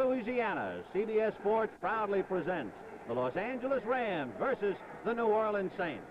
Louisiana, CBS Sports proudly presents the Los Angeles Rams versus the New Orleans Saints.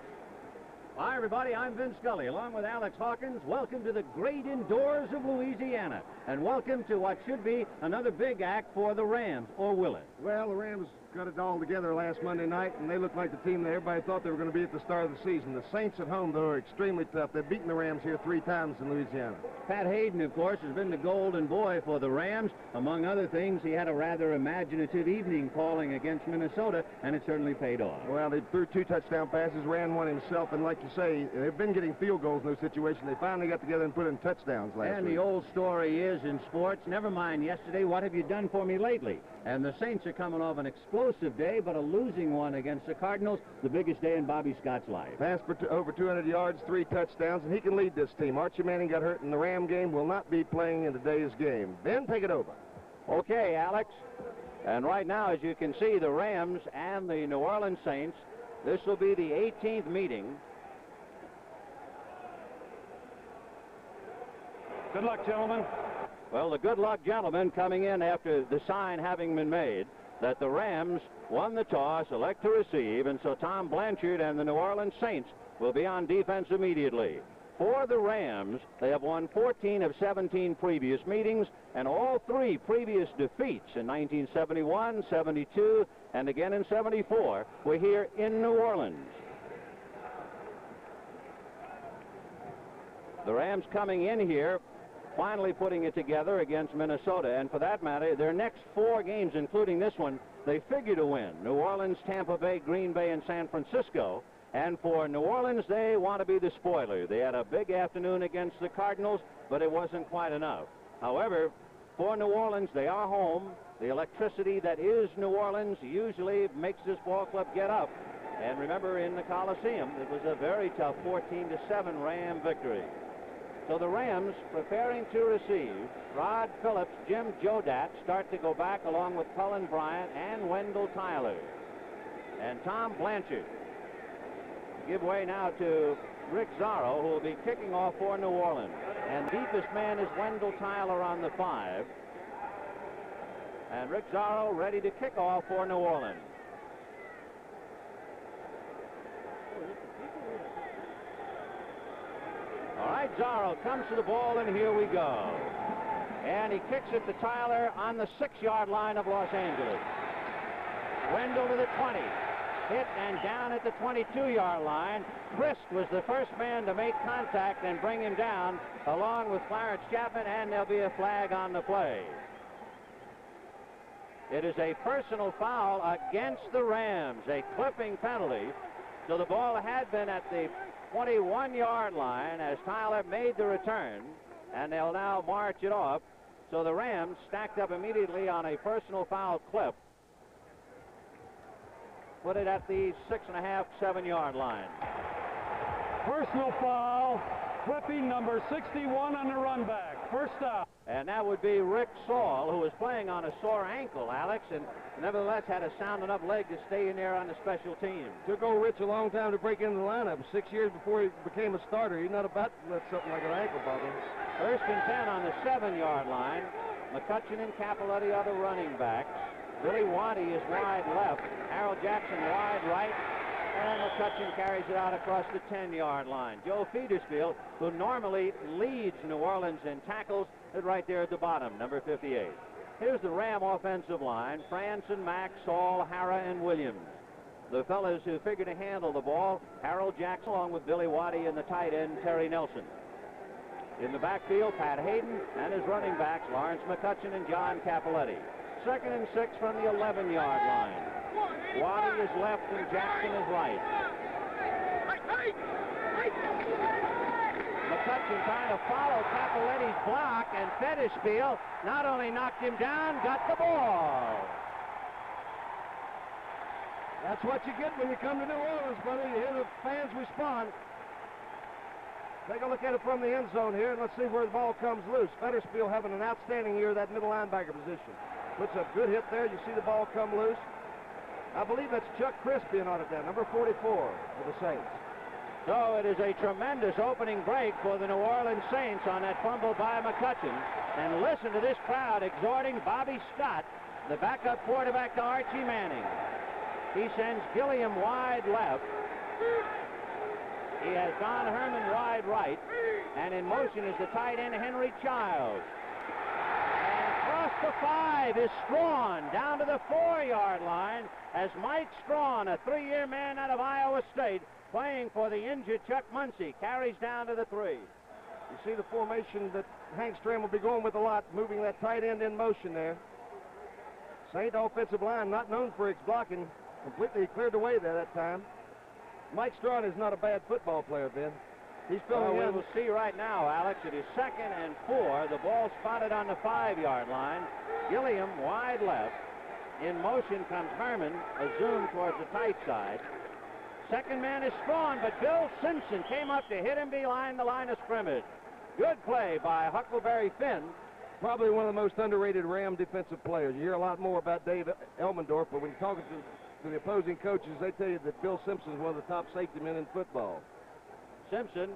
Hi, everybody. I'm Vince Scully, along with Alex Hawkins. Welcome to the great indoors of Louisiana, and welcome to what should be another big act for the Rams, or will it? Well, the Rams got it all together last Monday night, and they looked like the team that everybody thought they were going to be at the start of the season. The Saints at home, though, are extremely tough. They've beaten the Rams here 3 times in Louisiana. Pat Hayden, of course, has been the golden boy for the Rams. Among other things, he had a rather imaginative evening calling against Minnesota, and it certainly paid off. Well, they threw 2 touchdown passes, ran one himself, and like you say, they've been getting field goals in those situations. They finally got together and put in touchdowns last week. And the old story is in sports, never mind yesterday, what have you done for me lately? And the Saints are coming off an explosive day, but a losing one against the Cardinals, the biggest day in Bobby Scott's life. Passed for over 200 yards, 3 touchdowns, and he can lead this team. Archie Manning got hurt in the Ram game, will not be playing in today's game. Ben, take it over. Okay, Alex. And right now, as you can see, the Rams and the New Orleans Saints, this will be the 18th meeting. Good luck, gentlemen. Well, the good luck gentlemen coming in after the sign having been made that the Rams won the toss, elect to receive, and so Tom Blanchard and the New Orleans Saints will be on defense immediately. For the Rams, they have won 14 of 17 previous meetings, and all 3 previous defeats in 1971, 72, and again in 74 were here in New Orleans. The Rams coming in here, finally putting it together against Minnesota, and for that matter, their next 4 games, including this one, they figure to win. New Orleans, Tampa Bay, Green Bay, and San Francisco. And for New Orleans, they want to be the spoiler. They had a big afternoon against the Cardinals, but it wasn't quite enough. However, for New Orleans, they are home. The electricity that is New Orleans usually makes this ball club get up. And remember, in the Coliseum, it was a very tough 14-7 Ram victory. So the Rams preparing to receive. Rod Phillips, Jim Jodat start to go back along with Cullen Bryant and Wendell Tyler. And Tom Blanchard. Give way now to Rick Zorro, who will be kicking off for New Orleans. And the deepest man is Wendell Tyler on the 5. And Rick Zorro ready to kick off for New Orleans. All right, Zorro comes to the ball, and here we go. And he kicks it to Tyler on the 6-yard line of Los Angeles. Wendell to the 20. Hit and down at the 22-yard line. Christ was the first man to make contact and bring him down, along with Clarence Chapman, and there'll be a flag on the play. It is a personal foul against the Rams, a clipping penalty. So the ball had been at the 21-yard line as Tyler made the return, and they'll now march it off. So the Rams stacked up immediately on a personal foul clip. Put it at the 6.5, 7-yard line. Personal foul, clipping number 61 on the run back. First down. And that would be Rick Saul, who was playing on a sore ankle, Alex, and nevertheless had a sound enough leg to stay in there on the special team. Took old Rich a long time to break into the lineup. 6 years before he became a starter. He's not about to let something like an ankle bother him. First and 10 on the 7-yard line. McCutcheon and Capoletti are the running backs. Billy Waddy is wide left. Harold Jackson wide right. And McCutcheon carries it out across the 10-yard line. Joe Federspiel, who normally leads New Orleans in tackles, is right there at the bottom, number 58. Here's the Ram offensive line. Franson, Mack, Saul, Hara, and Williams. The fellas who figure to handle the ball, Harold Jackson along with Billy Waddy and the tight end, Terry Nelson. In the backfield, Pat Hayden and his running backs, Lawrence McCutcheon and John Capoletti. 2nd and 6 from the 11-yard line. Waddy is left and Jackson is right. McCutcheon trying to follow Capoletti's block, and Federspiel not only knocked him down, got the ball. That's what you get when you come to New Orleans, buddy. You hear the fans respond. Take a look at it from the end zone here, and let's see where the ball comes loose. Federspiel having an outstanding year, that middle linebacker position. Puts a good hit there. You see the ball come loose. I believe that's Chuck Crisp being on it there, number 44 for the Saints. So it is a tremendous opening break for the New Orleans Saints on that fumble by McCutcheon. And listen to this crowd exhorting Bobby Scott The backup quarterback to Archie Manning. He sends Gilliam wide left. He has Don Herman wide right. And in motion is the tight end, Henry Childs. And across the 5 is Strawn down to the 4-yard line as Mike Strawn, a 3-year man out of Iowa State, playing for the injured Chuck Muncie, carries down to the 3. You see the formation that Hank Stram will be going with a lot, moving that tight end in motion there. Saint offensive line, not known for its blocking, completely cleared away there that time. Mike Strawn is not a bad football player, Ben. He's filling in. We will see right now, Alex, it is 2nd and 4. The ball spotted on the 5-yard line. Gilliam wide left. In motion comes Herman, a zoom towards the tight side. Second man is Strawn, but Bill Simpson came up to hit him behind the line of scrimmage. Good play by Huckleberry Finn. Probably one of the most underrated Ram defensive players. You hear a lot more about Dave Elmendorf, but when you're talking to the opposing coaches, they tell you that Bill Simpson is one of the top safety men in football. Simpson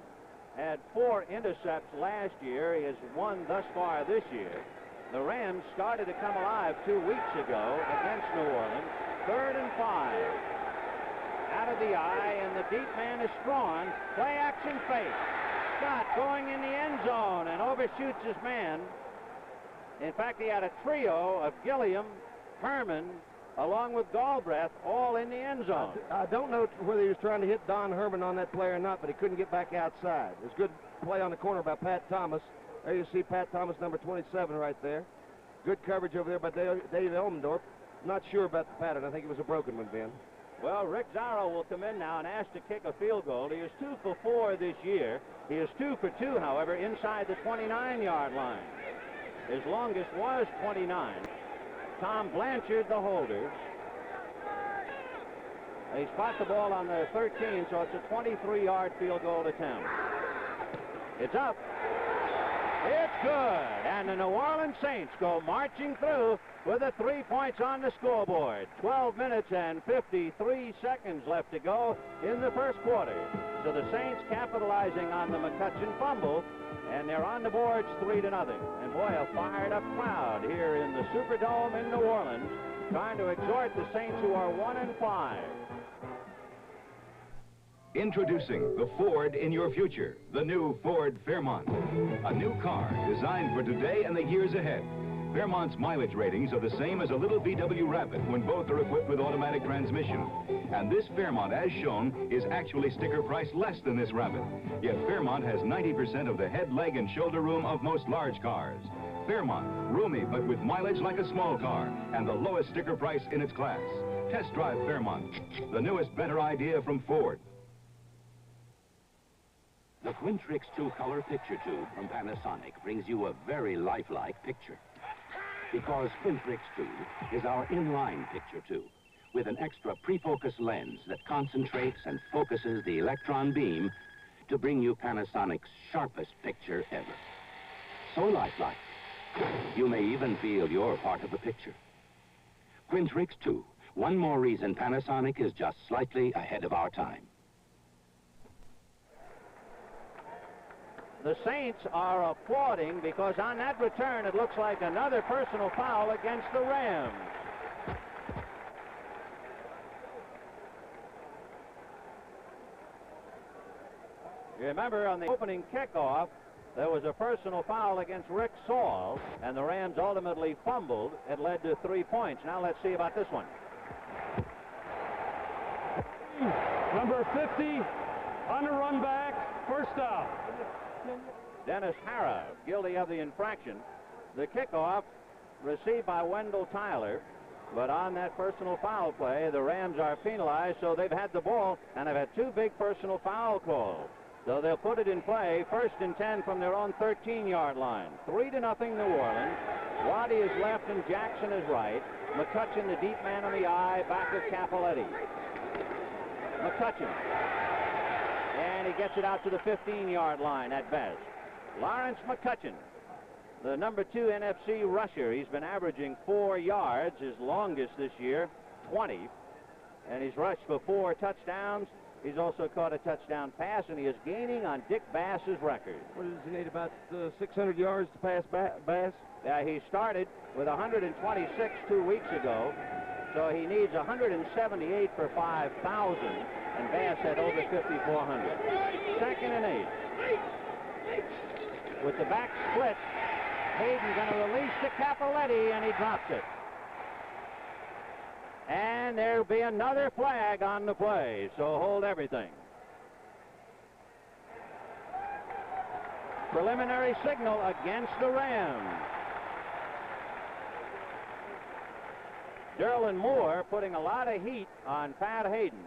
had 4 intercepts last year. He has 1 thus far this year. The Rams started to come alive 2 weeks ago against New Orleans. 3rd and 5. Out of the eye, and the deep man is Strawn. Play action fake. Scott going in the end zone and overshoots his man. In fact, he had a trio of Gilliam, Herman, along with Galbraith, all in the end zone. I don't know whether he was trying to hit Don Herman on that play or not, but he couldn't get back outside. It was a good play on the corner by Pat Thomas. There you see Pat Thomas, number 27 right there. Good coverage over there by Dave Elmendorf. Not sure about the pattern. I think it was a broken one, Ben. Well, Rick Zarrow will come in now and ask to kick a field goal. He is 2 for 4 this year. He is 2 for 2, however, inside the 29-yard line. His longest was 29. Tom Blanchard, the holder. He spots the ball on the 13, so it's a 23-yard field goal attempt. It's up. It's good. And the New Orleans Saints go marching through with the 3 points on the scoreboard. 12 minutes and 53 seconds left to go in the first quarter. So the Saints capitalizing on the McCutcheon fumble, and they're on the boards 3-0. And boy, a fired up crowd here in the Superdome in New Orleans, trying to exhort the Saints, who are 1-5. Introducing the Ford in your future, the new Ford Fairmont. A new car designed for today and the years ahead. Fairmont's mileage ratings are the same as a little VW Rapid when both are equipped with automatic transmission. And this Fairmont, as shown, is actually sticker price less than this Rapid. Yet Fairmont has 90% of the head, leg, and shoulder room of most large cars. Fairmont, roomy but with mileage like a small car, and the lowest sticker price in its class. Test drive Fairmont, the newest, better idea from Ford. The Quintrix 2-color picture tube from Panasonic brings you a very lifelike picture. Because Quintrix 2 is our inline picture tube with an extra pre-focus lens that concentrates and focuses the electron beam to bring you Panasonic's sharpest picture ever. So lifelike, you may even feel you're part of the picture. Quintrix 2, one more reason Panasonic is just slightly ahead of our time. The Saints are applauding because on that return it looks like another personal foul against the Rams. You remember on the opening kickoff there was a personal foul against Rick Saul, and the Rams ultimately fumbled. It led to 3 points. Now let's see about this one. Number 50 on the run back, first down. Dennis Hara, guilty of the infraction. The kickoff received by Wendell Tyler, but on that personal foul play, the Rams are penalized, so they've had the ball, and they've had 2 big personal foul calls. So they'll put it in play, 1st and 10 from their own 13-yard line. 3-0 New Orleans. Waddy is left and Jackson is right. McCutcheon, the deep man on the eye, back of Capoletti. McCutcheon. And he gets it out to the 15-yard line at best. Lawrence McCutcheon, the number 2 NFC rusher. He's been averaging 4 yards, his longest this year, 20. And he's rushed for 4 touchdowns. He's also caught a touchdown pass, and he is gaining on Dick Bass's record. What does he need, about 600 yards to pass Bass? He started with 126 2 weeks ago, so he needs 178 for 5,000, and Bass had over 5,400. 2nd and 8. With the back split, Hayden going to release to Capoletti, and he drops it. And there'll be another flag on the play, so hold everything. Preliminary signal against the Rams. Derlin Moore putting a lot of heat on Pat Hayden.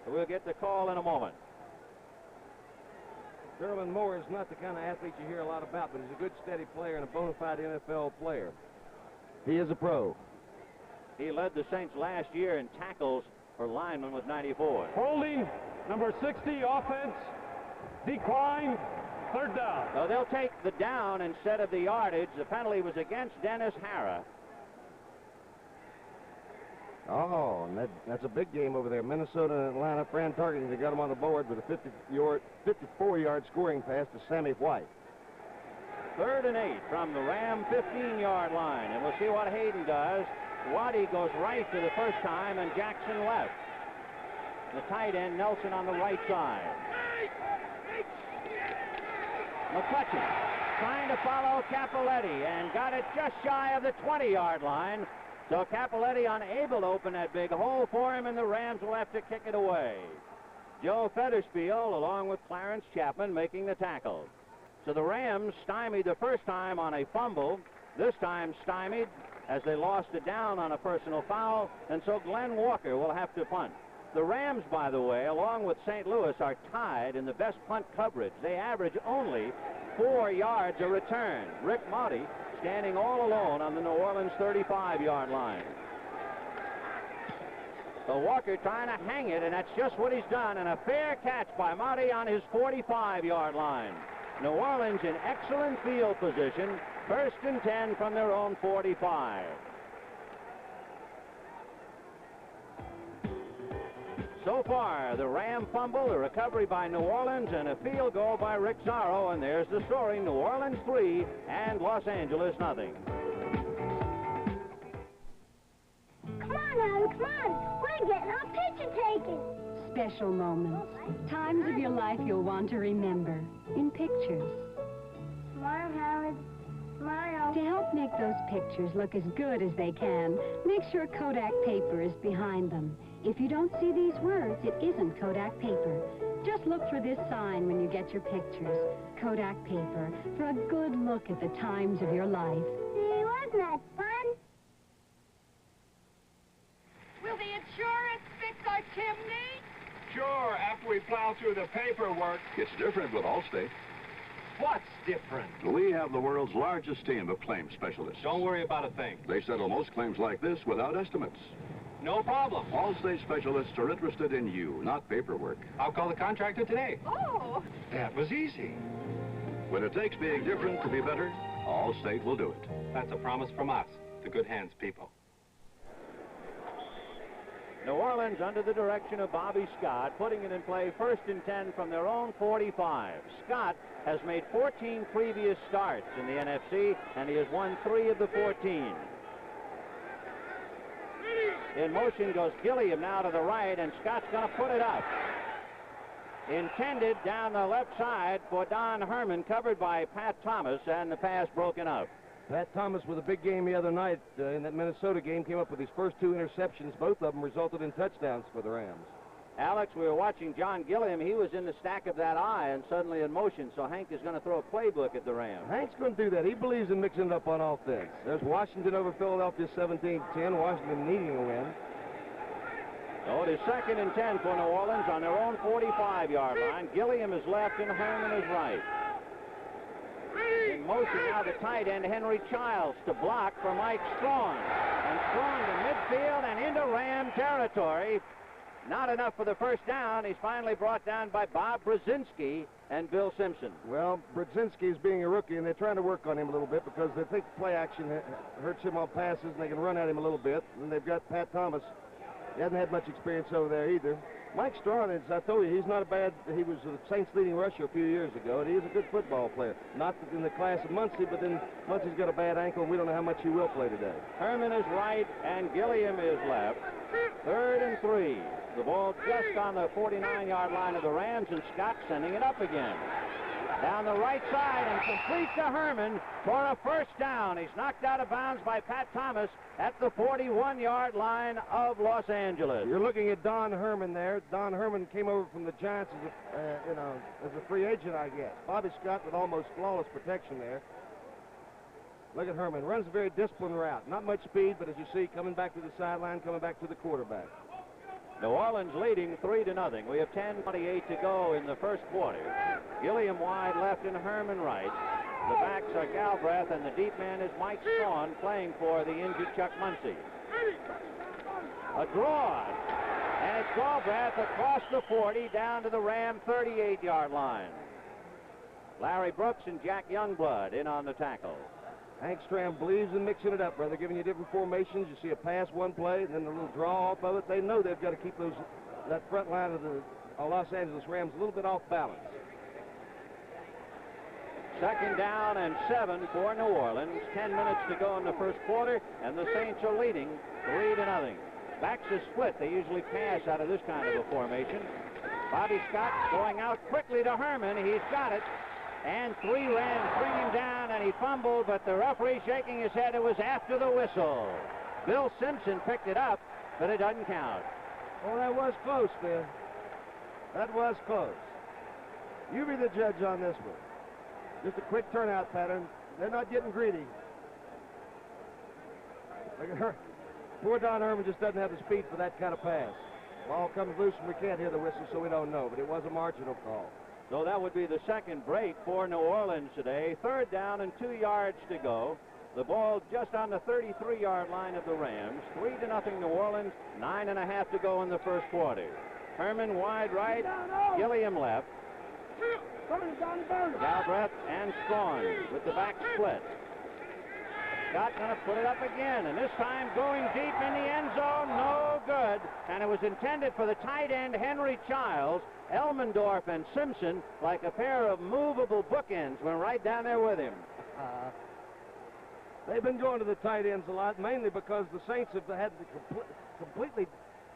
We'll get the call in a moment. Derlin Moore is not the kind of athlete you hear a lot about, but he's a good, steady player and a bona fide NFL player. He is a pro. He led the Saints last year in tackles for linemen with 94. Holding, number 60, offense, decline, 3rd down. So they'll take the down instead of the yardage. The penalty was against Dennis Hara. Oh, and that's a big game over there. Minnesota and Atlanta. Fran Tarkenton, they got him on the board with a 54-yard scoring pass to Sammy White. 3rd and 8 from the Ram 15-yard line. And we'll see what Hayden does. Waddy goes right for the first time, and Jackson left. The tight end, Nelson, on the right side. McCutcheon trying to follow Capoletti and got it just shy of the 20-yard line. So Capoletti unable to open that big hole for him, and the Rams will have to kick it away. Joe Federspiel, along with Clarence Chapman, making the tackle. So the Rams stymied the first time on a fumble, this time stymied as they lost it down on a personal foul, and so Glenn Walker will have to punt. The Rams, by the way, along with St. Louis, are tied in the best punt coverage. They average only 4 yards a return. Rick Monty standing all alone on the New Orleans 35-yard line. So Walker trying to hang it, and that's just what he's done, and a fair catch by Monty on his 45-yard line. New Orleans in excellent field position, 1st and 10 from their own 45. So far, the Ram fumble, a recovery by New Orleans, and a field goal by Rick Zorro, and there's the story. New Orleans 3 and Los Angeles nothing. Come on, Adam, come on. We're getting our picture taken. Special moments. Times of your life you'll want to remember. In pictures. Tomorrow, Howard. Tomorrow. To help make those pictures look as good as they can, make sure Kodak paper is behind them. If you don't see these words, it isn't Kodak paper. Just look for this sign when you get your pictures. Kodak paper, for a good look at the times of your life. See, wasn't that fun? Will the insurance fix our chimney? Sure, after we plow through the paperwork. It's different with Allstate. What's different? We have the world's largest team of claims specialists. Don't worry about a thing. They settle most claims like this without estimates. No problem. Allstate specialists are interested in you, not paperwork. I'll call the contractor today. Oh. That was easy. When it takes being different to be better, Allstate will do it. That's a promise from us, the Good Hands people. New Orleans under the direction of Bobby Scott, putting it in play 1st and 10 from their own 45. Scott has made 14 previous starts in the NFC, and he has won 3 of the 14. In motion goes Gilliam now to the right, and Scott's going to put it up. Intended down the left side for Don Herman, covered by Pat Thomas, and the pass broken up. Pat Thomas with a big game the other night in that Minnesota game, came up with his first 2 interceptions. Both of them resulted in touchdowns for the Rams. Alex, we were watching John Gilliam. He was in the stack of that eye and suddenly in motion, so Hank is going to throw a playbook at the Rams. Hank's going to do that. He believes in mixing it up on offense. There's Washington over Philadelphia 17-10. Washington needing a win. So it is 2nd and 10 for New Orleans on their own 45-yard line. Gilliam is left and Herman is right. In motion now the tight end, Henry Childs, to block for Mike Strong. And Strong to midfield and into Ram territory. Not enough for the first down. He's finally brought down by Bob Brzezinski and Bill Simpson. Well, Brzezinski is being a rookie, and they're trying to work on him a little bit because they think play action hurts him on passes, and they can run at him a little bit. And they've got Pat Thomas. He hasn't had much experience over there either. Mike Strawn, as I told you, he's not a bad, he was the Saints' leading rusher a few years ago, and he is a good football player. Not in the class of Muncie, but then Muncie's got a bad ankle, and we don't know how much he will play today. Herman is right, and Gilliam is left. 3rd and 3. The ball just on the 49-yard line of the Rams, and Scott sending it up again. Down the right side and complete to Herman for a first down. He's knocked out of bounds by Pat Thomas at the 41-yard line of Los Angeles. You're looking at Don Herman there. Don Herman came over from the Giants as a free agent, I guess. Bobby Scott with almost flawless protection there. Look at Herman. Runs a very disciplined route. Not much speed, but as you see, coming back to the sideline, coming back to the quarterback. New Orleans leading 3-0. We have 10:28 to go in the first quarter. Gilliam wide left and Herman right. The backs are Galbraith, and the deep man is Mike Strawn, playing for the injured Chuck Muncie. A draw, and it's Galbraith across the 40 down to the Ram 38-yard line. Larry Brooks and Jack Youngblood in on the tackle. Hank Stram believes in mixing it up, brother, giving you different formations. You see a pass one play, and then a little draw off of it. They know they've got to keep that front line of the Los Angeles Rams a little bit off balance. 2nd down and 7 for New Orleans. 10 minutes to go in the first quarter, and the Saints are leading 3-0. Backs are split. They usually pass out of this kind of a formation. Bobby Scott going out quickly to Herman. He's got it. And 3 Rams bring him down, and he fumbled, but the referee shaking his head. It was after the whistle. Bill Simpson picked it up, but it doesn't count. Well, that was close, Ben. That was close. You be the judge on this one. Just a quick turnout pattern. They're not getting greedy. Look at her. Poor Don Herman just doesn't have the speed for that kind of pass. Ball comes loose, and we can't hear the whistle, so we don't know, but it was a marginal call. So that would be the second break for New Orleans today. 3rd down and 2 yards to go. The ball just on the 33-yard line of the Rams. 3-0 New Orleans. 9.5 to go in the first quarter. Herman wide right. Gilliam left. Galbraith and Strawn with the back split. Scott going to put it up again, and this time going deep in the end zone. No good. And it was intended for the tight end, Henry Childs. Elmendorf and Simpson, like a pair of movable bookends, went right down there with him. They've been going to the tight ends a lot, mainly because the Saints have had the completely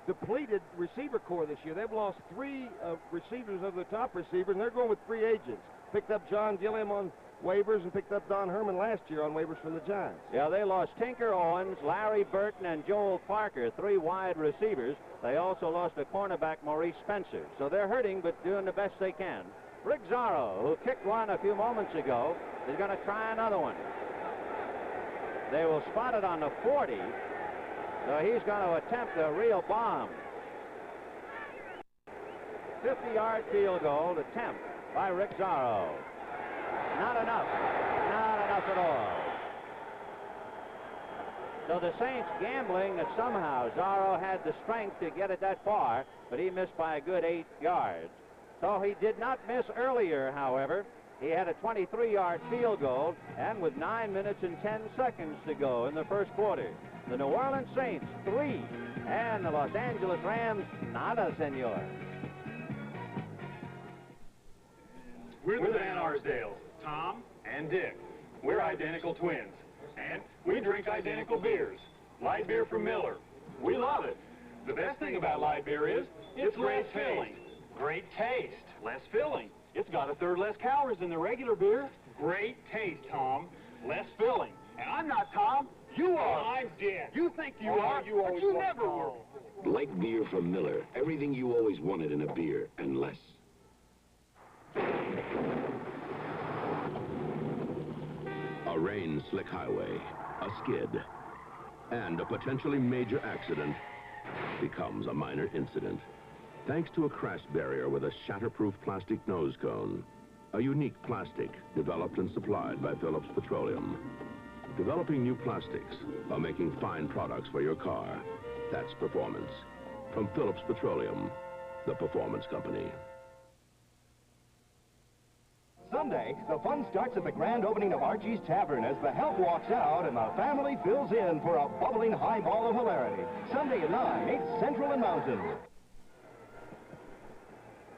depleted receiver corps this year. They've lost 3 receivers of the top receivers, and they're going with free agents. Picked up John Gilliam on waivers and picked up Don Herman last year on waivers from the Giants. Yeah, they lost Tinker Owens, Larry Burton, and Joel Parker, 3 wide receivers. They also lost a cornerback, Maurice Spencer. So they're hurting, but doing the best they can. Rick Zorro, who kicked one a few moments ago, is going to try another one. They will spot it on the 40, so he's going to attempt a real bomb. 50-yard field goal attempt by Rick Zorro. Not enough. Not enough at all. So the Saints gambling that somehow Zorro had the strength to get it that far, but he missed by a good 8 yards. So he did not miss earlier, however. He had a 23-yard field goal, and with 9 minutes and 10 seconds to go in the first quarter. The New Orleans Saints, 3, and the Los Angeles Rams, nada, senor. We're the Van Arsdales, Tom and Dick. We're identical twins, and we drink identical beers. Light beer from Miller. We love it. The best thing about light beer is it's less filling. Great taste, less filling. It's got 1/3 less calories than the regular beer. Great taste, Tom. Less filling. And I'm not Tom. You are. I'm Dick. You think you are, but you never were. Light beer from Miller. Everything you always wanted in a beer, and less. A rain-slick highway, a skid, and a potentially major accident becomes a minor incident. Thanks to a crash barrier with a shatterproof plastic nose cone. A unique plastic developed and supplied by Phillips Petroleum. Developing new plastics while making fine products for your car. That's performance. From Phillips Petroleum, the performance company. Sunday, the fun starts at the grand opening of Archie's Tavern as the help walks out and the family fills in for a bubbling highball of hilarity. Sunday at 9, 8th Central and Mountain.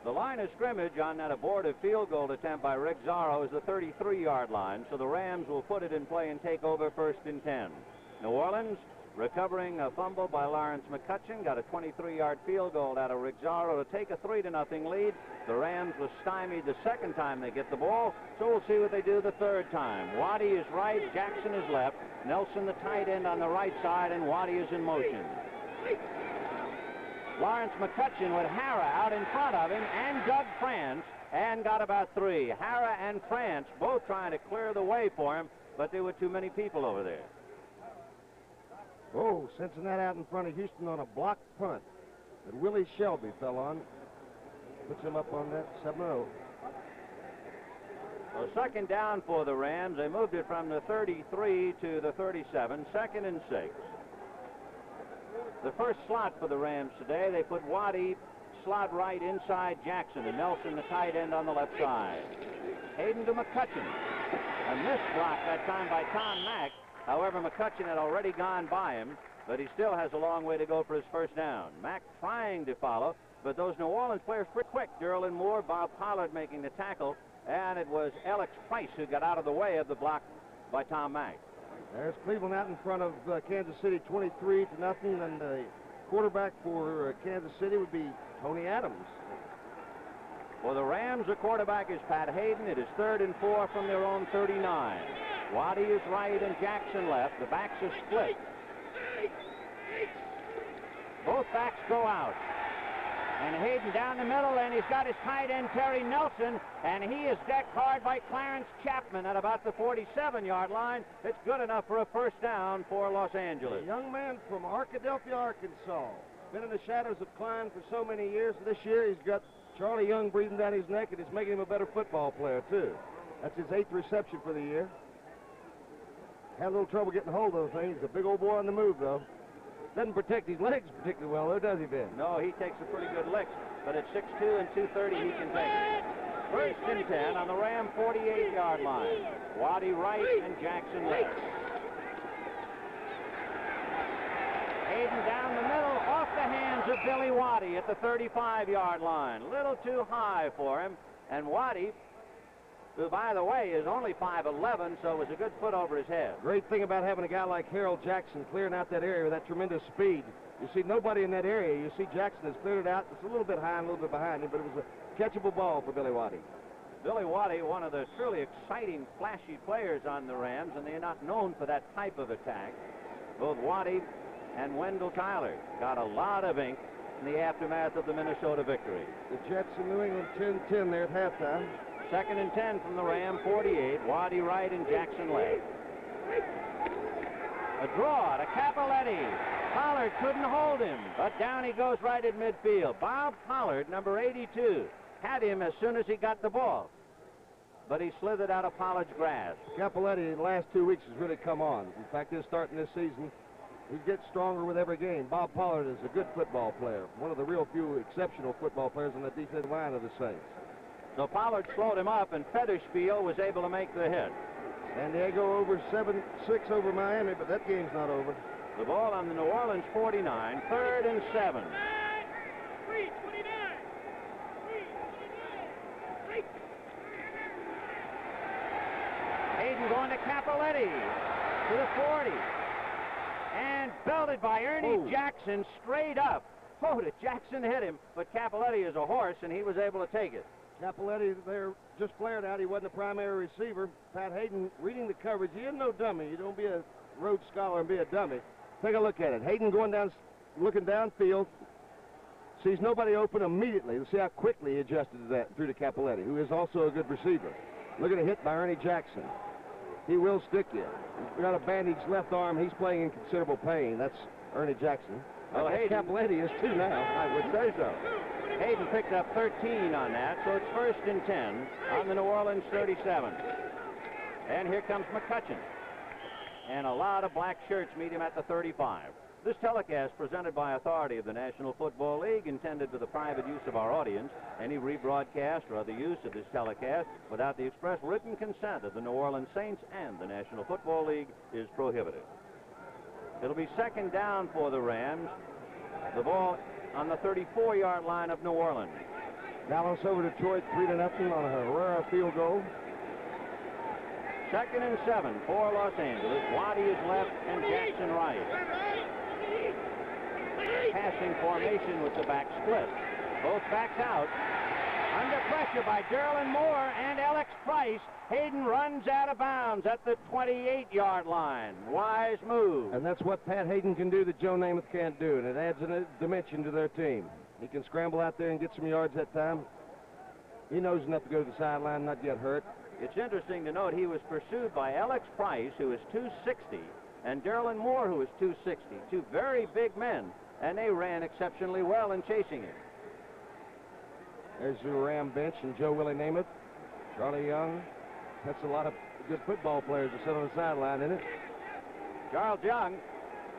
The line of scrimmage on that abortive field goal attempt by Rick Zorro is the 33-yard line, so the Rams will put it in play and take over 1st and 10. New Orleans, recovering a fumble by Lawrence McCutcheon, got a 23-yard field goal out of Rick Zorro to take a 3-0 lead. The Rams were stymied the second time they get the ball, so we'll see what they do the third time. Waddy is right, Jackson is left. Nelson, the tight end, on the right side, and Waddy is in motion. Lawrence McCutcheon with Hara out in front of him and Doug France, and got about 3. Hara and France both trying to clear the way for him, but there were too many people over there. Oh, Cincinnati out in front of Houston on a blocked punt that Willie Shelby fell on. Puts him up on that 7-0. So 2nd down for the Rams. They moved it from the 33 to the 37. 2nd and 6. The first slot for the Rams today, they put Waddy slot right inside Jackson, and Nelson, the tight end, on the left side. Hayden to McCutcheon. A missed block that time by Tom Mack. However, McCutcheon had already gone by him, but he still has a long way to go for his first down. Mack trying to follow, but those New Orleans players pretty quick. Derlin Moore, Bob Pollard making the tackle, and it was Alex Price who got out of the way of the block by Tom Mack. There's Cleveland out in front of Kansas City 23-0, and the quarterback for Kansas City would be Tony Adams. For the Rams, the quarterback is Pat Hayden. It is 3rd and 4 from their own 39. Waddy is right and Jackson left. The backs are split. Both backs go out. And Hayden down the middle, and he's got his tight end, Terry Nelson, and he is decked hard by Clarence Chapman at about the 47-yard line. It's good enough for a first down for Los Angeles. A young man from Arkadelphia, Arkansas. Been in the shadows of Klein for so many years. This year he's got Charlie Young breathing down his neck, and it's making him a better football player, too. That's his 8th reception for the year. Had a little trouble getting hold of things. He's a big old boy on the move, though. Doesn't protect his legs particularly well, though, does he, Ben? No, he takes a pretty good lick, but at 6'2" and 230, he can take it. 1st and 10 on the Ram 48-yard line. Waddy right and Jackson left. Hayden down the middle, off the hands of Billy Waddy at the 35-yard line. A little too high for him, and Waddy, who, by the way, is only 5'11", so it was a good foot over his head. Great thing about having a guy like Harold Jackson clearing out that area with that tremendous speed. You see nobody in that area. You see Jackson has cleared it out. It's a little bit high and a little bit behind him, but it was a catchable ball for Billy Waddy. Billy Waddy, one of the truly exciting, flashy players on the Rams, and they're not known for that type of attack. Both Waddy and Wendell Tyler got a lot of ink in the aftermath of the Minnesota victory. The Jets in New England 10-10 there at halftime. 2nd and 10 from the Ram 48. Waddy right and Jackson left. A draw to Capoletti. Pollard couldn't hold him, but down he goes right at midfield. Bob Pollard, number 82, had him as soon as he got the ball, but he slithered out of Pollard's grasp. Capoletti in the last 2 weeks has really come on. In fact, he's starting this season. He gets stronger with every game. Bob Pollard is a good football player, one of the real few exceptional football players on the defensive line of the Saints. So Pollard slowed him up, and Federspiel was able to make the hit. San Diego over 7-6 over Miami, but that game's not over. The ball on the New Orleans 49, 3rd and 7. Hayden going to Capoletti to the 40. And belted by Ernie Jackson straight up. Oh, did Jackson hit him, but Capoletti is a horse, and he was able to take it. Capoletti there just flared out. He wasn't a primary receiver. Pat Hayden reading the coverage. He isn't no dummy. You don't be a Rhodes Scholar and be a dummy. Take a look at it. Hayden going down, looking downfield, sees nobody open immediately. Let's see how quickly he adjusted to that through to Capoletti, who is also a good receiver. Look at a hit by Ernie Jackson. He will stick you. He's got a bandaged left arm. He's playing in considerable pain. That's Ernie Jackson. Well, Capoletti is too now. I would say so. Hayden picked up 13 on that, so it's 1st and 10 on the New Orleans 37. And here comes McCutcheon. And a lot of black shirts meet him at the 35. This telecast presented by authority of the National Football League, intended for the private use of our audience. Any rebroadcast or other use of this telecast without the express written consent of the New Orleans Saints and the National Football League is prohibited. It'll be 2nd down for the Rams. The ball on the 34-yard line of New Orleans. Dallas over Detroit 3-0 on a Herrera field goal. 2nd and 7 for Los Angeles. Waddy is left and Jackson right. Passing formation with the back split. Both backs out. Under pressure by Derlin Moore and Alex Price. Hayden runs out of bounds at the 28-yard line. Wise move. And that's what Pat Hayden can do that Joe Namath can't do, and it adds a dimension to their team. He can scramble out there and get some yards that time. He knows enough to go to the sideline, not get hurt. It's interesting to note he was pursued by Alex Price, who is 260, and Derlin Moore, who is 260. Two very big men, and they ran exceptionally well in chasing him. There's the Ram bench and Joe Willie Namath, Charlie Young. That's a lot of good football players to sit on the sideline, isn't it? Charles Young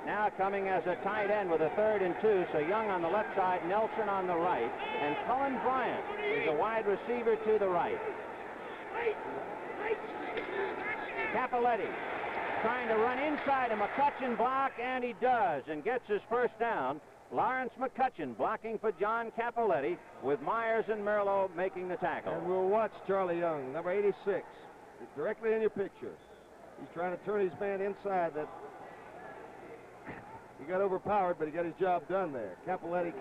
now coming as a tight end with a 3rd and 2. So Young on the left side, Nelson on the right, and Cullen Bryant is a wide receiver to the right. Capoletti trying to run inside a McCutcheon block, and he does, and gets his first down. Lawrence McCutcheon blocking for John Capoletti, with Myers and Merlo making the tackle. And we'll watch Charlie Young, number 86. He's directly in your picture. He's trying to turn his man inside. That he got overpowered, but he got his job done there. Capoletti,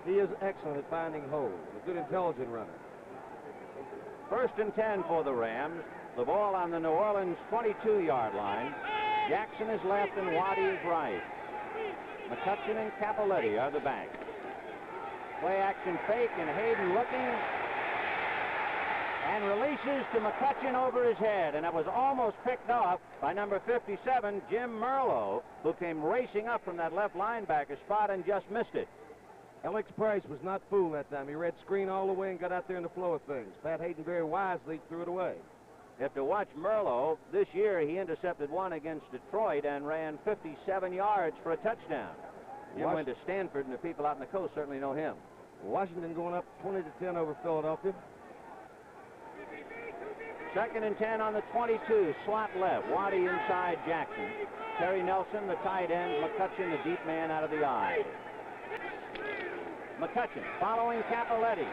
he is excellent at finding holes. A good, intelligent runner. 1st and 10 for the Rams. The ball on the New Orleans 22-yard line. Jackson is left and Waddy is right. McCutcheon and Capoletti are the backs. Play action fake, and Hayden looking and releases to McCutcheon over his head, and it was almost picked off by number 57, Jim Merlo, who came racing up from that left linebacker spot and just missed it. Alex Price was not fooled that time. He read screen all the way and got out there in the flow of things. Pat Hayden very wisely threw it away. You have to watch Merlo. This year he intercepted one against Detroit and ran 57 yards for a touchdown. Jim went to Stanford, and the people out on the coast certainly know him. Washington going up 20-10 over Philadelphia. 2nd and 10 on the 22. Slot left. Waddy inside Jackson. Terry Nelson, the tight end. McCutcheon, the deep man out of the eye. McCutcheon following Capoletti.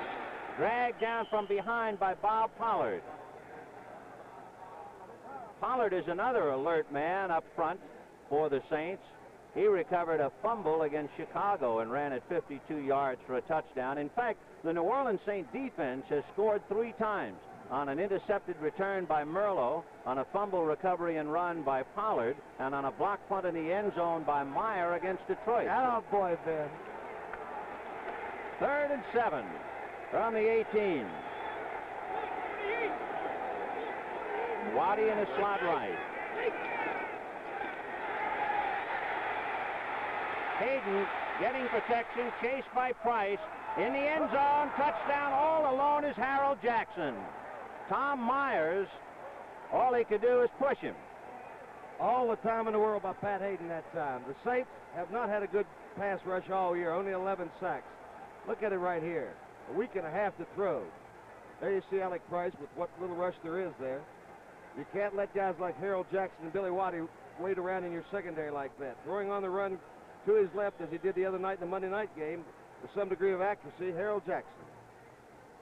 Dragged down from behind by Bob Pollard. Pollard is another alert man up front for the Saints. He recovered a fumble against Chicago and ran at 52 yards for a touchdown. In fact, the New Orleans Saint defense has scored 3 times on an intercepted return by Merlo, on a fumble recovery and run by Pollard, and on a block punt in the end zone by Meyer against Detroit. Oh, boy, Ben. 3rd and 7 from the 18. Waddy in a slot right. Hayden getting protection, chased by Price. In the end zone, touchdown. All alone is Harold Jackson. Tom Myers, all he could do is push him. All the time in the world by Pat Hayden that time. The Saints have not had a good pass rush all year, only 11 sacks. Look at it right here. A week and a half to throw. There you see Alec Price with what little rush there is there. You can't let guys like Harold Jackson and Billy Waddy wait around in your secondary like that. Throwing on the run to his left, as he did the other night in the Monday night game, with some degree of accuracy, Harold Jackson.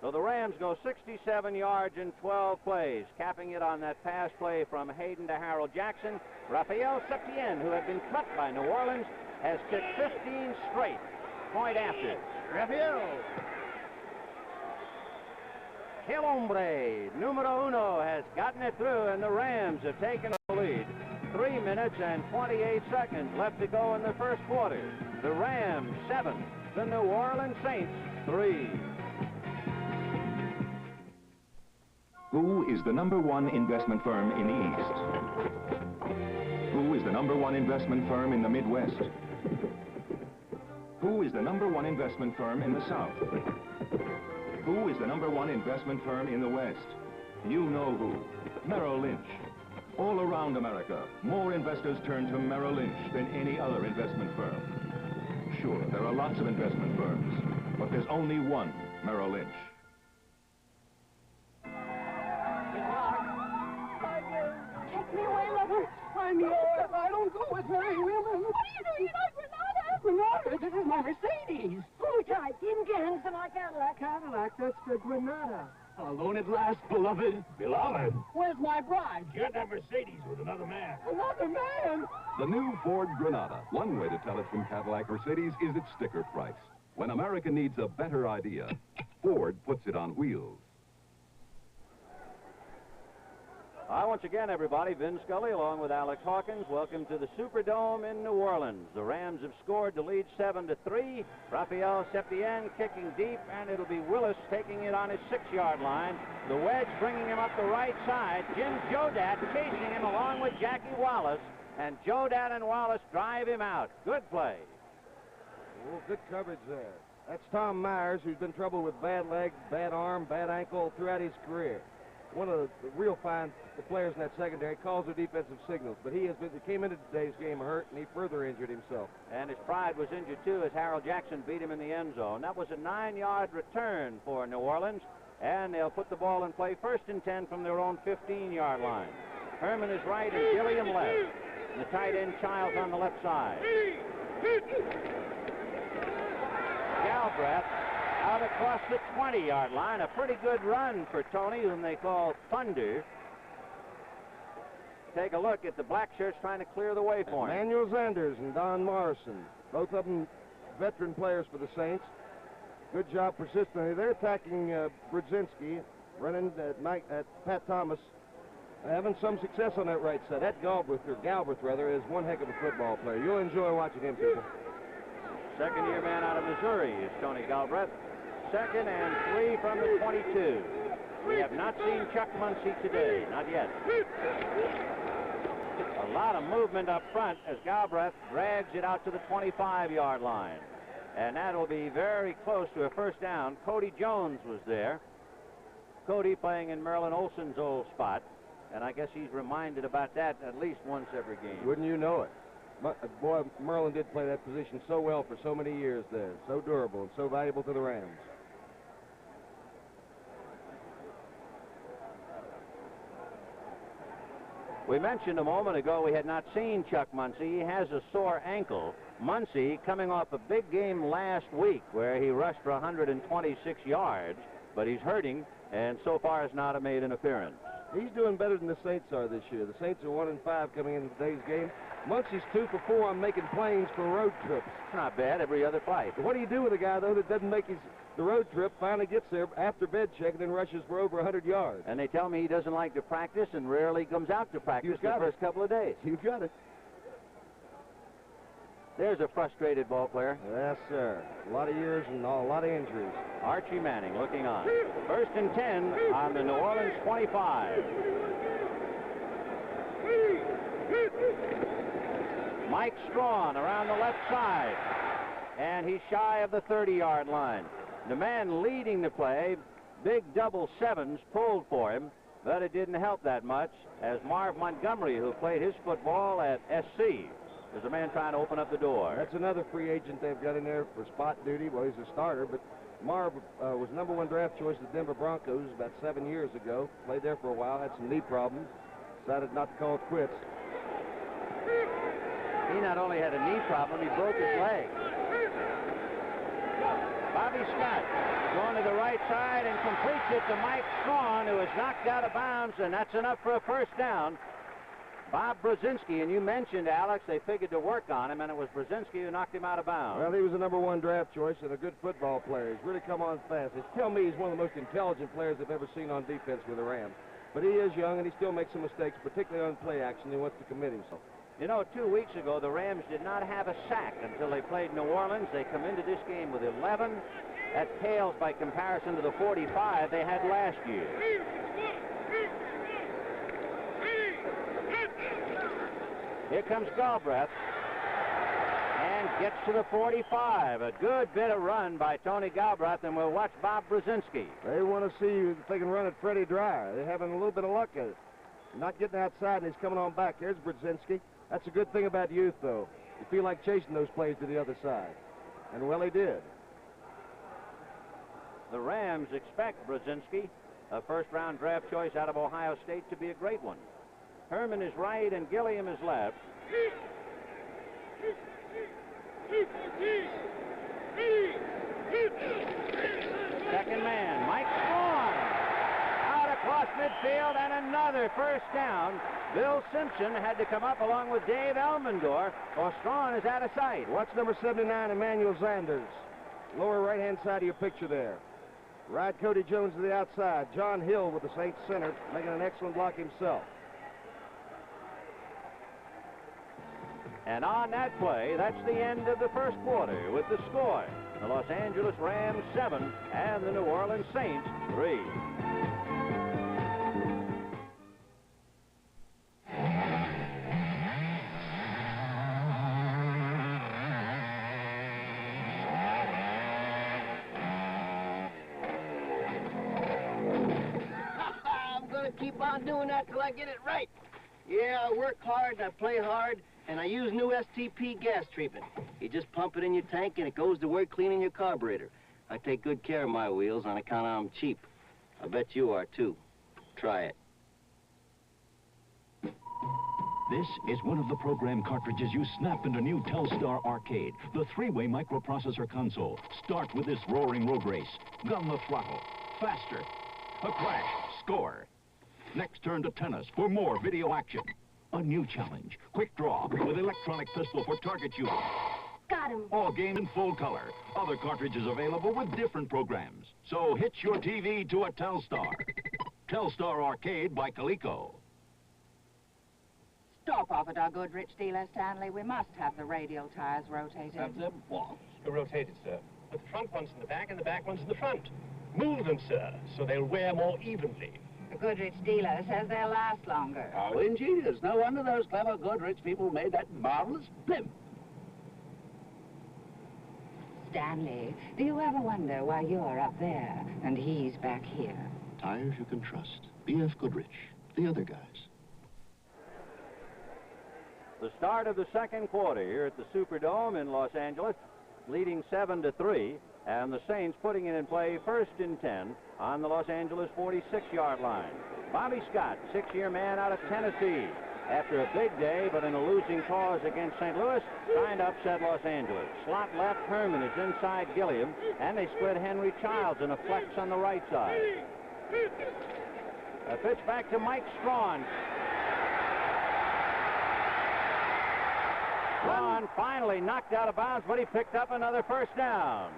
So the Rams go 67 yards in 12 plays, capping it on that pass play from Hayden to Harold Jackson. Raphael Septien, who had been cut by New Orleans, has kicked 15 straight. Point after. Raphael. El Hombre, numero uno, has gotten it through, and the Rams have taken the lead. 3 minutes and 28 seconds left to go in the first quarter. The Rams 7, the New Orleans Saints 3. Who is the #1 investment firm in the East? Who is the #1 investment firm in the Midwest? Who is the #1 investment firm in the South? Who is the #1 investment firm in the West? You know who. Merrill Lynch. All around America, more investors turn to Merrill Lynch than any other investment firm. Sure, there are lots of investment firms, but there's only one Merrill Lynch. Take me away, Mother. I'm yours. I don't go with Mary Wheeler. What are you doing? You're not Granada. Granada? This is my Mercedes. Hold tight. Didn't get inside. in my Cadillac. Cadillac, that's the Granada. Alone at last, beloved. Beloved? Where's my bride? You're in that Mercedes with another man. Another man? The new Ford Granada. One way to tell it from Cadillac Mercedes is its sticker price. When America needs a better idea, Ford puts it on wheels. Hi, once again, everybody. Vin Scully along with Alex Hawkins. Welcome to the Superdome in New Orleans. The Rams have scored to lead 7-3. Rafael Septien kicking deep, and it'll be Willis taking it on his 6-yard line. The wedge bringing him up the right side. Jim Jodat chasing him along with Jackie Wallace, and Jodat and Wallace drive him out. Good play. Oh, good coverage there. That's Tom Myers, who's been troubled with bad leg, bad arm, bad ankle throughout his career. One of the real fine players in that secondary, calls their defensive signals, but he came into today's game hurt, and he further injured himself. And his pride was injured too as Harold Jackson beat him in the end zone. That was a 9-yard return for New Orleans, and they'll put the ball in play 1st and 10 from their own 15-yard line. Herman is right and Gilliam left. And the tight end Childs on the left side. Galbraith out across the 20-yard line. A pretty good run for Tony, whom they call Thunder. Take a look at the black shirts trying to clear the way for him. Emmanuel Sanders and Don Morrison, both of them veteran players for the Saints. Good job persistently. They're attacking Brzezinski, running at Pat Thomas, having some success on that right side. That Galbraith is one heck of a football player. You'll enjoy watching him, people. Second-year man out of Missouri is Tony Galbraith. 2nd and 3 from the 22. We have not seen Chuck Muncie today, not yet. A lot of movement up front as Galbraith drags it out to the 25-yard line. And that'll be very close to a first down. Cody Jones was there. Cody playing in Merlin Olsen's old spot. And I guess he's reminded about that at least once every game. Wouldn't you know it? Boy, Merlin did play that position so well for so many years there. So durable and so valuable to the Rams. We mentioned a moment ago we had not seen Chuck Muncie. He has a sore ankle. Muncie coming off a big game last week where he rushed for 126 yards, but he's hurting and so far has not made an appearance. He's doing better than the Saints are this year. The Saints are 1-5 coming into today's game. Muncie's 2 for 4 on making planes for road trips. Not bad, every other flight. But what do you do with a guy, though, that doesn't make the road trip, finally gets there after bed check, and then rushes for over 100 yards? And they tell me he doesn't like to practice and rarely comes out to practice the first couple of days. You've got it. There's a frustrated ball player. Yes, sir. A lot of years and a lot of injuries. Archie Manning looking on. 1st and 10 on the New Orleans 25. Mike Strawn around the left side. And he's shy of the 30-yard line. The man leading the play, big double sevens, pulled for him, but it didn't help that much as Marv Montgomery, who played his football at SC, is the man trying to open up the door. That's another free agent they've got in there for spot duty. Well, he's a starter, but Marv was #1 draft choice of the Denver Broncos about 7 years ago. Played there for a while, had some knee problems, decided not to call it quits. He not only had a knee problem, he broke his leg. Bobby Scott going to the right side and completes it to Mike Strawn, who is knocked out of bounds, and that's enough for a first down. Bob Brzezinski, and you mentioned, Alex, they figured to work on him, and it was Brzezinski who knocked him out of bounds. Well, he was a #1 draft choice and a good football player. He's really come on fast. They tell me he's one of the most intelligent players I've ever seen on defense with the Rams. But he is young, and he still makes some mistakes, particularly on play action. He wants to commit himself. You know, 2 weeks ago, the Rams did not have a sack until they played New Orleans. They come into this game with 11. That pales by comparison to the 45 they had last year. Here comes Galbraith and gets to the 45. A good bit of run by Tony Galbraith, and we'll watch Bob Brzezinski. They want to see if they can run at Freddie Dryer. They're having a little bit of luck at it. Not getting outside, and he's coming on back. Here's Brzezinski. That's a good thing about youth, though. You feel like chasing those plays to the other side. And, well, he did. The Rams expect Brzezinski, a first-round draft choice out of Ohio State, to be a great one. Herman is right and Gilliam is left. midfield, and another first down. Bill Simpson had to come up along with Dave Elmendorf, or Strawn is out of sight. Watch number 79, Emmanuel Zanders. Lower right-hand side of your picture there. Ride Cody Jones to the outside. John Hill with the Saints center, making an excellent block himself. And on that play, that's the end of the first quarter with the score. The Los Angeles Rams 7 and the New Orleans Saints 3. I'm gonna keep on doing that till I get it right. Yeah, I work hard and I play hard, and I use new STP gas treatment. You just pump it in your tank and it goes to work cleaning your carburetor. I take good care of my wheels on account of I'm cheap. I bet you are too. Try it. This is one of the program cartridges you snap into new Telstar Arcade, the three-way microprocessor console. Start with this roaring road race. Gun the throttle. Faster. A crash. Score. Next turn to tennis for more video action. A new challenge. Quick draw with electronic pistol for target shooting. Got him. All games in full color. Other cartridges available with different programs. So hitch your TV to a Telstar. Telstar Arcade by Coleco. Stop off at our Goodrich dealer, Stanley. We must have the radial tires rotated. Have them what? Rotated, sir. But the front one's in the back and the back one's in the front. Move them, sir, so they'll wear more evenly. The Goodrich dealer says they'll last longer. How ingenious. No wonder those clever Goodrich people made that marvelous blimp. Stanley, do you ever wonder why you're up there and he's back here? Tires you can trust. B.F. Goodrich. The other guys. The start of the second quarter here at the Superdome in Los Angeles, leading 7-3, and the Saints putting it in play 1st and 10 on the Los Angeles 46-yard line. Bobby Scott, 6-year man out of Tennessee. After a big day, but in a losing cause against St. Louis, trying to upset Los Angeles. Slot left, Herman is inside Gilliam, and they split Henry Childs in a flex on the right side. A pitch back to Mike Strawn. Strawn finally knocked out of bounds, but he picked up another first down.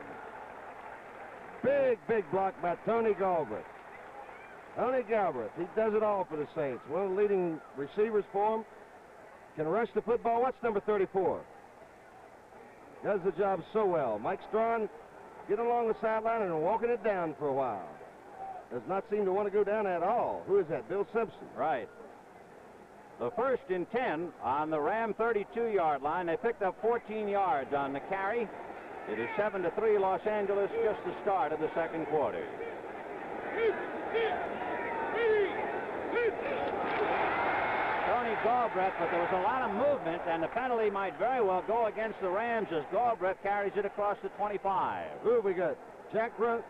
Big block by Tony Galbraith. Tony Galbraith, he does it all for the Saints. One of the leading receivers for him. Can rush the football. What's number 34? Does the job so well. Mike Strawn getting along the sideline and walking it down for a while. Does not seem to want to go down at all. Who is that? Bill Simpson. Right. The 1st and 10 on the Ram 32-yard line. They picked up 14 yards on the carry. It is 7-3 Los Angeles, just the start of the second quarter. Tony Galbraith, but there was a lot of movement, and the penalty might very well go against the Rams as Galbraith carries it across the 25. Who have we got? Jack Runt.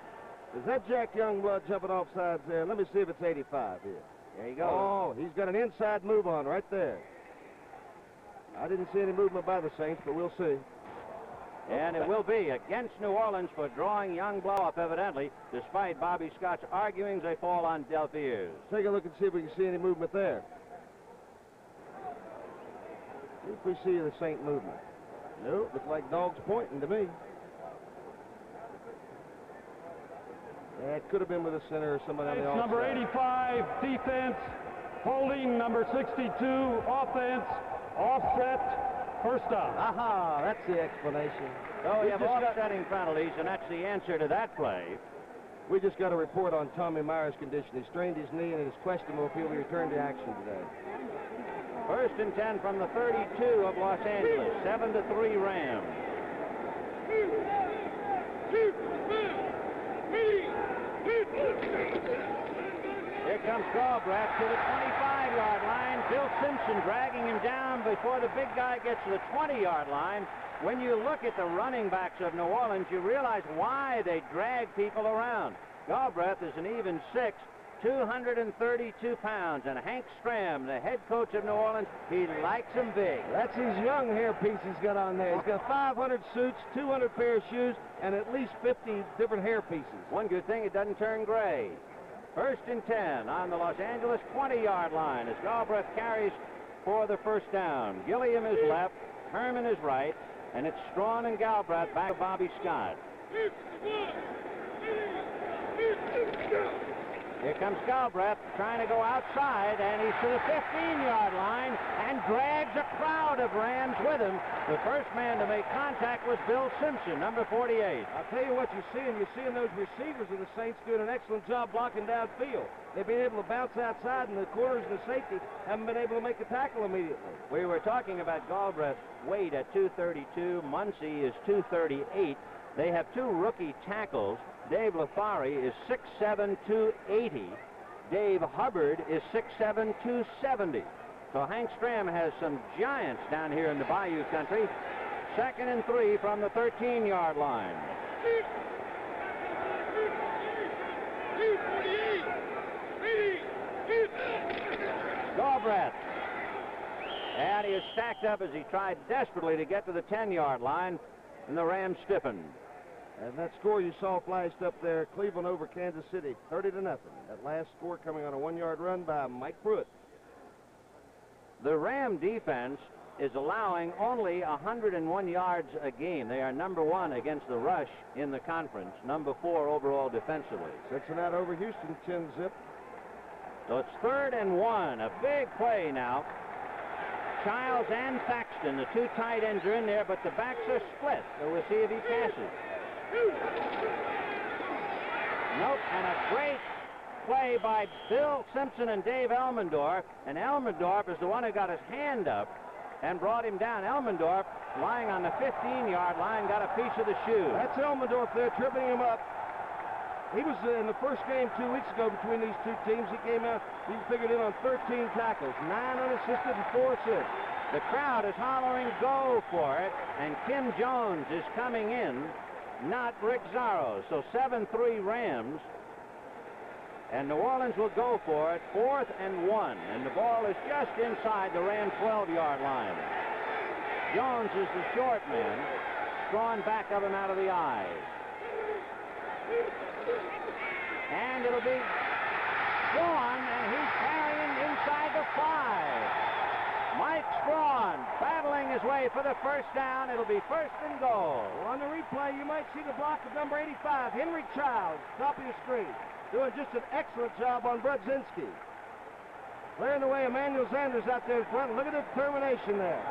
Is that Jack Youngblood jumping off sides there? Let me see if it's 85 here. There you go. Oh, he's got an inside move on right there. I didn't see any movement by the Saints, but we'll see. And it will be against New Orleans for drawing Youngblood up, evidently. Despite Bobby Scott's arguings, they fall on deaf ears. Take a look and see if we can see any movement there. See if we see the Saint movement. No, looks like dogs pointing to me. Yeah, it could have been with the center or somebody on the offside. Number 85, defense. Holding, number 62, offense. Offset, first down. Aha, that's the explanation. So you have offsetting penalties, and that's the answer to that play. We just got a report on Tommy Meyer's condition. He strained his knee, and it is questionable if he'll be returned to action today. 1st and 10 from the 32 of Los Angeles. 7-3 Rams. Here comes Galbraith to the 25-yard line. Bill Simpson dragging him down before the big guy gets to the 20-yard line. When you look at the running backs of New Orleans, you realize why they drag people around. Galbraith is an even 6, 232 pounds, and Hank Stram, the head coach of New Orleans, he likes him big. That's his young hairpiece he's got on there. He's got 500 suits, 200 pair of shoes, and at least 50 different hairpieces. One good thing, it doesn't turn gray. First and 10 on the Los Angeles 20-yard line as Galbraith carries for the first down. Gilliam is left, Herman is right, and it's Strawn and Galbraith back to Bobby Scott. Here comes Galbraith trying to go outside, and he's to the 15-yard line and drags a crowd of Rams with him. The first man to make contact was Bill Simpson, number 48. I'll tell you what you're seeing those receivers of the Saints doing an excellent job blocking downfield. They've been able to bounce outside, and the corners and the safety haven't been able to make a tackle immediately. We were talking about Galbraith's weight at 232. Muncie is 238. They have two rookie tackles. Dave Lafari is 6'7", 280. Dave Hubbard is 6'7", 270. So Hank Stram has some giants down here in the Bayou country. Second and 3 from the 13-yard line. Galbraith. And he is stacked up as he tried desperately to get to the 10-yard line, and the Rams stiffened. And that score you saw flashed up there, Cleveland over Kansas City, 30-0. That last score coming on a 1-yard run by Mike Pruitt. The Ram defense is allowing only 101 yards a game. They are number 1 against the rush in the conference, number 4 overall defensively. Cincinnati over Houston, 10-zip. So it's 3rd and 1, a big play now. Childs and Thaxton, the two tight ends are in there, but the backs are split, so we'll see if he passes. Nope, and a great play by Bill Simpson and Dave Elmendorf, and Elmendorf is the one who got his hand up and brought him down. Elmendorf, lying on the 15-yard line, got a piece of the shoe. That's Elmendorf there, tripping him up. He was in the first game 2 weeks ago between these two teams. He came out, he figured in on 13 tackles, 9 unassisted and 4 assists. The crowd is hollering go for it, and Kim Jones is coming in, not Rick Zarro. So 7-3 Rams, and New Orleans will go for it, 4th and 1, and the ball is just inside the Ram 12-yard line. Jones is the short man, drawn back of him out of the eye. And it'll be Strawn, and he's carrying inside the 5. Mike Strawn battling his way for the first down. It'll be 1st and goal. Well, on the replay, you might see the block of number 85, Henry Childs, top of your screen, doing just an excellent job on Brudzinski. Clearing the way, Emmanuel Sanders out there in front. Look at the determination there.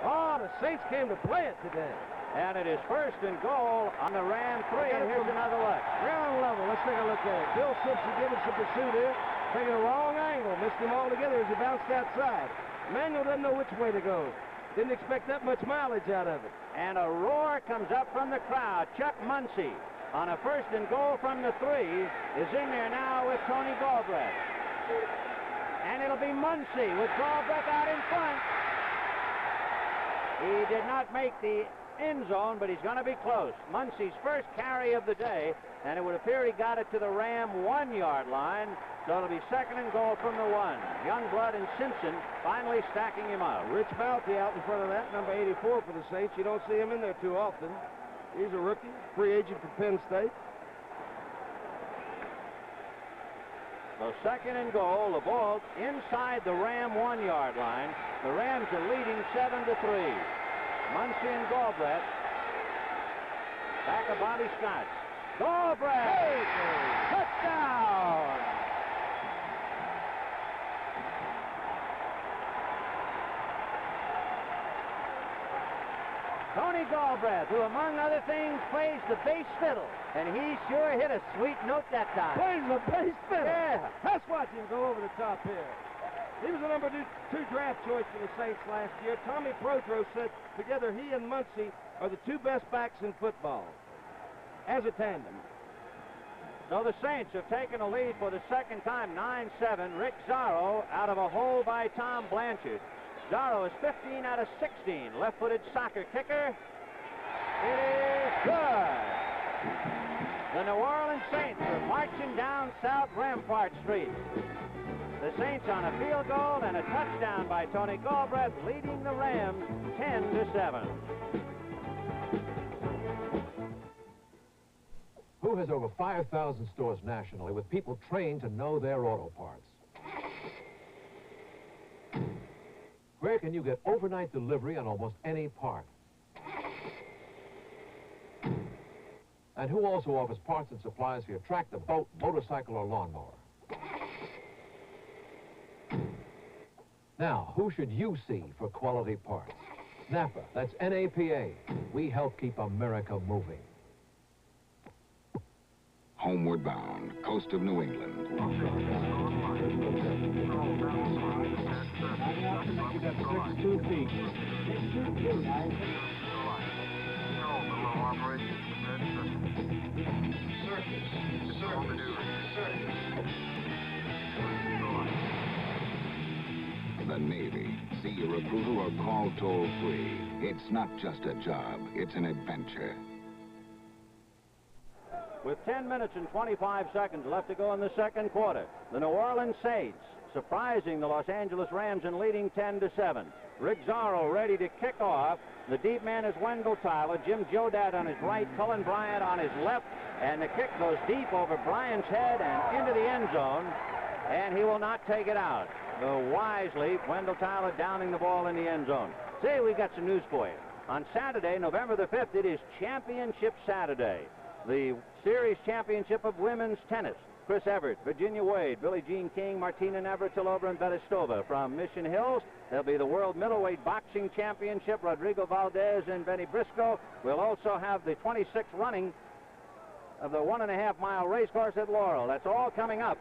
Oh, the Saints came to play it today. And it is 1st and goal on the Ram 3, and here's another look. Ground level, let's take a look at it. Bill Simpson giving some pursuit here, taking a wrong angle, missed him altogether as he bounced outside. Manuel doesn't know which way to go. Didn't expect that much mileage out of it. And a roar comes up from the crowd. Chuck Muncie on a 1st and goal from the 3 is in there now with Tony Galbraith. And it'll be Muncie with Galbraith out in front. He did not make the end zone, but he's going to be close. Muncie's first carry of the day, and it would appear he got it to the Ram 1-yard line, so it'll be 2nd and goal from the 1. Youngblood and Simpson finally stacking him up. Rich Bounty out in front of that, number 84 for the Saints. You don't see him in there too often. He's a rookie, free agent for Penn State. So 2nd and goal, the ball inside the Ram 1-yard line. The Rams are leading 7-3. Muncie and Galbraith. Back of Bobby Scott. Galbraith! Touchdown! Tony Galbraith, who among other things plays the bass fiddle, and he sure hit a sweet note that time. Plays the bass fiddle? Yeah. Let's watch him go over the top here. He was the number 2 draft choice for the Saints last year. Tommy Protro said together he and Muncie are the 2 best backs in football as a tandem. So the Saints have taken a lead for the 2nd time, 9-7. Rick Zarro out of a hole by Tom Blanchard. Zarro is 15 out of 16. Left-footed soccer kicker. It is good. The New Orleans Saints are marching down South Rampart Street. The Saints on a field goal and a touchdown by Tony Galbraith, leading the Rams 10-7. Who New has over 5,000 stores nationally with people trained to know their auto parts. Where can you get overnight delivery on almost any part? And who also offers parts and supplies for your tractor, boat, motorcycle, or lawnmower? Now, who should you see for quality parts? NAPA, that's N-A-P-A. We help keep America moving. Homeward bound, coast of New England. You got 62 feet. The Navy. See your recruiter or call toll-free. It's not just a job, it's an adventure. With 10 minutes and 25 seconds left to go in the second quarter, the New Orleans Saints surprising the Los Angeles Rams and leading 10-7. Rick Zorro ready to kick off. The deep man is Wendell Tyler, Jim Jodat on his right, Cullen Bryant on his left, and the kick goes deep over Bryant's head and into the end zone, and he will not take it out. Wisely, Wendell Tyler downing the ball in the end zone. Say, we've got some news for you. On Saturday, November the 5th, it is Championship Saturday. The Series Championship of Women's Tennis. Chris Evert, Virginia Wade, Billie Jean King, Martina Navratilova, and Betistova. From Mission Hills, there'll be the World Middleweight Boxing Championship. Rodrigo Valdez and Benny Briscoe. We'll also have the 26th running of the 1.5-mile race course at Laurel. That's all coming up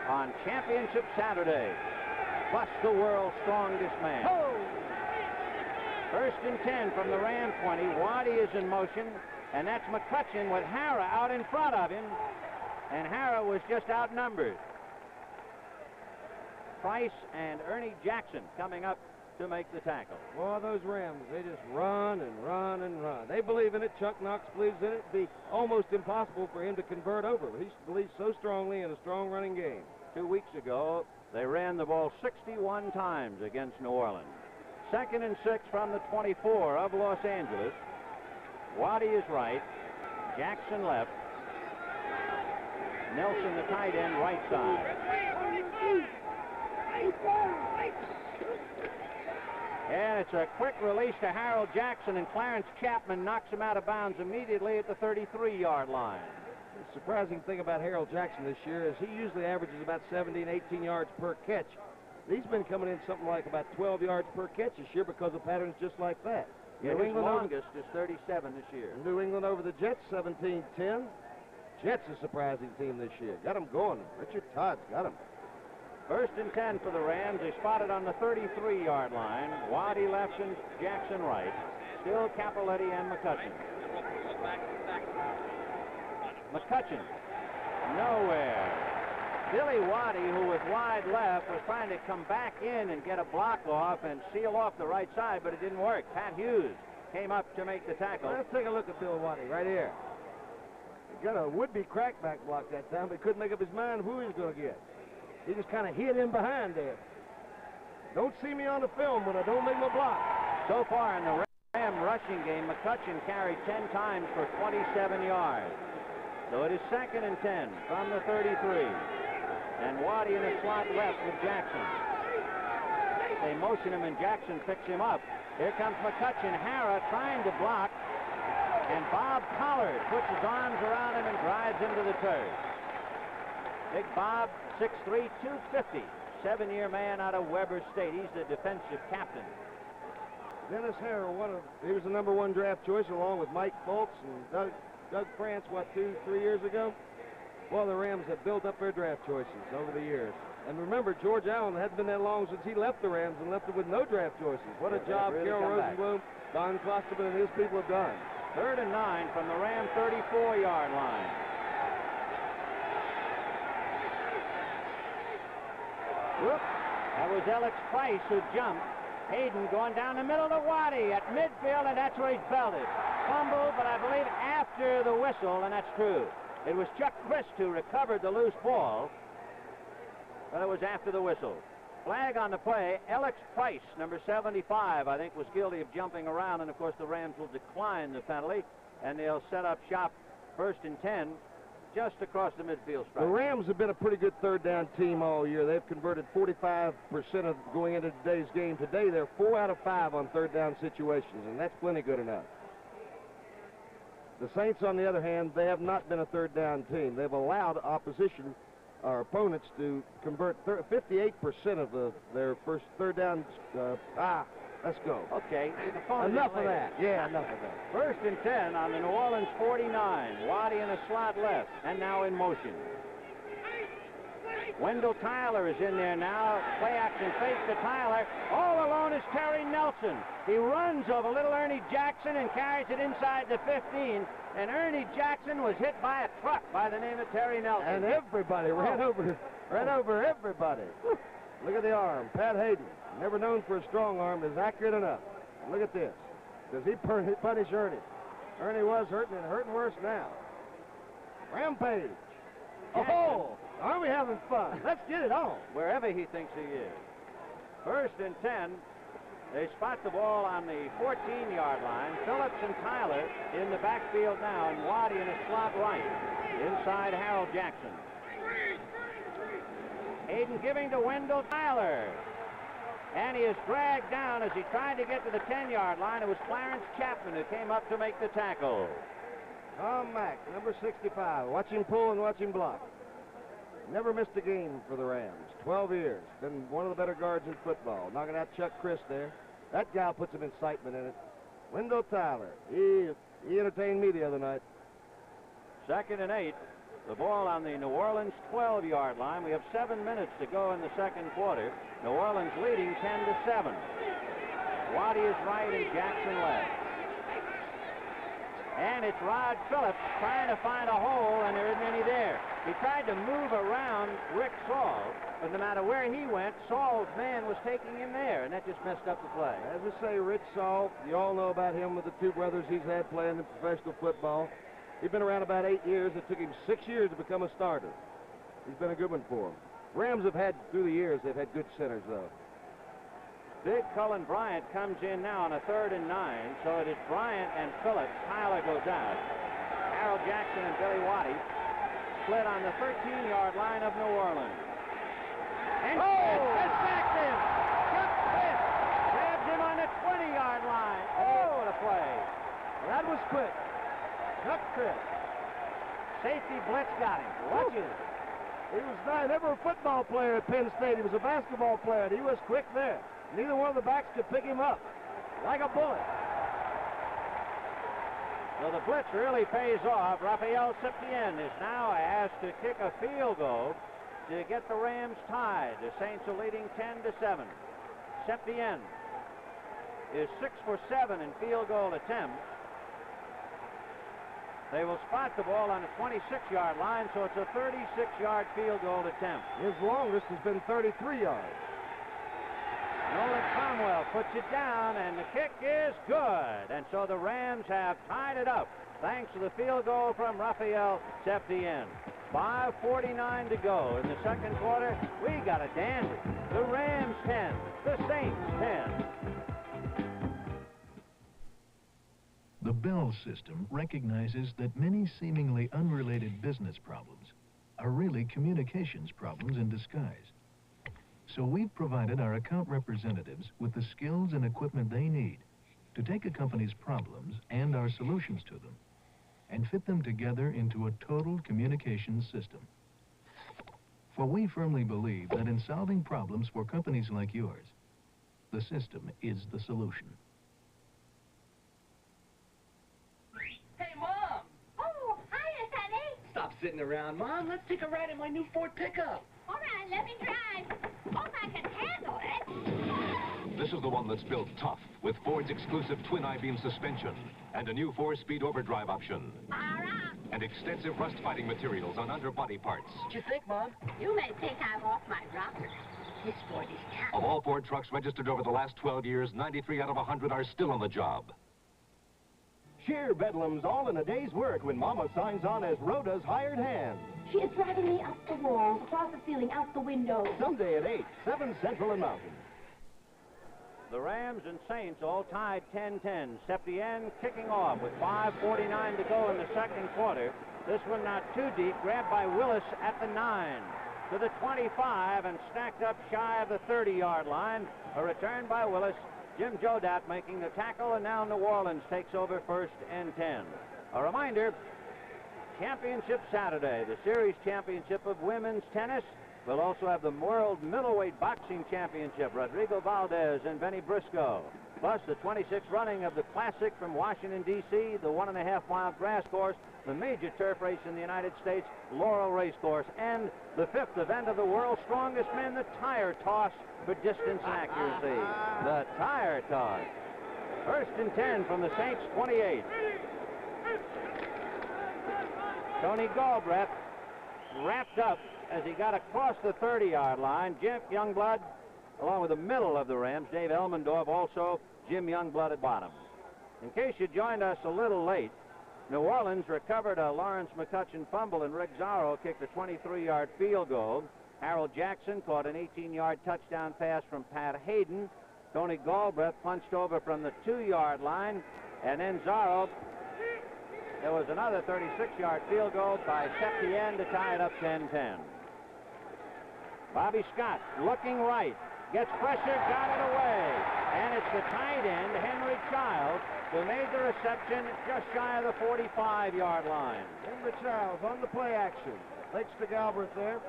on Championship Saturday. Plus the world's strongest man. First and 10 from the Ram 20. Waddy is in motion, and that's McCutcheon with Hara out in front of him. And Hara was just outnumbered. Price and Ernie Jackson coming up to make the tackle. Well, those Rams, they just run and run and run. They believe in it. Chuck Knox believes in it. It'd be almost impossible for him to convert over. He believes so strongly in a strong running game. 2 weeks ago, they ran the ball 61 times against New Orleans. Second and 6 from the 24 of Los Angeles. Waddy is right. Jackson left. Nelson, the tight end, right side. And it's a quick release to Harold Jackson, and Clarence Chapman knocks him out of bounds immediately at the 33-yard line. The surprising thing about Harold Jackson this year is he usually averages about 17, 18 yards per catch. He's been coming in something like about 12 yards per catch this year because of patterns just like that. Yeah, his longest is 37 this year. New England over the Jets, 17-10. Jets a surprising team this year. Got them going. Richard Todd's got them. First and 10 for the Rams. They spotted on the 33-yard line. Waddy left and Jackson right. Still Capoletti and McCutcheon. McCutcheon nowhere. Billy Waddy, who was wide left, was trying to come back in and get a block off and seal off the right side, but it didn't work. Pat Hughes came up to make the tackle. Let's take a look at Bill Waddy right here. He got a would-be crackback block that time, but he couldn't make up his mind who he was going to get. He just kind of hid in behind there. Don't see me on the film when I don't make my block. So far in the Ram rushing game, McCutcheon carried 10 times for 27 yards. So it is second and 10 from the 33. And Waddy in the slot left with Jackson. They motion him and Jackson picks him up. Here comes McCutcheon. Hara trying to block. And Bob Pollard puts his arms around him and drives into the turf. Big Bob, 6'3", 250. 7-year man out of Weber State. He's the defensive captain. Dennis Hara, he was the #1 draft choice along with Mike Fultz and Doug France, 2-3 years ago? Well, the Rams have built up their draft choices over the years. And remember, George Allen hadn't been that long since he left the Rams and left them with no draft choices. What a job really Carroll Rosenblum, Don Klosterman, and his people have done. Third and 9 from the Ram 34-yard line. Whoop. That was Alex Price who jumped. Hayden going down the middle to Waddy at midfield, and that's where he felt it. Fumble, but I believe after the whistle, and that's true. It was Chuck Christ who recovered the loose ball, but it was after the whistle. Flag on the play. Alex Price, number 75, I think was guilty of jumping around, and of course the Rams will decline the penalty, and they'll set up shop First and 10, just across the midfield stripe. The Rams have been a pretty good third down team all year. They've converted 45% of going into today's game. Today, they're 4 out of 5 on third down situations, and that's plenty good enough. The Saints, on the other hand, they have not been a third down team. They've allowed opposition or opponents to convert 58% of their first third down. Let's go. Okay. Enough of that. Yeah, enough of that. First and 10 on the New Orleans 49. Waddy in a slot left, and now in motion. Wendell Tyler is in there now. Play action fake to Tyler. All alone is Terry Nelson. He runs over little Ernie Jackson and carries it inside the 15. And Ernie Jackson was hit by a truck by the name of Terry Nelson. And everybody ran over everybody. Look at the arm. Pat Hayden, never known for a strong arm, is accurate enough. Look at this. Does he punish Ernie? Ernie was hurting and hurting worse now. Rampage. Oh, are we having fun? Let's get it on. Wherever he thinks he is. First and 10. They spot the ball on the 14-yard line. Phillips and Tyler in the backfield now, and Waddy in a slot right. Inside Harold Jackson. Hayden giving to Wendell Tyler. And he is dragged down as he tried to get to the 10-yard line. It was Clarence Chapman who came up to make the tackle. Tom Mack, number 65. Watch him pull and watch him block. Never missed a game for the Rams. 12 years. Been one of the better guards in football. Knocking out Chuck Chris there. That gal put some incitement in it. Wendell Tyler. He entertained me the other night. Second and 8. The ball on the New Orleans 12-yard line. We have 7 minutes to go in the second quarter. New Orleans leading 10-7. Waddy is right and Jackson left. And it's Rod Phillips trying to find a hole, and there isn't any there. He tried to move around Rick Saul, but no matter where he went, Saul's man was taking him there, and that just messed up the play. As I say, Rich Saul, you all know about him with the two brothers he's had playing in professional football. He's been around about 8 years. It took him 6 years to become a starter. He's been a good one for him. Rams have had, through the years, they've had good centers, though. Big Cullen Bryant comes in now on a 3rd and 9, so it is Bryant and Phillips. Tyler goes out. Harold Jackson and Billy Waddy split on the 13-yard line of New Orleans. And Chris sacked him. Chuck Chris grabs him on the 20-yard line. Oh, what a play. Well, that was quick. Chuck Chris. Safety blitz got him. Watch it. He was never a football player at Penn State. He was a basketball player, and he was quick there. Neither one of the backs could pick him up like a bullet. So the blitz really pays off. Raphael Septien is now asked to kick a field goal to get the Rams tied. The Saints are leading 10-7. Septien is 6 for 7 in field goal attempts. They will spot the ball on the 26-yard line, so it's a 36-yard field goal attempt. His longest has been 33 yards. Nolan Cromwell puts it down, and the kick is good. And so the Rams have tied it up thanks to the field goal from Raphael Septien. 5:49 to go in the second quarter. We got a dandy. The Rams 10, the Saints 10. The Bell system recognizes that many seemingly unrelated business problems are really communications problems in disguise. So we've provided our account representatives with the skills and equipment they need to take a company's problems and our solutions to them and fit them together into a total communications system. For we firmly believe that in solving problems for companies like yours, the system is the solution. Hey, Mom! Oh, hi, Sonny. Stop sitting around, Mom. Let's take a ride in my new Ford pickup. All right, let me drive. Oh, I can handle it. This is the one that's built tough with Ford's exclusive twin I-beam suspension and a new 4-speed overdrive option. All right. And extensive rust-fighting materials on underbody parts. What you think, Mom? You may think I'm off my rocker. This Ford is tough. Of all Ford trucks registered over the last 12 years, 93 out of 100 are still on the job. Sheer bedlam's all in a day's work when Mama signs on as Rhoda's hired hand. She is driving me up the walls, across the ceiling, out the window. Someday at 8, 7 Central and Mountain. The Rams and Saints all tied 10-10. Septien kicking off with 5:49 to go in the second quarter. This one not too deep, grabbed by Willis at the 9. To the 25 and stacked up shy of the 30-yard line. A return by Willis. Jim Jodat making the tackle, and now New Orleans takes over 1st and 10. A reminder, Championship Saturday, the series championship of women's tennis. We'll also have the World Middleweight Boxing Championship, Rodrigo Valdez and Benny Briscoe. Plus the 26th running of the Classic from Washington, D.C., the 1.5-mile grass course, the major turf race in the United States, Laurel Race Course, and the 5th event of the world's strongest men, the tire toss for distance and accuracy. The tire toss. 1st and 10 from the Saints' 28. Tony Galbraith wrapped up as he got across the 30-yard line. Jim Youngblood, along with the middle of the Rams, Dave Elmendorf, also Jim Youngblood at bottom. In case you joined us a little late, New Orleans recovered a Lawrence McCutcheon fumble, and Rick Zorro kicked a 23-yard field goal. Harold Jackson caught an 18-yard touchdown pass from Pat Hayden. Tony Galbraith punched over from the 2-yard line, and then Zorro, there was another 36-yard field goal by Septien to tie it up 10-10. Bobby Scott looking right, gets pressure, got it away, and it's the tight end, Henry Childs, who made the reception just shy of the 45-yard line. Henry Childs on the play action. Takes to Galbraith there.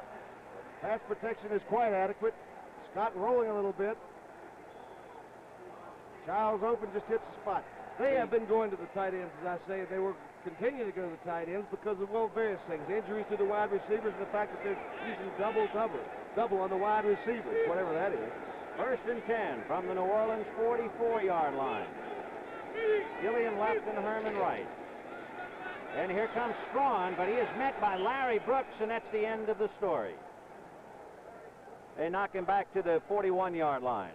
Pass protection is quite adequate. Scott rolling a little bit. Childs open, just hits the spot. They have been going to the tight ends, as I say. They will continue to go to the tight ends because of, well, various things. Injuries to the wide receivers and the fact that they're using double on the wide receivers, whatever that is. 1st and 10 from the New Orleans 44-yard line. Gilliam left and Herman right. And here comes Strawn, but he is met by Larry Brooks, and that's the end of the story. They knock him back to the 41-yard line.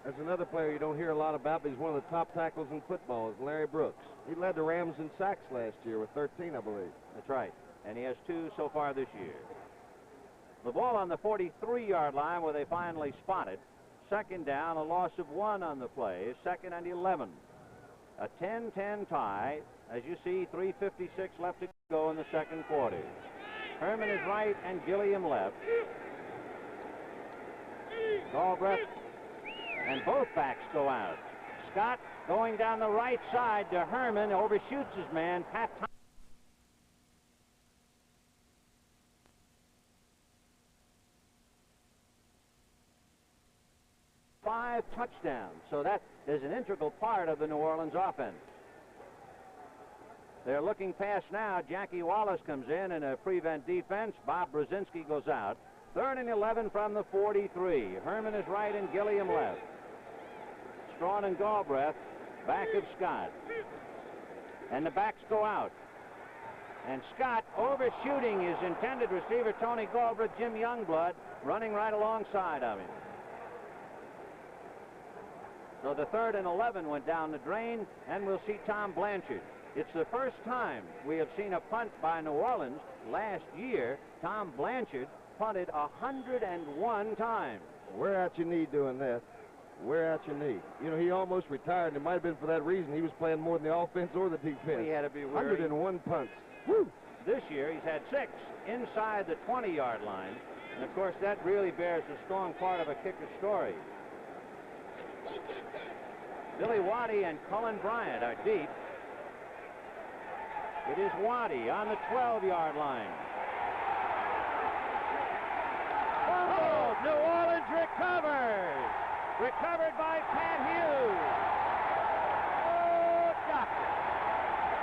There's another player you don't hear a lot about, but he's one of the top tackles in football, is Larry Brooks. He led the Rams in sacks last year with 13, I believe. That's right. And he has 2 so far this year. The ball on the 43-yard line where they finally spot it. 2nd down, a loss of 1 on the play. 2nd and 11. A 10-10 tie. As you see, 3:56 left to go in the second quarter. Herman is right and Gilliam left. Galbraith and both backs go out. Scott going down the right side to Herman, overshoots his man, Pat Thompson. 5 touchdowns, so that is an integral part of the New Orleans offense. They're looking past now. Jackie Wallace comes in a prevent defense. Bob Brzezinski goes out. 3rd and 11 from the 43. Herman is right and Gilliam left. Strawn and Galbraith back of Scott. And the backs go out. And Scott overshooting his intended receiver, Tony Galbraith, Jim Youngblood, running right alongside of him. So the 3rd and 11 went down the drain, and we'll see Tom Blanchard. It's the first time we have seen a punt by New Orleans. Last year, Tom Blanchard punted 101 times. Wear out your knee doing that. Wear out your knee. You know, he almost retired, and it might have been for that reason. He was playing more than the offense or the defense. He had to be worried. 101 punts. Woo! This year, he's had 6 inside the 20-yard line. And, of course, that really bears a strong part of a kicker's story. Billy Waddy and Cullen Bryant are deep. It is Waddy on the 12-yard line. Oh, New Orleans recovers. Recovered by Pat Hughes. Oh, doctor.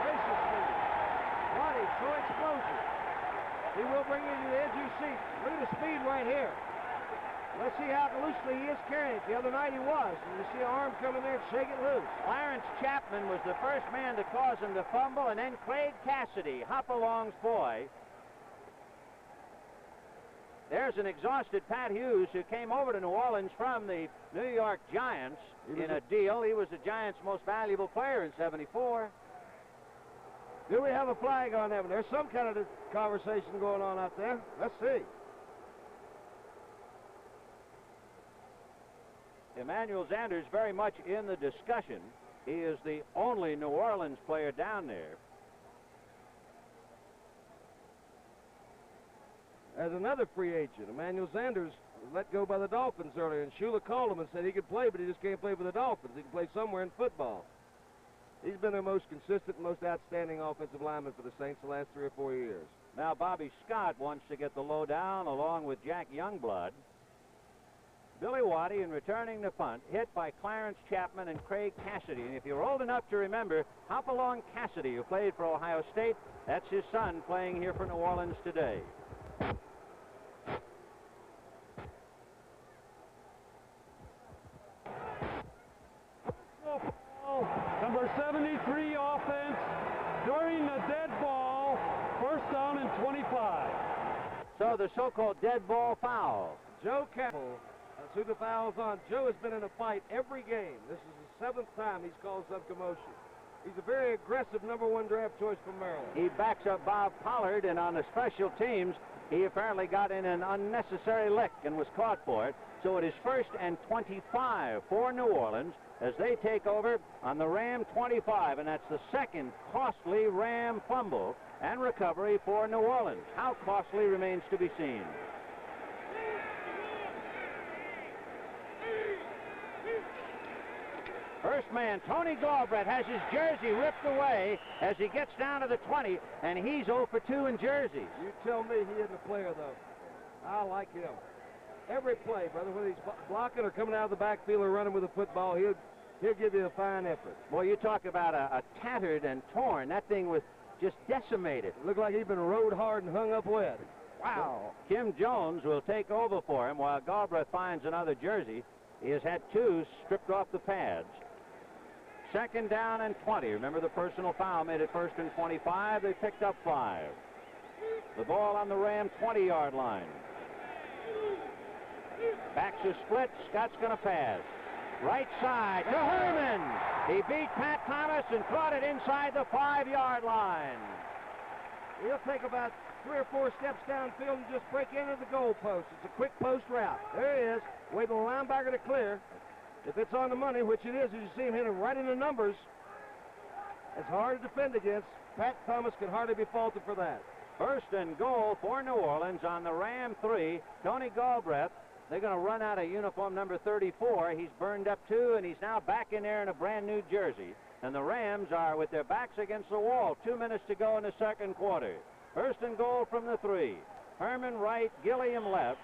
Graciously. Waddy, so explosive. He will bring you to the edge of your seat. Look at the speed right here. Let's see how loosely he is carrying it. The other night he was. And you see an arm coming there and shake it loose. Clarence Chapman was the first man to cause him to fumble, and then Craig Cassidy, Hopalong's boy. There's an exhausted Pat Hughes who came over to New Orleans from the New York Giants in a deal. He was the Giants' most valuable player in '74. Do we have a flag on that one? There's some kind of conversation going on out there. Let's see. Emmanuel Sanders very much in the discussion. He is the only New Orleans player down there. As another free agent, Emmanuel Sanders was let go by the Dolphins earlier, and Shula called him and said he could play, but he just can't play for the Dolphins. He can play somewhere in football. He's been their most consistent, most outstanding offensive lineman for the Saints the last 3 or 4 years. Now Bobby Scott wants to get the lowdown along with Jack Youngblood. Billy Waddy, in returning the punt, hit by Clarence Chapman and Craig Cassidy. And if you're old enough to remember Hopalong Cassidy, who played for Ohio State, that's his son playing here for New Orleans today. Number 73 offense during the dead ball, first down and 25. So the so-called dead ball foul. Joe Campbell, that's who the foul's on. Joe has been in a fight every game. This is the 7th time he's caused some commotion. He's a very aggressive #1 draft choice from Maryland. He backs up Bob Pollard, and on the special teams, he apparently got in an unnecessary lick and was caught for it. So it is 1st and 25 for New Orleans as they take over on the Ram 25, and that's the second costly Ram fumble and recovery for New Orleans. How costly remains to be seen. First man, Tony Galbraith, has his jersey ripped away as he gets down to the 20, and he's 0 for 2 in jerseys. You tell me he isn't a player, though. I like him. Every play, brother, whether he's blocking or coming out of the backfield or running with a football, he'll give you a fine effort. Boy, you talk about a tattered and torn. That thing was just decimated. It looked like he'd been rode hard and hung up wet. Wow. Kim Jones will take over for him while Galbraith finds another jersey. He has had 2 stripped off the pads. 2nd down and 20. Remember the personal foul made it 1st and 25. They picked up 5. The ball on the Ram 20-yard line. Backs are split. Scott's going to pass. Right side to Herman. He beat Pat Thomas and caught it inside the 5-yard line. He'll take about 3 or 4 steps downfield and just break into the goal post. It's a quick post route. There he is, waiting for the linebacker to clear. If it's on the money, which it is, as you see him hit him right in the numbers, it's hard to defend against. Pat Thomas can hardly be faulted for that. 1st and goal for New Orleans on the Ram 3. Tony Galbraith. They're going to run out of uniform number 34. He's burned up 2, and he's now back in there in a brand new jersey. And the Rams are with their backs against the wall. 2 minutes to go in the 2nd quarter. 1st and goal from the 3. Herman right, Gilliam left.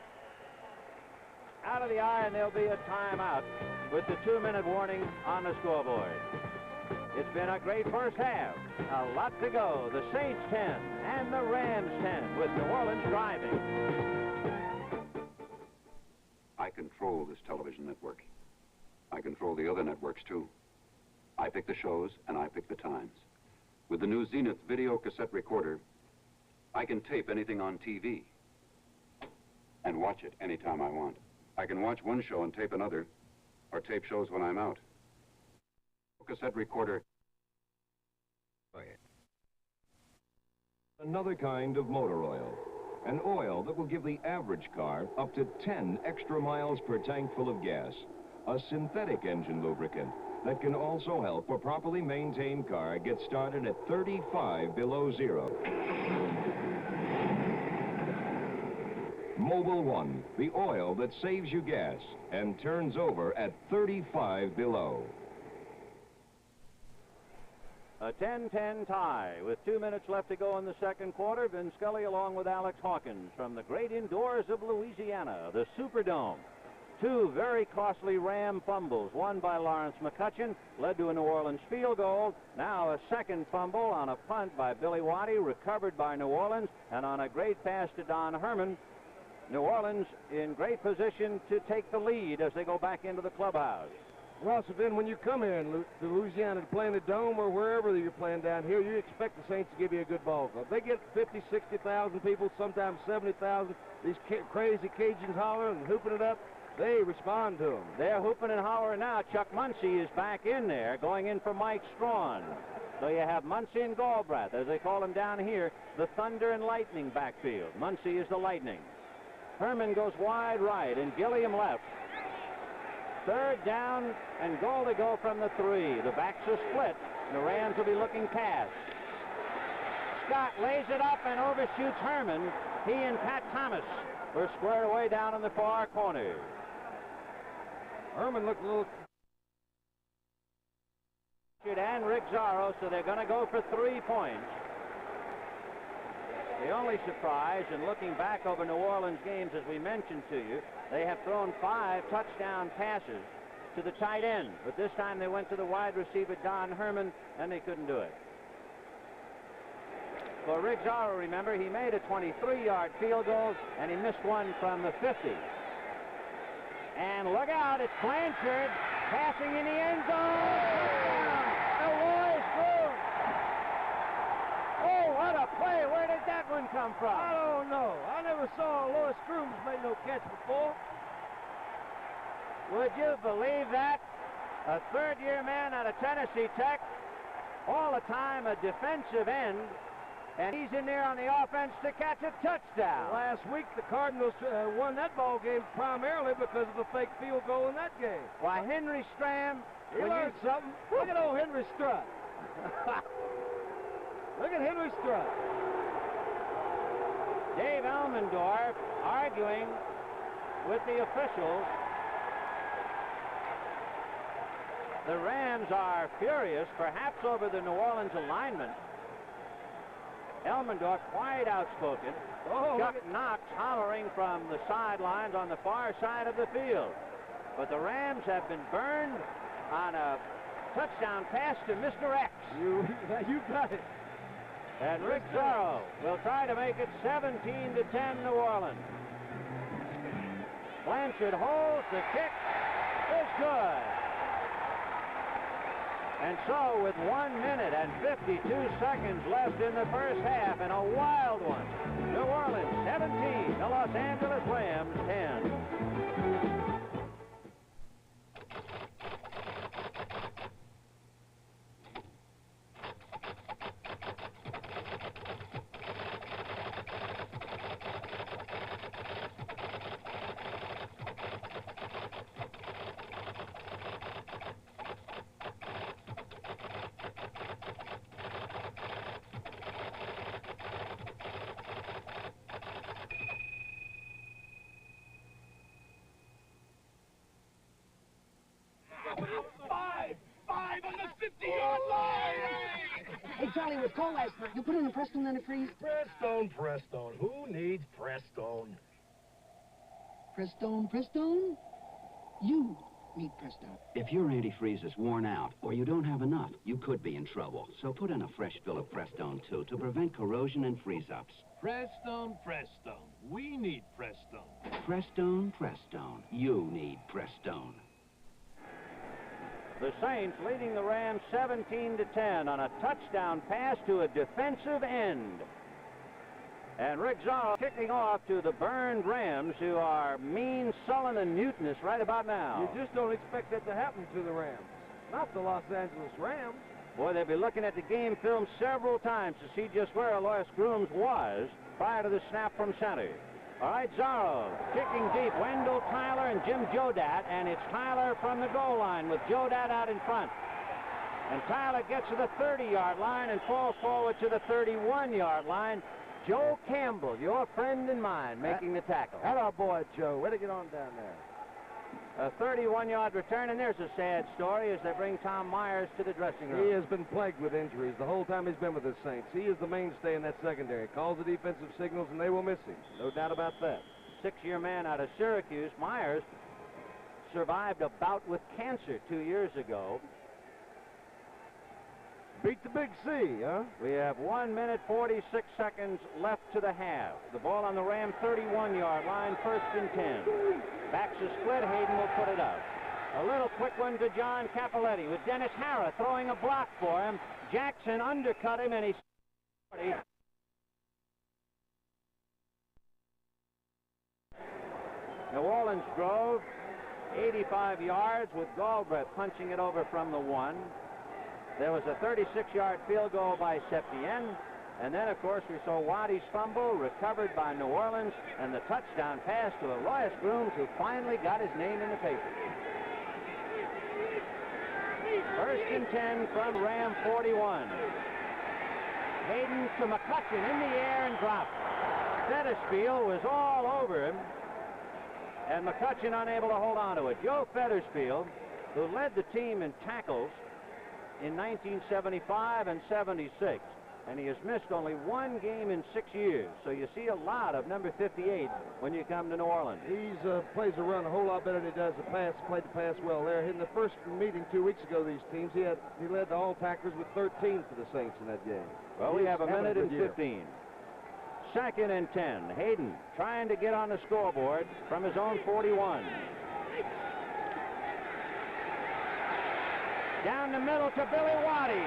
Out of the eye, and there'll be a timeout with the 2-minute warning on the scoreboard. It's been a great first half. A lot to go. The Saints 10 and the Rams 10 with New Orleans driving. I control this television network. I control the other networks, too. I pick the shows, and I pick the times. With the new Zenith video cassette recorder, I can tape anything on TV and watch it anytime I want. I can watch one show and tape another, or tape shows when I'm out. Cassette recorder. Another kind of motor oil. An oil that will give the average car up to 10 extra miles per tank full of gas. A synthetic engine lubricant that can also help a properly maintained car get started at 35 below zero. Mobil 1, the oil that saves you gas and turns over at 35 below. A 10-10 tie with 2 minutes left to go in the 2nd quarter. Vin Scully along with Alex Hawkins from the great indoors of Louisiana, the Superdome. 2 very costly Ram fumbles, one by Lawrence McCutcheon, led to a New Orleans field goal. Now a 2nd fumble on a punt by Billy Waddy, recovered by New Orleans, and on a great pass to Don Herman. New Orleans in great position to take the lead as they go back into the clubhouse. Well, so then when you come here to Louisiana to play in the Dome or wherever you're playing down here, you expect the Saints to give you a good ball club. They get 50, 60,000 people, sometimes 70,000. These crazy Cajuns hollering and hooping it up. They respond to them. They're hooping and hollering now. Chuck Muncie is back in there, going in for Mike Strawn. So you have Muncie and Galbraith, as they call him down here, the Thunder and Lightning backfield. Muncie is the Lightning. Herman goes wide right, and Gilliam left. Third down and goal to go from the 3. The backs are split. The Rams will be looking pass. Scott lays it up and overshoots Herman. He and Pat Thomas were squared away down in the far corner. Herman looked a little... And Rick Zorro, so they're going to go for 3 points. The only surprise in looking back over New Orleans games, as we mentioned to you, they have thrown 5 touchdown passes to the tight end. But this time they went to the wide receiver, Don Herman, and they couldn't do it. For Rick Zorro, remember, he made a 23-yard field goal, and he missed one from the 50. And look out, it's Blanchard passing in the end zone. Alois Grooms. Oh, what a play. Where did that one come from? I don't know. I never saw Alois Grooms make no catch before. Would you believe that? A third-year man out of Tennessee Tech, all the time a defensive end, and he's in there on the offense to catch a touchdown. Last week, the Cardinals won that ball game primarily because of the fake field goal in that game. Why, Henry Stram... He learned something. Look at old Henry Strutt. Look at Henry Strutt. Dave Elmendorf arguing with the officials. The Rams are furious, perhaps over the New Orleans alignment. Elmendorf quite outspoken. Chuck Knox hollering from the sidelines on the far side of the field. But the Rams have been burned on a touchdown pass to Mr. X. You got it. And Rick Zorro will try to make it 17-10 New Orleans. Blanchard holds, the kick is good. And so with 1 minute and 52 seconds left in the first half, and a wild one, New Orleans 17, the Los Angeles Rams 10. Five on the 50-yard line! Hey, Charlie, it was cold last night. You put in a Prestone antifreeze? Prestone. Who needs Prestone? Prestone? You need Prestone. If your antifreeze is worn out or you don't have enough, you could be in trouble. So put in a fresh fill of Prestone, too, to prevent corrosion and freeze-ups. Prestone. We need Prestone. Prestone. You need Prestone. The Saints leading the Rams 17-10 on a touchdown pass to a defensive end. And Rick Zorro kicking off to the burned Rams, who are mean, sullen, and mutinous right about now. You just don't expect that to happen to the Rams. Not the Los Angeles Rams. Boy, they'll be looking at the game film several times to see just where Alois Grooms was prior to the snap from center. All right, Zorro kicking deep. Wendell Tyler and Jim Jodat, and it's Tyler from the goal line with Jodat out in front. And Tyler gets to the 30-yard line and falls forward to the 31-yard line. Joe Campbell, your friend and mine, making the tackle. Hello, boy, Joe. Way to get on down there. A 31-yard return, and there's a sad story as they bring Tom Myers to the dressing room. He has been plagued with injuries the whole time he's been with the Saints. He is the mainstay in that secondary. Calls the defensive signals, and they will miss him. No doubt about that. 6-year man out of Syracuse. Myers survived a bout with cancer 2 years ago. Beat the Big C, huh? We have 1 minute, 46 seconds left to the half. The ball on the Ram 31-yard line, 1st and 10. Backs are split. Hayden will put it up. A little quick one to John Capoletti with Dennis Harrah throwing a block for him. Jackson undercut him, and he's... New Orleans drove 85 yards with Galbraith punching it over from the 1. There was a 36-yard field goal by Septien. And then, of course, we saw Waddy's fumble recovered by New Orleans and the touchdown pass to Alois Grooms, who finally got his name in the paper. First and 10 from Ram 41. Hayden to McCutcheon in the air and dropped. Fetterspiel was all over him, and McCutcheon unable to hold on to it. Joe Fetterspiel, who led the team in tackles in 1975 and 76, and he has missed only one game in 6 years. So you see a lot of number 58 when you come to New Orleans. He plays the run a whole lot better than he does the pass. Played the pass well there. In the first meeting 2 weeks ago, these teams, he led the all tacklers with 13 for the Saints in that game. Well, we have a minute and 15. Second and 10. Hayden trying to get on the scoreboard from his own 41. Down the middle to Billy Waddy.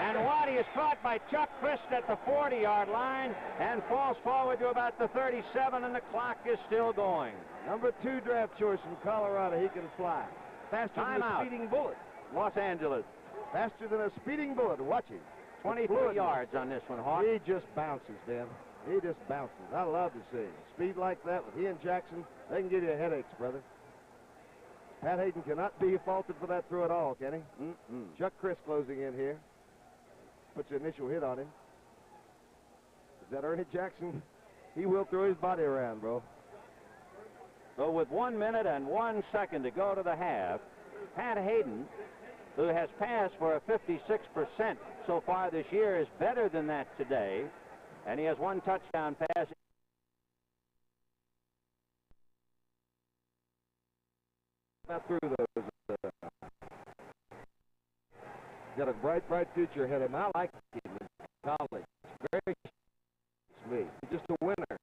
And Waddy is caught by Chuck Christ at the 40-yard line and falls forward to about the 37, and the clock is still going. Number 2 draft choice from Colorado. He can fly. Faster than a speeding bullet. Los Angeles. Faster than a speeding bullet. Watch him. 23 yards on this one, Hawk. He just bounces, Dan. He just bounces. I love to see him. Speed like that with he and Jackson, they can give you headaches, brother. Pat Hayden cannot be faulted for that throw at all, can he? Chuck Christ closing in here. Puts the initial hit on him. Is that Ernie Jackson? He will throw his body around, bro. So with 1 minute and 1 second to go to the half, Pat Hayden, who has passed for a 56% so far this year, is better than that today. And he has one touchdown pass. Not through those. Got a bright future ahead of him. I like him in college. Very me. Just a winner.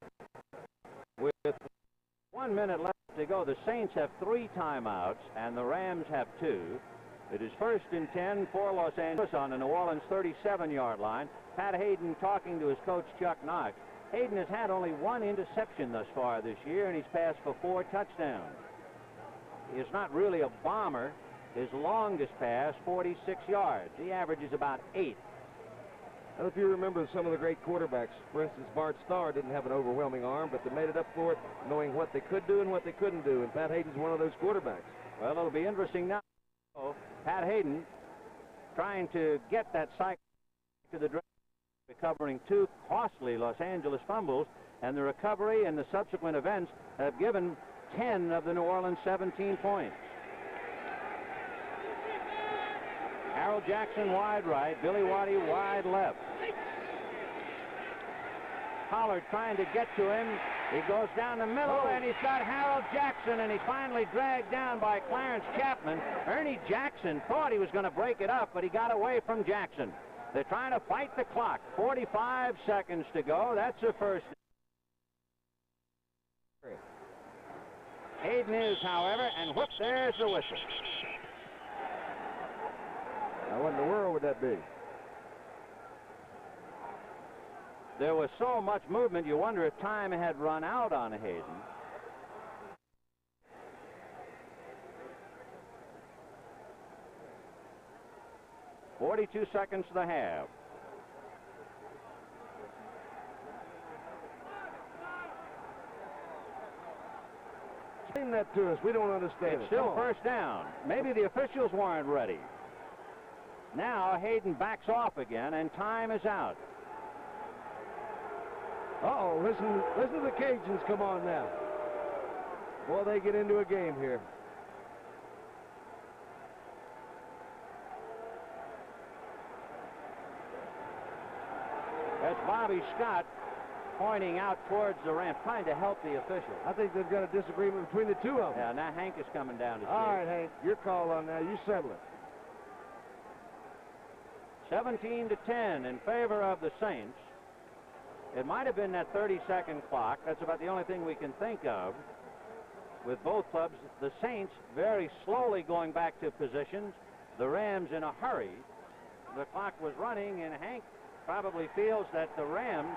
With 1 minute left to go, the Saints have 3 timeouts and the Rams have 2. It is first and 10 for Los Angeles on the New Orleans 37-yard line. Pat Hayden talking to his coach, Chuck Knox. Hayden has had only 1 interception thus far this year, and he's passed for 4 touchdowns. He is not really a bomber. His longest pass, 46 yards. He averages about 8. And if you remember some of the great quarterbacks, for instance, Bart Starr didn't have an overwhelming arm, but they made it up for it, knowing what they could do and what they couldn't do, and Pat Hayden's one of those quarterbacks. Well, it'll be interesting now. Pat Hayden trying to get that cycle to the draft, recovering 2 costly Los Angeles fumbles, and the recovery and the subsequent events have given 10 of the New Orleans 17 points. Harold Jackson wide right, Billy Waddy wide left. Pollard trying to get to him. He goes down the middle, and he's got Harold Jackson, and he's finally dragged down by Clarence Chapman. Ernie Jackson thought he was going to break it up, but he got away from Jackson. They're trying to fight the clock. 45 seconds to go. That's a first. Hayden is, however, and whoops, there's the whistle. Now, what in the world would that be? There was so much movement, you wonder if time had run out on Hayden. "42 seconds to the half. Explain that to us. We don't understand It's still first down. Maybe the officials weren't ready. Now Hayden backs off again, and time is out. Uh-oh, listen to the Cajuns come on now. Boy, they get into a game here. That's Bobby Scott pointing out towards the ramp, trying to help the official. I think they've got a disagreement between the two of them. Yeah, now Hank is coming down to see. All right, Hank, your call on now. You settle it. 17-10 in favor of the Saints. It might have been that 30-second clock. That's about the only thing we can think of with both clubs. The Saints very slowly going back to positions. The Rams in a hurry. The clock was running, and Hank probably feels that the Rams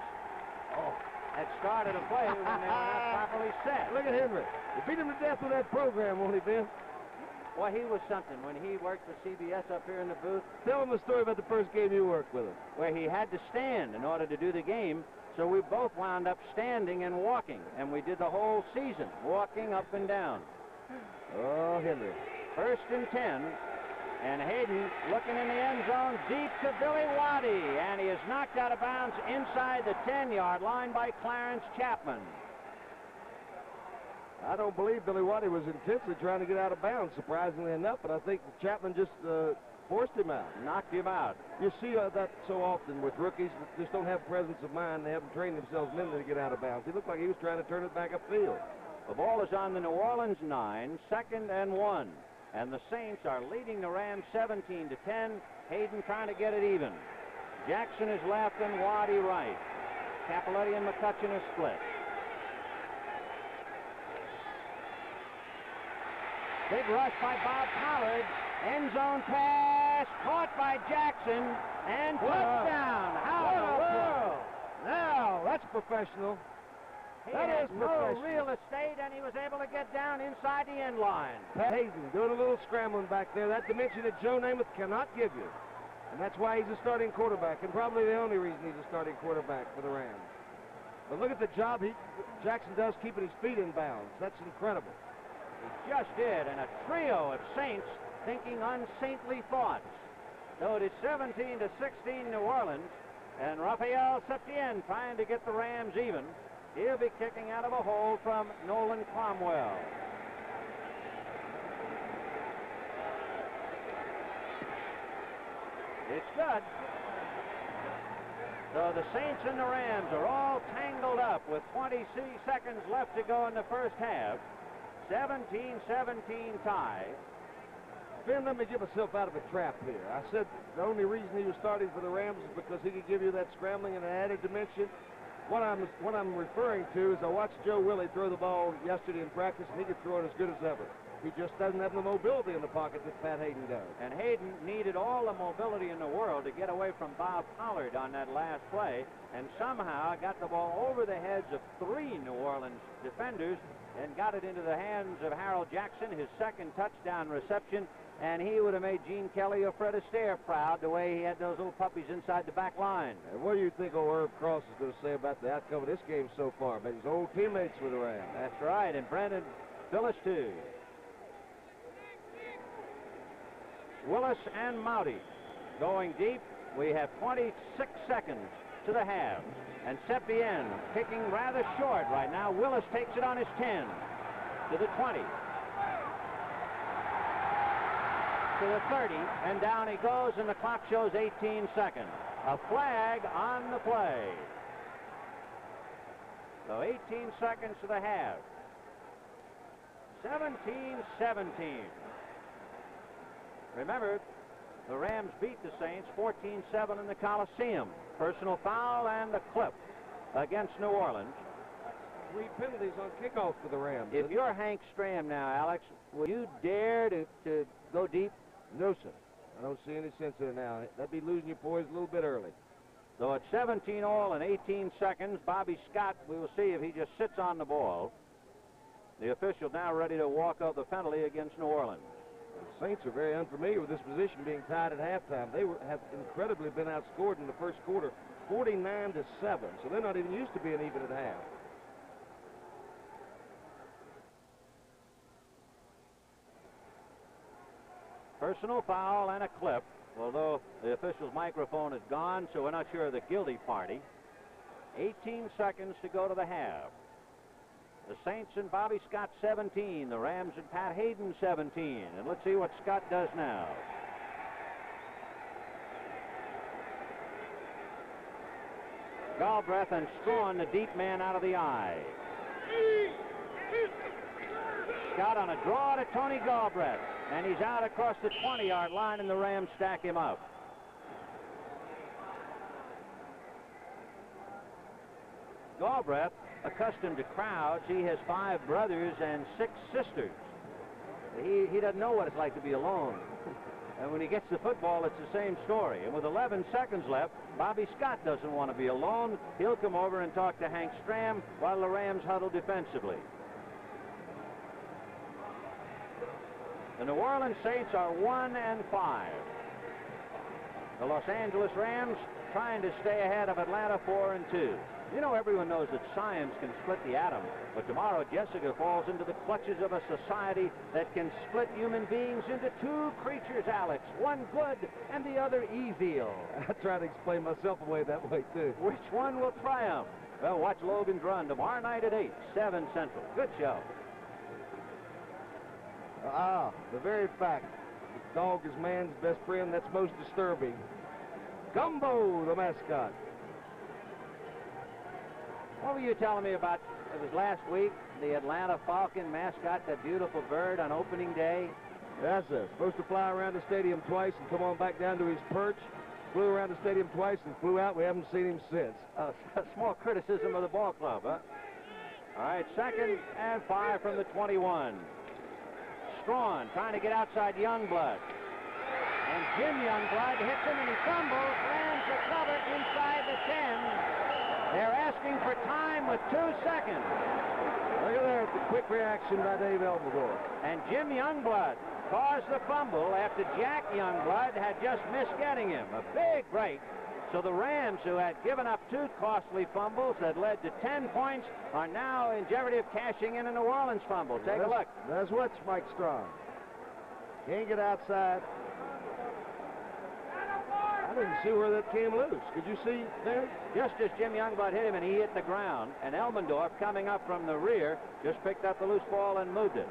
had started a play when they were not properly set. Look at Henry. You beat him to death with that program, won't he, Ben? Well, he was something when he worked for CBS up here in the booth. Tell him the story about the first game you worked with him. Where he had to stand in order to do the game, so we both wound up standing and walking, and we did the whole season, walking up and down. Oh, Henry. First and 10 And Hayden looking in the end zone, deep to Billy Waddy, and he is knocked out of bounds inside the 10-yard line by Clarence Chapman. I don't believe Billy Waddy was intensely trying to get out of bounds, surprisingly enough, but I think Chapman just forced him out. Knocked him out. You see that so often with rookies that just don't have presence of mind. They haven't trained themselves mentally to get out of bounds. He looked like he was trying to turn it back upfield. The ball is on the New Orleans 9, 2nd and 1. And the Saints are leading the Rams 17-10. Hayden trying to get it even. Jackson is left and Waddy right. Capoletti and McCutcheon are split. Big rush by Bob Pollard. End zone pass caught by Jackson and touchdown. How in the world? Now, that's professional. He had no real estate, and he was able to get down inside the end line. Pat Hayden doing a little scrambling back there. That dimension that Joe Namath cannot give you. And that's why he's a starting quarterback, and probably the only reason he's a starting quarterback for the Rams. But look at the job Jackson does keeping his feet in bounds. That's incredible. He just did, and a trio of Saints thinking unsaintly thoughts. So it is 17-16 New Orleans, and Rafael Septien trying to get the Rams even. He'll be kicking out of a hole from Nolan Cromwell. It's good. So the Saints and the Rams are all tangled up with 23 seconds left to go in the first half. 17-17 tie. Ben, let me get myself out of a trap here. I said the only reason he was starting for the Rams is because he could give you that scrambling and an added dimension. What I'm referring to is I watched Joe Willie throw the ball yesterday in practice, and he could throw it as good as ever. He just doesn't have the mobility in the pocket that Pat Hayden does. And Hayden needed all the mobility in the world to get away from Bob Pollard on that last play, and somehow got the ball over the heads of 3 New Orleans defenders and got it into the hands of Harold Jackson, his second touchdown reception, and he would have made Gene Kelly or Fred Astaire proud the way he had those little puppies inside the back line. And what do you think old Herb Cross is going to say about the outcome of this game so far? But his old teammates with the Rams. That's right, and Brandon Phillips too. Willis and Mouty going deep. We have 26 seconds to the half. And Septien kicking rather short right now. Willis takes it on his 10 to the 20. To the 30, and down he goes, and the clock shows 18 seconds. A flag on the play. So 18 seconds to the half. 17-17. Remember, the Rams beat the Saints 14-7 in the Coliseum. Personal foul and the clip against New Orleans. 3 penalties on kickoff for the Rams. If you're Hank Stram now, Alex, will you dare to go deep? No, sir. I don't see any sense in it now. That'd be losing your poise a little bit early. So at 17 all in 18 seconds, Bobby Scott, we will see if he just sits on the ball. The official now ready to walk out the penalty against New Orleans. The Saints are very unfamiliar with this position being tied at halftime. They have incredibly been outscored in the first quarter, 49-7. So they're not even used to being even at half. Personal foul and a clip, although the official's microphone is gone, so we're not sure of the guilty party. 18 seconds to go to the half. The Saints and Bobby Scott 17, the Rams and Pat Hayden 17. And let's see what Scott does now. Galbraith and Strawn, the deep man out of the eye. Scott on a draw to Tony Galbraith, and he's out across the 20-yard line, and the Rams stack him up. Galbraith, accustomed to crowds, he has 5 brothers and 6 sisters. He doesn't know what it's like to be alone. And when he gets the football, it's the same story. And with 11 seconds left, Bobby Scott doesn't want to be alone. He'll come over and talk to Hank Stram while the Rams huddle defensively. The New Orleans Saints are 1-5. The Los Angeles Rams trying to stay ahead of Atlanta 4-2. You know, everyone knows that science can split the atom, but tomorrow Jessica falls into the clutches of a society that can split human beings into two creatures, Alex. One good and the other evil. I try to explain myself away that way, too. Which one will triumph? Well, watch Logan's Run tomorrow night at 8, 7 Central. Good show. The very fact that dog is man's best friend, that's most disturbing. Gumbo, the mascot. What were you telling me about, it was last week, the Atlanta Falcon mascot, that beautiful bird on opening day? Yes, sir. Supposed to fly around the stadium twice and come on back down to his perch. Flew around the stadium twice and flew out. We haven't seen him since. A small criticism of the ball club, huh? All right, 2nd and 5 from the 21. Strawn trying to get outside Youngblood. And Jim Youngblood hits him and he fumbles, lands the cover inside the 10. They're asking for time with 2 seconds. Look at there, the quick reaction by Dave Elmendorf. And Jim Youngblood caused the fumble after Jack Youngblood had just missed getting him. A big break. So the Rams, who had given up 2 costly fumbles that led to 10 points, are now in jeopardy of cashing in a New Orleans fumble. Take a look. That's what Mike Strawn. Can't get outside. I didn't see where that came loose. Could you see there? Just as Jim Youngblood hit him and he hit the ground, and Elmendorf, coming up from the rear, just picked up the loose ball and moved it.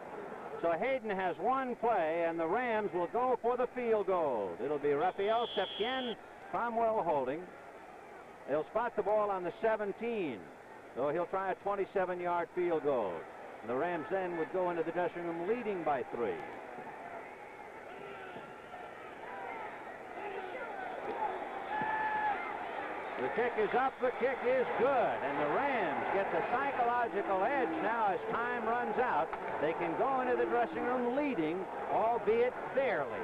So Hayden has 1 play, and the Rams will go for the field goal. It'll be Raphael Septien, Cromwell holding. They'll spot the ball on the 17, so he'll try a 27-yard field goal. And the Rams then would go into the dressing room leading by 3. The kick is up, the kick is good, and the Rams get the psychological edge now as time runs out. They can go into the dressing room leading, albeit barely.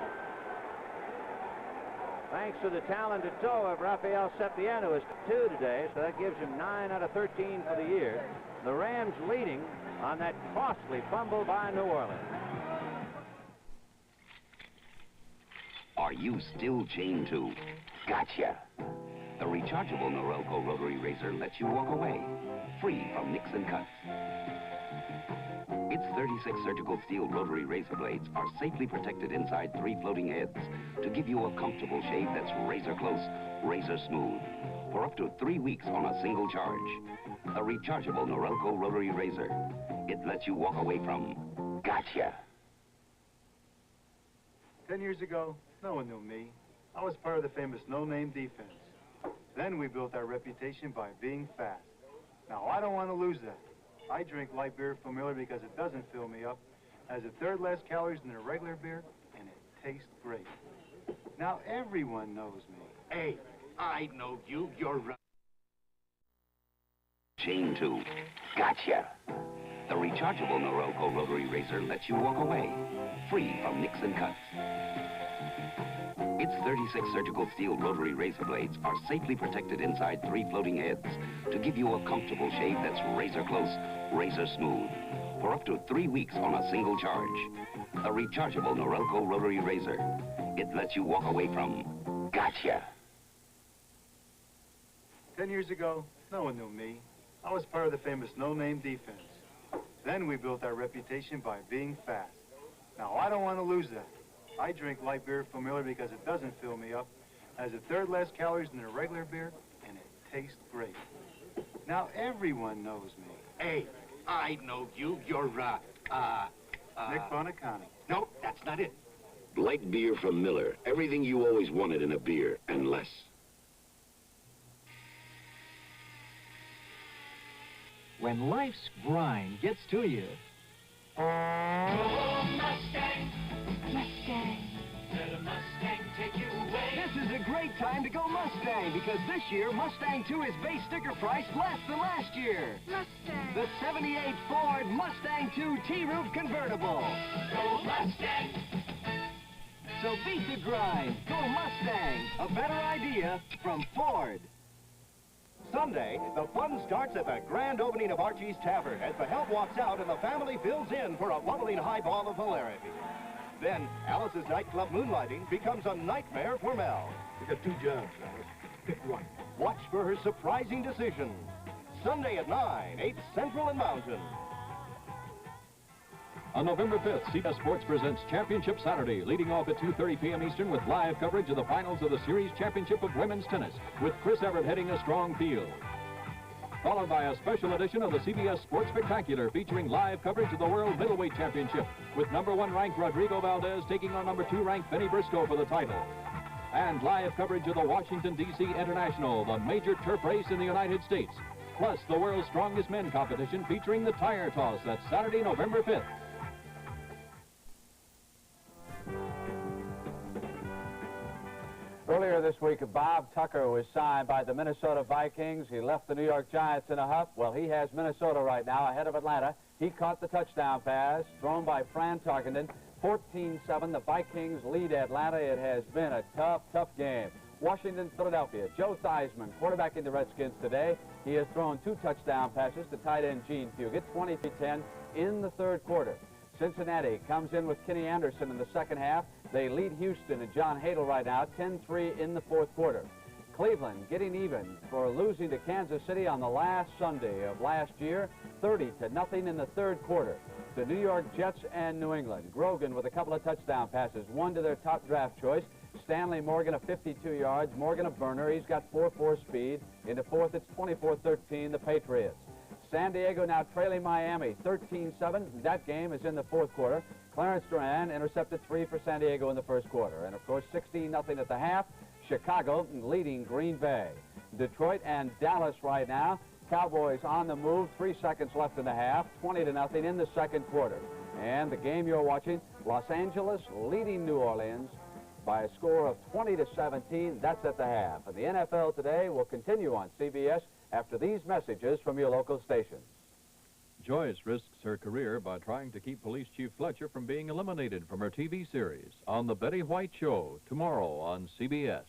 Thanks to the talented toe of Raphael Septien, who is 2 today, so that gives him 9 out of 13 for the year. The Rams leading on that costly fumble by New Orleans. Are you still chained to? Gotcha. The rechargeable Norelco rotary razor lets you walk away, free from nicks and cuts. Its 36 surgical steel rotary razor blades are safely protected inside 3 floating heads to give you a comfortable shave that's razor close, razor smooth, for up to 3 weeks on a single charge. The rechargeable Norelco rotary razor. It lets you walk away from gotcha. 10 years ago, no one knew me. I was part of the famous no-name defense. Then we built our reputation by being fast. Now, I don't want to lose that. I drink light beer from Miller because it doesn't fill me up, has a third less calories than a regular beer, and it tastes great. Now, everyone knows me. Hey, I know you. You're right. Chain 2. Gotcha. The rechargeable Norelco rotary razor lets you walk away, free from nicks and cuts. Its 36 surgical steel rotary razor blades are safely protected inside 3 floating heads to give you a comfortable shave that's razor close, razor smooth, for up to 3 weeks on a single charge. A rechargeable Norelco rotary razor. It lets you walk away from gotcha. 10 years ago, no one knew me. I was part of the famous no-name defense. Then we built our reputation by being fast. Now, I don't want to lose that. I drink light beer from Miller because it doesn't fill me up, has a third less calories than a regular beer, and it tastes great. Now, everyone knows me. Hey, I know you. You're, Nick Bonacani. No, that's not it. Light beer from Miller. Everything you always wanted in a beer, and less. When life's grind gets to you... Mustang. Mustang. Let a Mustang take you away. This is a great time to go Mustang, because this year, Mustang 2 is base sticker price less than last year. Mustang. The 78 Ford Mustang 2 T-Roof Convertible. Go Mustang. So beat the grind. Go Mustang. A better idea from Ford. Sunday, the fun starts at the grand opening of Archie's Tavern as the help walks out and the family fills in for a bubbling highball of hilarity. Then, Alice's nightclub moonlighting becomes a nightmare for Mel. We got 2 jobs, Alice. pick one. Watch for her surprising decision. Sunday at 9, 8 Central and Mountain. On November 5th, CBS Sports presents Championship Saturday, leading off at 2:30 p.m. Eastern with live coverage of the finals of the Series Championship of Women's Tennis, with Chris Everett heading a strong field. Followed by a special edition of the CBS Sports Spectacular featuring live coverage of the World Middleweight Championship, with #1 ranked Rodrigo Valdez taking on #2 ranked Benny Briscoe for the title. And live coverage of the Washington, D.C. International, the major turf race in the United States. Plus the world's strongest men competition featuring the tire toss. That's Saturday, November 5th. Earlier this week, Bob Tucker was signed by the Minnesota Vikings. He left the New York Giants in a huff. Well, he has Minnesota right now ahead of Atlanta. He caught the touchdown pass thrown by Fran Tarkenton. 14-7, the Vikings lead Atlanta. It has been a tough, tough game. Washington, Philadelphia. Joe Theismann, quarterbacking the Redskins today. He has thrown 2 touchdown passes to tight end Gene Fugit, 23-10 in the third quarter. Cincinnati comes in with Kenny Anderson in the second half. They lead Houston and John Hadle right now, 10-3 in the fourth quarter. Cleveland getting even for losing to Kansas City on the last Sunday of last year, 30-0 in the third quarter. The New York Jets and New England. Grogan with a couple of touchdown passes, one to their top draft choice. Stanley Morgan of 52 yards. Morgan a burner. He's got 4.4 speed. In the fourth, it's 24-13, the Patriots. San Diego now trailing Miami, 13-7. That game is in the fourth quarter. Clarence Duran intercepted 3 for San Diego in the first quarter. And, of course, 16-0 at the half. Chicago leading Green Bay. Detroit and Dallas right now. Cowboys on the move, 3 seconds left in the half, 20-0 in the second quarter. And the game you're watching, Los Angeles leading New Orleans by a score of 20-17. That's at the half. And the NFL today will continue on CBS after these messages from your local stations. Joyce risks her career by trying to keep Police Chief Fletcher from being eliminated from her TV series on The Betty White Show tomorrow on CBS.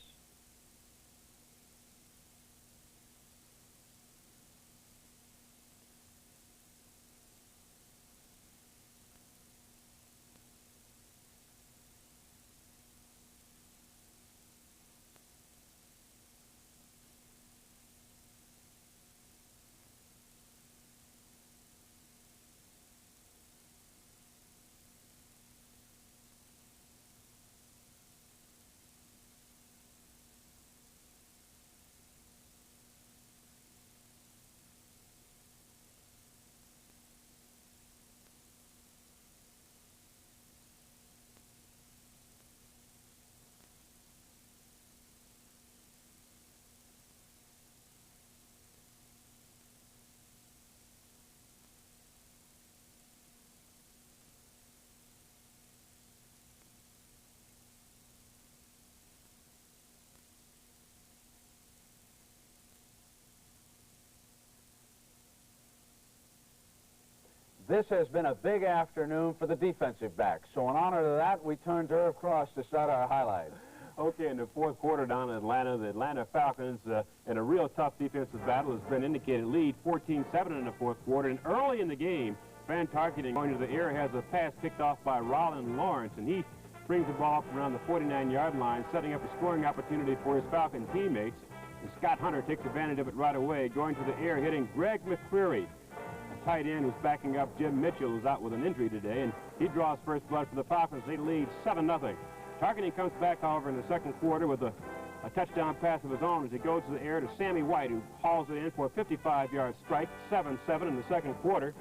This has been a big afternoon for the defensive backs. So in honor of that, we turn to Irv Cross to start our highlights. Okay, in the fourth quarter down in Atlanta, the Atlanta Falcons, in a real tough defensive battle, has been indicated lead 14-7 in the fourth quarter. And early in the game, Fran Tarkenton going to the air has a pass picked off by Rollin Lawrence, and he brings the ball up around the 49-yard line, setting up a scoring opportunity for his Falcon teammates. And Scott Hunter takes advantage of it right away, going to the air, hitting Greg McCreary, a tight end who's backing up Jim Mitchell, who's out with an injury today, and he draws first blood for the Falcons. They lead 7-0. Tarkenton comes back, however, in the second quarter with a touchdown pass of his own as he goes to the air to Sammy White, who hauls it in for a 55-yard strike, 7-7 in the second quarter.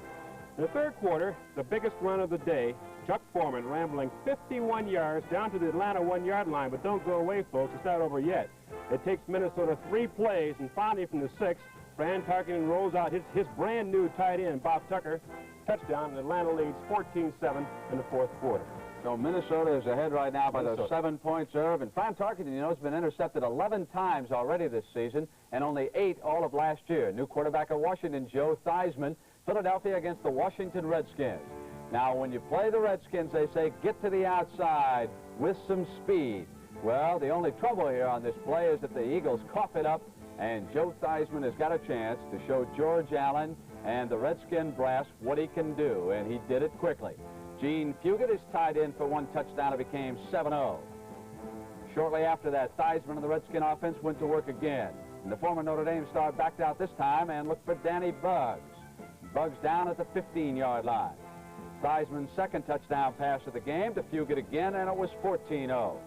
In the third quarter, the biggest run of the day, Chuck Foreman rambling 51 yards down to the Atlanta 1-yard line, but don't go away, folks. It's not over yet. It takes Minnesota 3 plays, and finally from the 6th, Fran Tarkenton rolls out his brand-new tight end, Bob Tucker, touchdown, and Atlanta leads 14-7 in the fourth quarter. So Minnesota is ahead right now by those 7 points, Irv. And Fran Tarkenton, you know, has been intercepted 11 times already this season, and only 8 all of last year. New quarterback of Washington, Joe Theismann, Philadelphia against the Washington Redskins. Now, when you play the Redskins, they say, get to the outside with some speed. Well, the only trouble here on this play is that the Eagles cough it up, and Joe Theismann has got a chance to show George Allen and the Redskin brass what he can do, and he did it quickly. Gene Fugit is tied in for 1 touchdown. It became 7-0. Shortly after that, Theismann of the Redskin offense went to work again. And the former Notre Dame star backed out this time and looked for Danny Buggs. Buggs down at the 15-yard line. Theismann's second touchdown pass of the game to Fugit again, and it was 14-0.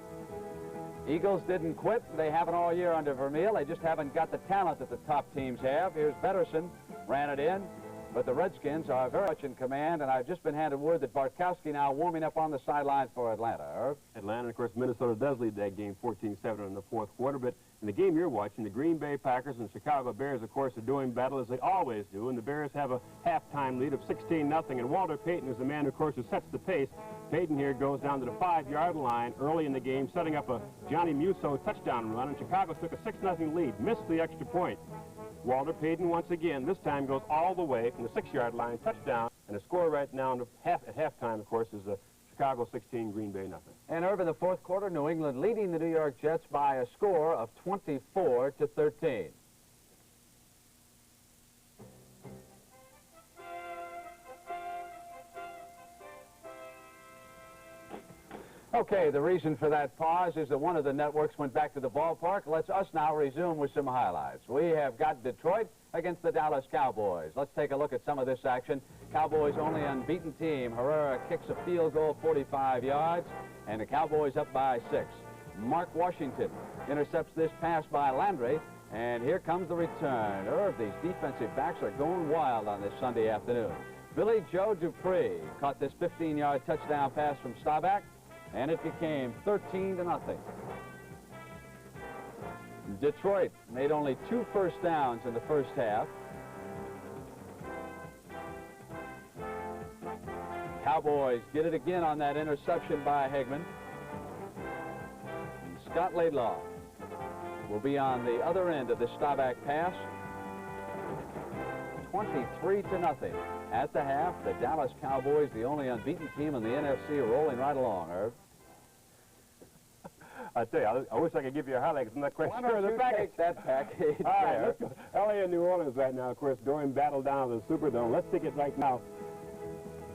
Eagles didn't quit. They haven't all year under Vermeil. They just haven't got the talent that the top teams have. Here's Betterson, ran it in. But the Redskins are very much in command, and I've just been handed word that Bartkowski now warming up on the sidelines for Atlanta. Irv? Atlanta, of course, Minnesota does lead that game 14-7 in the fourth quarter. But in the game you're watching, the Green Bay Packers and Chicago Bears, of course, are doing battle as they always do. And the Bears have a halftime lead of 16-0. And Walter Payton is the man, of course, who sets the pace. Payton here goes down to the 5-yard line early in the game, setting up a Johnny Musso touchdown run. And Chicago took a 6-0 lead, missed the extra point. Walter Payton once again, this time goes all the way from the 6-yard line, touchdown, and the score right now at halftime, of course, is Chicago 16, Green Bay nothing. And over the fourth quarter, New England leading the New York Jets by a score of 24-13. Okay, the reason for that pause is that one of the networks went back to the ballpark. Let's us now resume with some highlights. We have got Detroit against the Dallas Cowboys. Let's take a look at some of this action. Cowboys' only unbeaten team. Herrera kicks a field goal 45 yards, and the Cowboys up by 6. Mark Washington intercepts this pass by Landry, and here comes the return. Irv, these defensive backs are going wild on this Sunday afternoon. Billy Joe Dupree caught this 15-yard touchdown pass from Staubach, and it became 13-0. Detroit made only 2 first downs in the first half. Cowboys get it again on that interception by Hegman. And Scott Laidlaw will be on the other end of the Staubach pass. 23-0. At the half, the Dallas Cowboys, the only unbeaten team in the NFC, are rolling right along, Irv. I tell you, I wish I could give you a highlight because I'm not quite sure. The package. That package. All right, let's go. LA and New Orleans right now, of course, during battle down at the Superdome. Let's take it right now.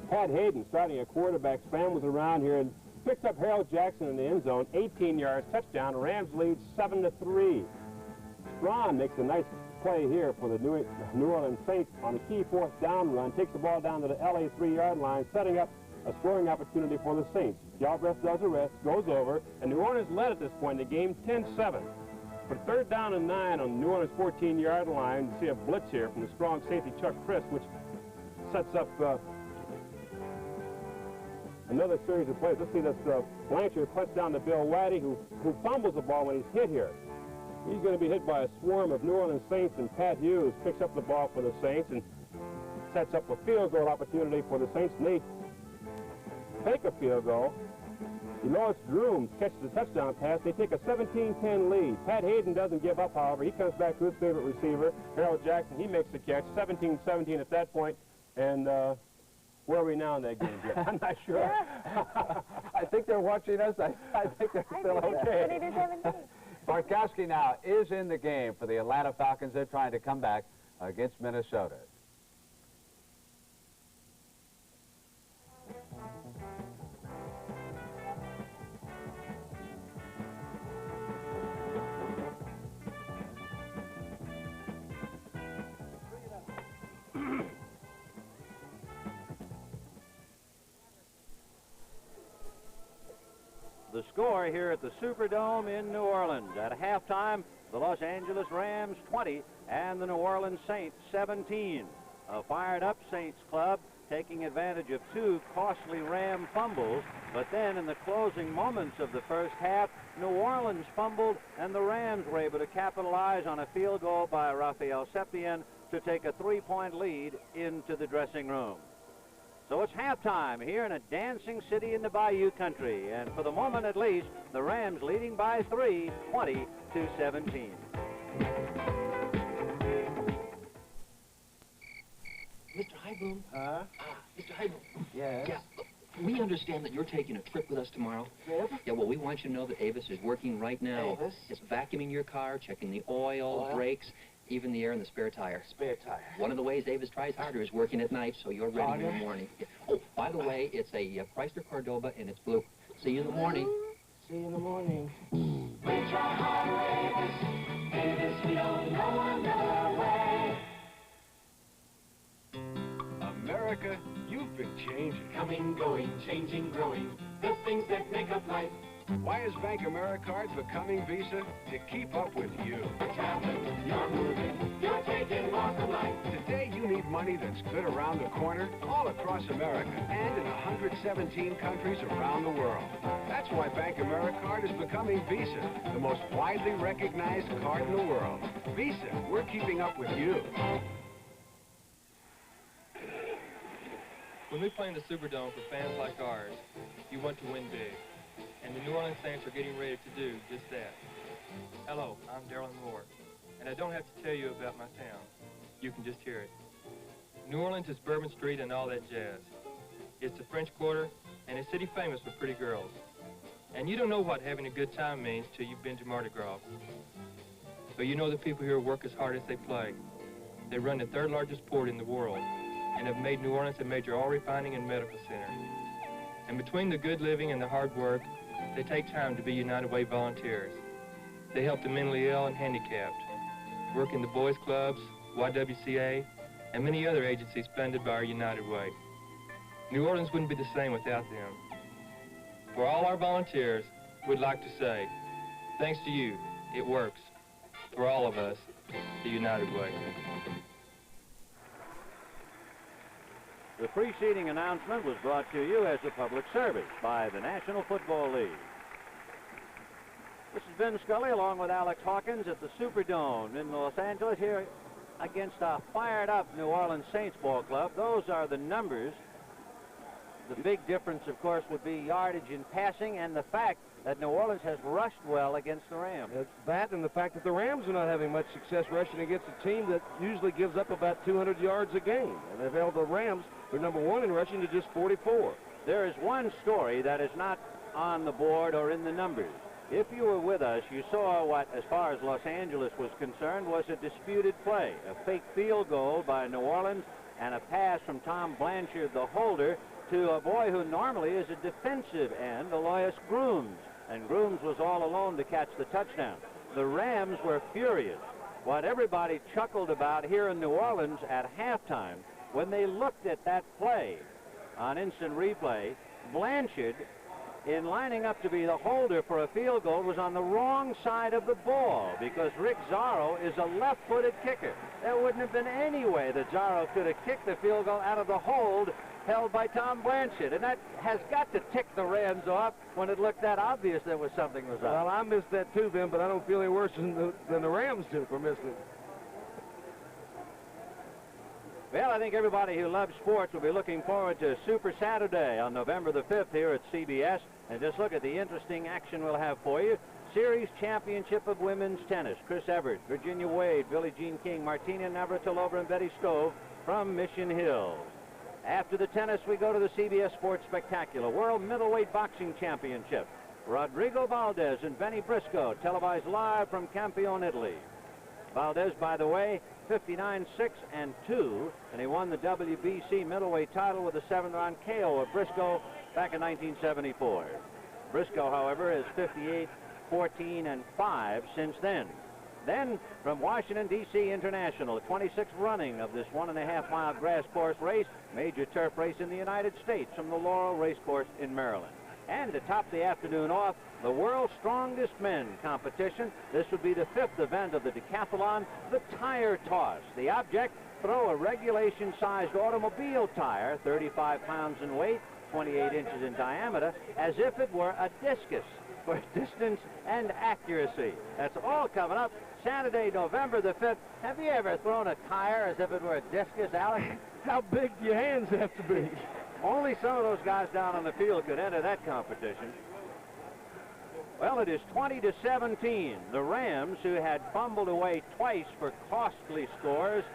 Pat Hayden starting a quarterback, scrambles around here and picks up Harold Jackson in the end zone. 18 yards, touchdown. Rams lead 7-3. Strawn makes a nice play here for the New Orleans Saints on a key 4th down run. Takes the ball down to the LA 3-yard line, setting up a scoring opportunity for the Saints. Galbraith does a rest, goes over, and New Orleans led at this point in the game 10-7. For 3rd down and 9 on the New Orleans 14-yard line, you see a blitz here from the strong safety Chuck Crisp, which sets up another series of plays. Let's see this Blanchard punts down to Bill Waddy, who fumbles the ball when he's hit here. He's going to be hit by a swarm of New Orleans Saints, and Pat Hughes picks up the ball for the Saints and sets up a field goal opportunity for the Saints. And they take a field goal. Elois Groom catches a touchdown pass. They take a 17-10 lead. Pat Hayden doesn't give up, however. He comes back to his favorite receiver, Harold Jackson. He makes the catch, 17-17 at that point. And where are we now in that game, Jeff? I'm not sure. I think they're watching us. I think they're still okay. Bartkowski now is in the game for the Atlanta Falcons. They're trying to come back against Minnesota. The score here at the Superdome in New Orleans. At halftime, the Los Angeles Rams 20 and the New Orleans Saints 17. A fired-up Saints club taking advantage of 2 costly Ram fumbles, but then in the closing moments of the first half, New Orleans fumbled and the Rams were able to capitalize on a field goal by Rafael Septien to take a 3-point lead into the dressing room. So it's halftime here in a dancing city in the Bayou Country, and for the moment at least, the Rams leading by 3, 20-17. Mr. Highboom. Mr. Highboom. Yes? Yeah, look, we understand that you're taking a trip with us tomorrow. Trip? Yeah, well, we want you to know that Avis is working right now. Avis? It's vacuuming your car, checking the oil, brakes, even the air in the spare tire. Spare tire. One of the ways Avis tries harder is working at night, so you're ready in the morning. Yeah. Oh, by the way, it's a Chrysler Cordoba, and it's blue. See you in the morning. See you in the morning. We try hard, Davis, we don't know another way. America, you've been changing. Coming, going, changing, growing, the things that make up life. Why is Bank AmeriCard becoming Visa? To keep up with you. You're traveling, you're moving, you're taking walks of life. Today you need money that's good around the corner, all across America, and in 117 countries around the world. That's why Bank AmeriCard is becoming Visa, the most widely recognized card in the world. Visa, we're keeping up with you. When we play in the Superdome for fans like ours, you want to win big. And the New Orleans Saints are getting ready to do just that. Hello, I'm Darylyn Moore, and I don't have to tell you about my town. You can just hear it. New Orleans is Bourbon Street and all that jazz. It's the French Quarter, and a city famous for pretty girls. And you don't know what having a good time means till you've been to Mardi Gras. But you know the people here work as hard as they play. They run the third largest port in the world, and have made New Orleans a major oil refining and medical center. And between the good living and the hard work, they take time to be United Way volunteers. They help the mentally ill and handicapped, work in the boys clubs, YWCA, and many other agencies funded by our United Way. New Orleans wouldn't be the same without them. For all our volunteers, we'd like to say, thanks to you, it works. For all of us, the United Way. The preceding announcement was brought to you as a public service by the National Football League. This is Ben Scully along with Alex Hawkins at the Superdome in Los Angeles here against a fired-up New Orleans Saints ball club. Those are the numbers. The big difference, of course, would be yardage in passing and the fact that New Orleans has rushed well against the Rams. It's that and the fact that the Rams are not having much success rushing against a team that usually gives up about 200 yards a game. And they've held the Rams, who are number one in rushing, to just 44. There is one story that is not on the board or in the numbers. If you were with us, you saw what, as far as Los Angeles was concerned, was a disputed play. A fake field goal by New Orleans and a pass from Tom Blanchard, the holder, to a boy who normally is a defensive end, Aloysius Grooms. And Grooms was all alone to catch the touchdown. The Rams were furious. What everybody chuckled about here in New Orleans at halftime, when they looked at that play on instant replay, Blanchard, in lining up to be the holder for a field goal, was on the wrong side of the ball because Rick Zorro is a left-footed kicker. There wouldn't have been any way that Zorro could have kicked the field goal out of the hold held by Tom Blanchard, and that has got to tick the Rams off when it looked that obvious there was something was up. Well, I missed that too, Ben, but I don't feel any worse than the Rams do for missing it. Well, I think everybody who loves sports will be looking forward to Super Saturday on November the 5th here at CBS. And just look at the interesting action we'll have for you. Series Championship of Women's Tennis. Chris Evert, Virginia Wade, Billie Jean King, Martina Navratilova, and Betty Stove from Mission Hills. After the tennis, we go to the CBS Sports Spectacular World Middleweight Boxing Championship. Rodrigo Valdez and Benny Briscoe, televised live from Campione, Italy. Valdez, by the way, 59-6-2, and he won the WBC middleweight title with a 7-round KO of Briscoe back in 1974. Briscoe, however, is 58-14-5 since then. Then, from Washington, D.C. International, 26th running of this 1.5-mile grass course race, major turf race in the United States from the Laurel Race Course in Maryland. And to top the afternoon off, the World's Strongest Men competition. This would be the 5th event of the decathlon, the tire toss. The object, throw a regulation-sized automobile tire, 35 pounds in weight, 28 inches in diameter, as if it were a discus for distance and accuracy. That's all coming up Saturday, November the 5th. Have you ever thrown a tire as if it were a discus, Alex? How big do your hands have to be? Only some of those guys down on the field could enter that competition. Well, it is 20-17. The Rams, who had fumbled away twice for costly scores,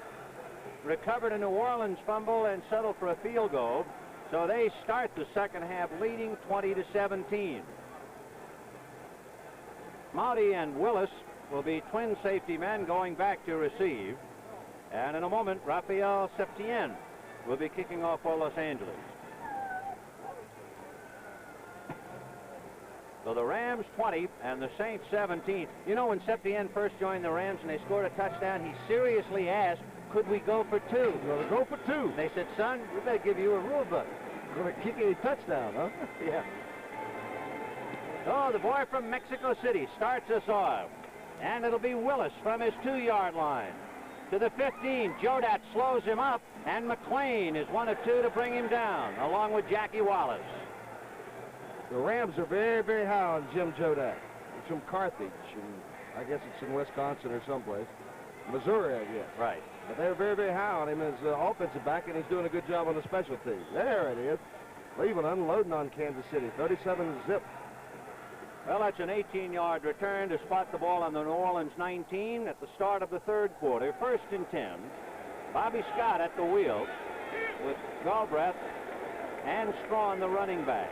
recovered a New Orleans fumble and settled for a field goal. So they start the second half leading 20-17. Maudy and Willis will be twin safety men going back to receive. And in a moment, Rafael Septien will be kicking off for Los Angeles. The So the Rams 20 and the Saints 17. You know, when Septien first joined the Rams and they scored a touchdown, he seriously asked, could we go for 2? Well, go for 2. They said, son, we better give you a rule book. Going to kick a touchdown, huh? Yeah. Oh, the boy from Mexico City starts us off. And it'll be Willis from his 2-yard line. To the 15, Jodat slows him up, and McLean is 1 of 2 to bring him down, along with Jackie Wallace. The Rams are very, very high on Jim Jodat. He's from Carthage, and I guess it's in Wisconsin or someplace. Missouri, I guess. Right. But they're very, very high on him as offensive back, and he's doing a good job on the special teams. There it is. Cleveland unloading on Kansas City, 37-zip. Well, that's an 18-yard return to spot the ball on the New Orleans 19 at the start of the 3rd quarter. 1st and 10. Bobby Scott at the wheel with Galbraith and Strawn, the running back.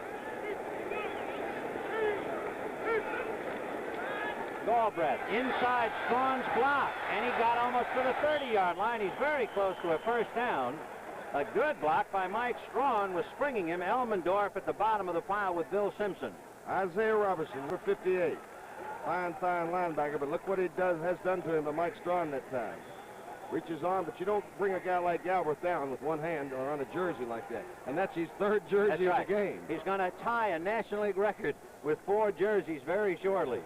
Galbraith inside Strawn's block, and he got almost to the 30-yard line. He's very close to a 1st down. A good block by Mike Strawn was springing him. Elmendorf at the bottom of the pile with Bill Simpson. Isaiah Robertson, number 58. Fine linebacker, but look what he has done to him by Mike Strawn that time. Reaches on, but you don't bring a guy like Galbraith down with one hand or on a jersey like that. And that's his 3rd jersey of the game. He's going to tie a National League record with 4 jerseys very shortly.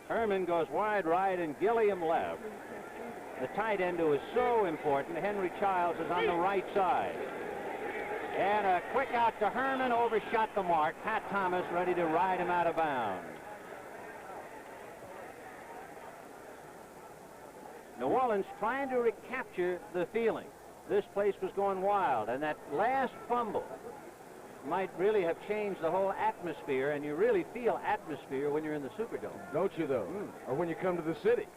Herman goes wide right and Gilliam left. The tight end who is so important, Henry Childs, is on the right side. And a quick out to Herman, overshot the mark. Pat Thomas ready to ride him out of bounds. New Orleans trying to recapture the feeling. This place was going wild, and that last fumble might really have changed the whole atmosphere, and you really feel atmosphere when you're in the Superdome. Don't you, though? Or when you come to the city.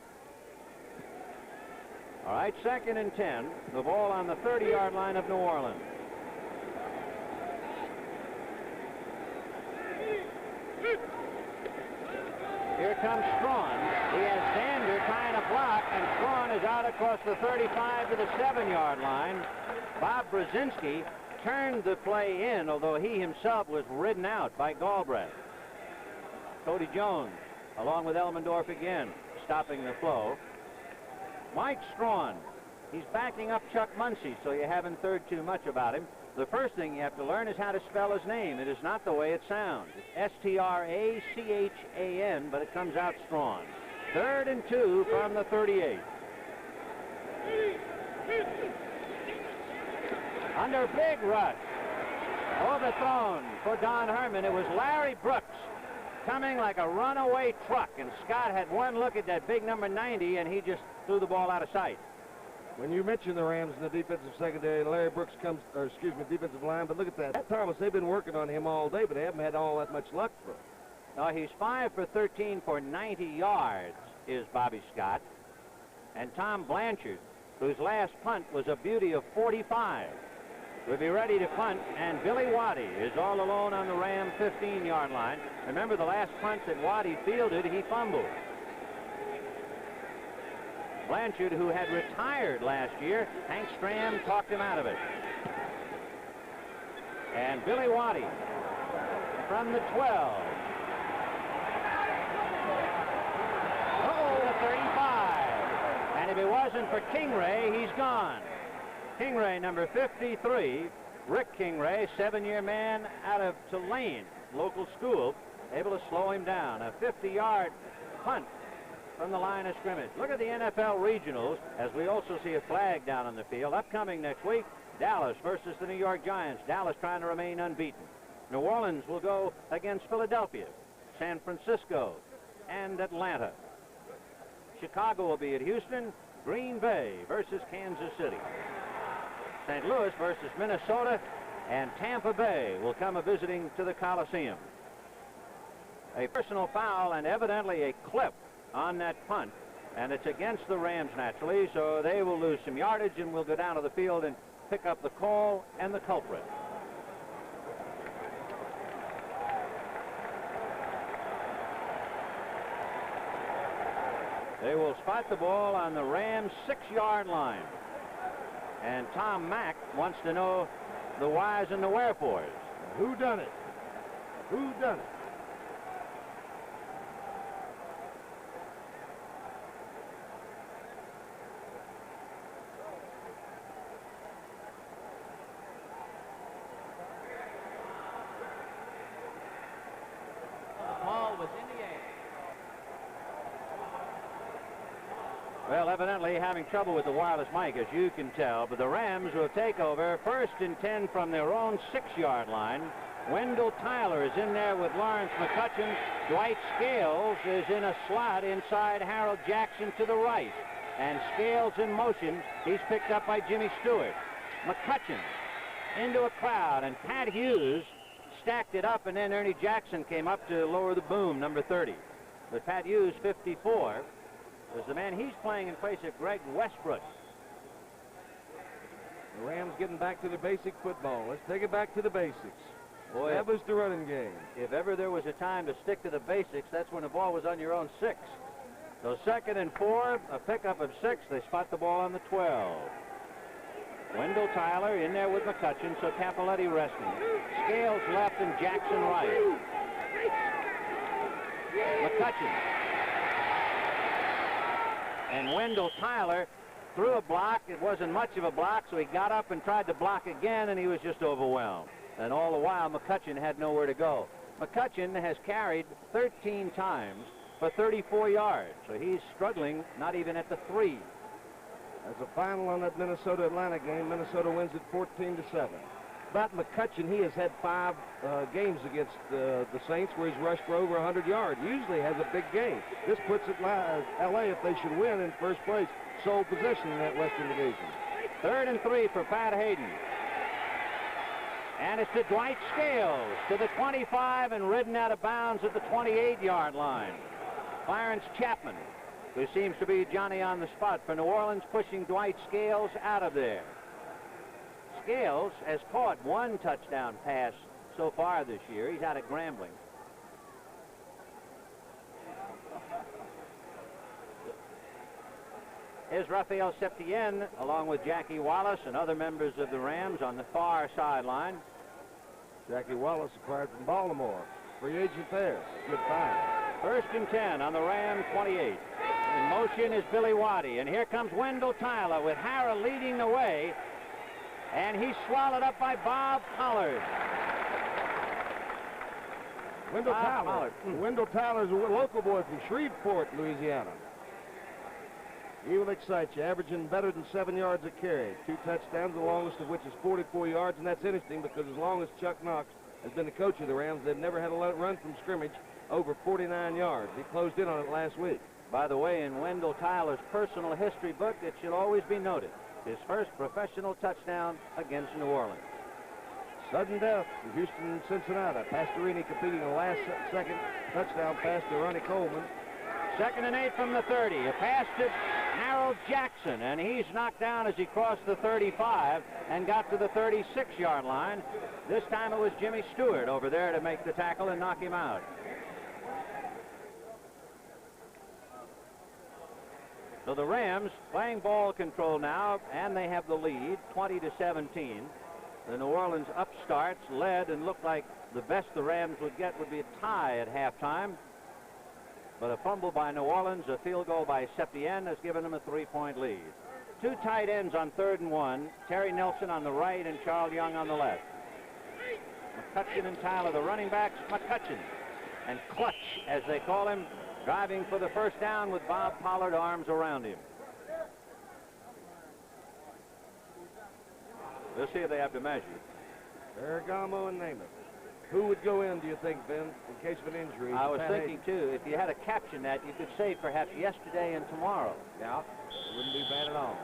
All right, 2nd and 10. The ball on the 30-yard line of New Orleans. Here comes Strawn. He has Zander trying to block, and Strawn is out across the 35 to the 7-yard line. Bob Brzezinski turned the play in, although he himself was ridden out by Galbraith. Cody Jones, along with Elmendorf again, stopping the flow. Mike Strawn, he's backing up Chuck Muncie, so you haven't heard too much about him. The first thing you have to learn is how to spell his name. It is not the way it sounds. It's S-T-R-A-C-H-A-N, but it comes out Strawn. 3rd and 2 from the 38. Under big rush. Overthrown for Don Herman. It was Larry Brooks coming like a runaway truck, and Scott had one look at that big number 90, and he just threw the ball out of sight. When you mention the Rams in the defensive secondary, Larry Brooks comes, or excuse me, defensive line, but look at that. Thomas, they've been working on him all day, but they haven't had all that much luck for him. No, he's 5 for 13 for 90 yards, is Bobby Scott. And Tom Blanchard, whose last punt was a beauty of 45, will be ready to punt, and Billy Waddy is all alone on the Ram 15-yard line. Remember, the last punt that Waddy fielded, he fumbled. Blanchard, who had retired last year, Hank Stram talked him out of it. And Billy Waddy from the 12. The 35. And if it wasn't for Kingray, he's gone. Kingray, number 53, Rick Kingray, 7-year man out of Tulane, local school, able to slow him down. A 50-yard punt from the line of scrimmage. Look at the NFL regionals, as we also see a flag down on the field. Upcoming next week, Dallas versus the New York Giants. Dallas trying to remain unbeaten. New Orleans will go against Philadelphia, San Francisco, and Atlanta. Chicago will be at Houston. Green Bay versus Kansas City. St. Louis versus Minnesota, and Tampa Bay will come visiting to the Coliseum. A personal foul and evidently a clip on that punt, and it's against the Rams naturally, so they will lose some yardage and will go down to the field and pick up the call and the culprit. They will spot the ball on the Rams' 6-yard line. And Tom Mack wants to know the whys and the wherefores. Who done it? Who done it? The ball was in the air. Well, evidently having trouble with the wireless mic, as you can tell, but the Rams will take over 1st and 10 from their own 6-yard line. Wendell Tyler is in there with Lawrence McCutcheon. Dwight Scales is in a slot inside Harold Jackson to the right. And Scales in motion. He's picked up by Jimmy Stewart. McCutcheon into a crowd, and Pat Hughes stacked it up, and then Ernie Jackson came up to lower the boom, number 30. But Pat Hughes, 54, was the man. He's playing in place of Greg Westbrook. The Rams getting back to the basic football. Let's take it back to the basics. Boy, establish the running game. If ever there was a time to stick to the basics, that's when the ball was on your own 6. So 2nd and 4, a pickup of 6. They spot the ball on the 12. Wendell Tyler in there with McCutcheon, so Capoletti resting. Scales left and Jackson right. McCutcheon. And Wendell Tyler threw a block. It wasn't much of a block, so he got up and tried to block again, and he was just overwhelmed. And all the while, McCutcheon had nowhere to go. McCutcheon has carried 13 times for 34 yards, so he's struggling not even at the 3. As a final on that Minnesota-Atlanta game, Minnesota wins it 14-7. About McCutcheon, he has had 5 games against the Saints where he's rushed for over 100 yards. Usually has a big game. This puts it L.A., if they should win, in first place, sole possession in that Western Division. 3rd and 3 for Pat Hayden. And it's to Dwight Scales to the 25 and ridden out of bounds at the 28-yard line. Clarence Chapman, who seems to be Johnny on the spot for New Orleans, pushing Dwight Scales out of there. Scales has caught 1 touchdown pass so far this year. He's out at Grambling. Here's Rafael Septien, along with Jackie Wallace and other members of the Rams on the far sideline. Jackie Wallace acquired from Baltimore. Free agent there. Good find. 1st and 10 on the Ram 28. In motion is Billy Waddy, and here comes Wendell Tyler with Harrah leading the way, and he's swallowed up by Bob Pollard. Wendell Tyler's a local boy from Shreveport, Louisiana. He will excite you, averaging better than 7 yards a carry. 2 touchdowns, the longest of which is 44 yards, and that's interesting because as long as Chuck Knox has been the coach of the Rams, they've never had a run from scrimmage over 49 yards. He closed in on it last week. By the way, in Wendell Tyler's personal history book, it should always be noted, his first professional touchdown against New Orleans. Sudden death in Houston and Cincinnati. Pastorini completing a last-second touchdown pass to Ronnie Coleman. 2nd and 8 from the 30. A pass to Harold Jackson, and he's knocked down as he crossed the 35 and got to the 36-yard line. This time it was Jimmy Stewart over there to make the tackle and knock him out. So the Rams playing ball control now, and they have the lead, 20-17. The New Orleans upstarts led and looked like the best the Rams would get would be a tie at halftime. But a fumble by New Orleans, a field goal by Septien has given them a 3-point lead. 2 tight ends on 3rd and 1. Terry Nelson on the right and Charles Young on the left. McCutcheon and Tyler, the running backs. McCutcheon and Clutch, as they call him, driving for the first down with Bob Pollard arms around him. We'll see if they have to measure. Ferragamo and Namath. Who would go in, do you think, Ben, in case of an injury? I was thinking, too, if you had to caption that, you could say perhaps yesterday and tomorrow. Yeah, it wouldn't be bad at all.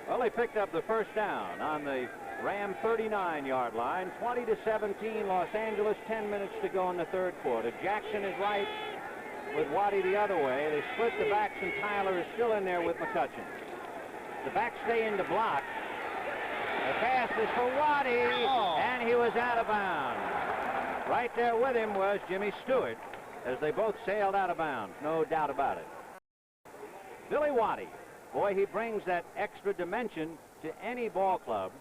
Well, they picked up the first down on the Ram 39-yard line. 20-17, Los Angeles, 10 minutes to go in the 3rd quarter. Jackson is right with Waddy the other way. They split the backs, and Tyler is still in there with McCutcheon. The backs stay in the block. The pass is for Waddy, and he was out of bounds. Right there with him was Jimmy Stewart as they both sailed out of bounds, no doubt about it. Billy Waddy, boy, he brings that extra dimension to any ball club.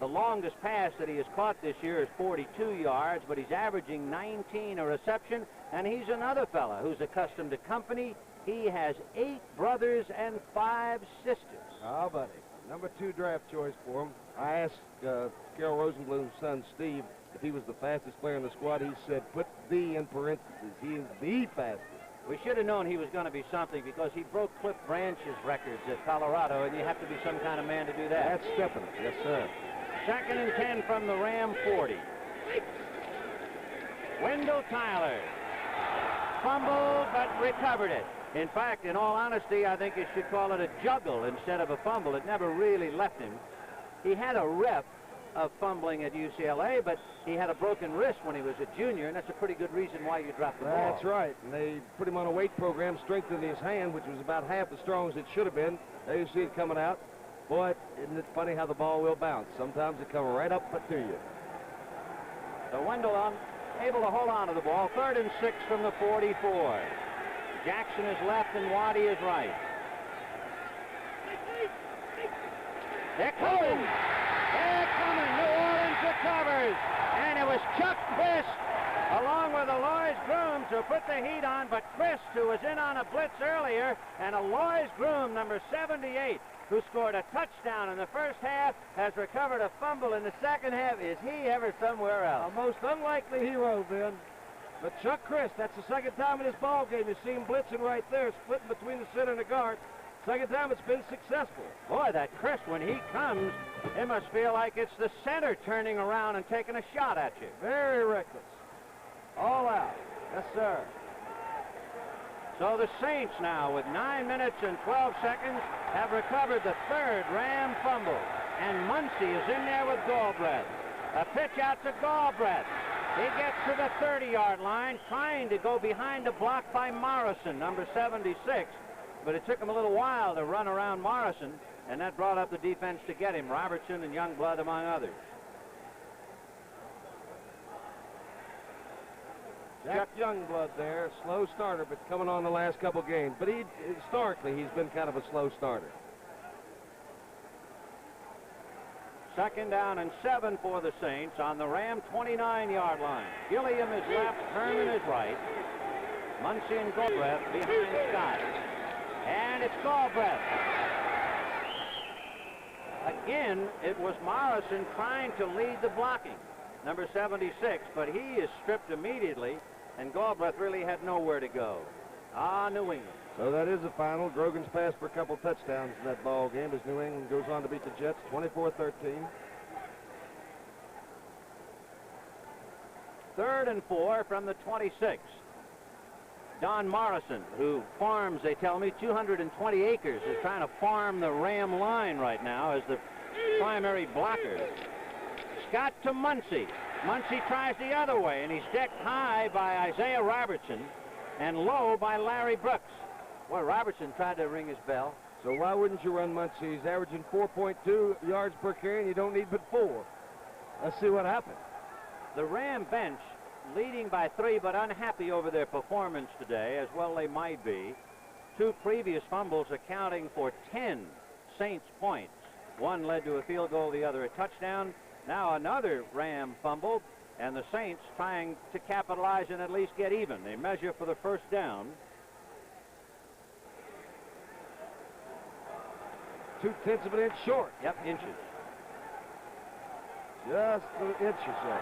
The longest pass that he has caught this year is 42 yards, but he's averaging 19 a reception, and he's another fella who's accustomed to company. He has 8 brothers and 5 sisters. Oh, buddy. Number 2 draft choice for him. I asked Carol Rosenblum's son, Steve, if he was the fastest player in the squad. He said, put the in parentheses. He is the fastest. We should have known he was going to be something because he broke Cliff Branch's records at Colorado, and you have to be some kind of man to do that. That's stepping. Yes, sir. 2nd and 10 from the Ram 40. Wendell Tyler fumbled but recovered it. In fact, in all honesty, I think you should call it a juggle instead of a fumble. It never really left him. He had a rep of fumbling at UCLA, but he had a broken wrist when he was a junior, and that's a pretty good reason why you dropped the ball. That's right. And they put him on a weight program, strengthened his hand, which was about half as strong as it should have been. There you see it coming out. Boy, isn't it funny how the ball will bounce? Sometimes it comes right up to you. So Wendell able to hold on to the ball. 3rd and 6 from the 44. Jackson is left and Waddy is right. They're coming. They're coming. New Orleans recovers. And it was Chuck Christ along with Alois Grooms who put the heat on, but Christ, who was in on a blitz earlier, and Alois Groom, number 78, who scored a touchdown in the first half, has recovered a fumble in the second half. Is he ever somewhere else? A most unlikely hero, Ben. But Chuck Christ, that's the second time in this ball game you see him blitzing right there, splitting between the center and the guard. Second time it's been successful. Boy, that Christ, when he comes, it must feel like it's the center turning around and taking a shot at you. Very reckless. All out. Yes, sir. So the Saints now, with 9 minutes and 12 seconds, have recovered the 3rd Ram fumble. And Muncie is in there with Galbraith. A pitch out to Galbraith. He gets to the 30-yard line, trying to go behind a block by Morrison, number 76. But it took him a little while to run around Morrison, and that brought up the defense to get him, Robertson and Youngblood among others. Jack Youngblood there, slow starter, but coming on the last couple games. But historically, he's been kind of a slow starter. 2nd down and 7 for the Saints on the Ram 29-yard line. Gilliam is left, Herman is right. Muncie and Galbraith behind Scott. And it's Galbraith. Again, it was Morrison trying to lead the blocking, number 76, but he is stripped immediately, and Galbraith really had nowhere to go. New England. So that is the final. Grogan's passed for a couple touchdowns in that ball game as New England goes on to beat the Jets 24-13. 3rd and 4 from the 26. Don Morrison, who farms, they tell me, 220 acres, is trying to farm the Ram line right now as the primary blocker. Scott to Muncie. Muncie tries the other way, and he's decked high by Isaiah Robertson and low by Larry Brooks. Boy, Robertson tried to ring his bell. So why wouldn't you run Muncie? He's averaging 4.2 yards per carry, and you don't need but 4. Let's see what happens. The Ram bench leading by 3, but unhappy over their performance today, as well they might be. 2 previous fumbles accounting for 10 Saints points. One led to a field goal, the other a touchdown. Now another Ram fumble, and the Saints trying to capitalize and at least get even. They measure for the 1st down. 0.2 of an inch short. Yep, inches. Just an inch or so.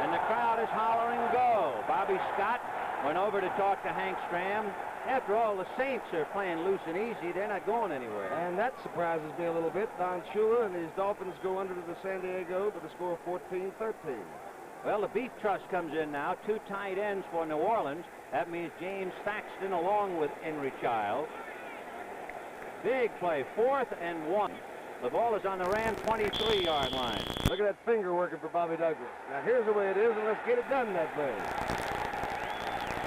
And the crowd is hollering go. Bobby Scott went over to talk to Hank Stram. After all, the Saints are playing loose and easy. They're not going anywhere. And that surprises me a little bit. Don Shula and his Dolphins go under to the San Diego with a score of 14-13. Well, the Beef Trust comes in now. 2 tight ends for New Orleans. That means James Thaxton along with Henry Childs. Big play, 4th and 1. The ball is on the Ram 23-yard line. Look at that finger working for Bobby Douglas. Now, here's the way it is, and let's get it done that way.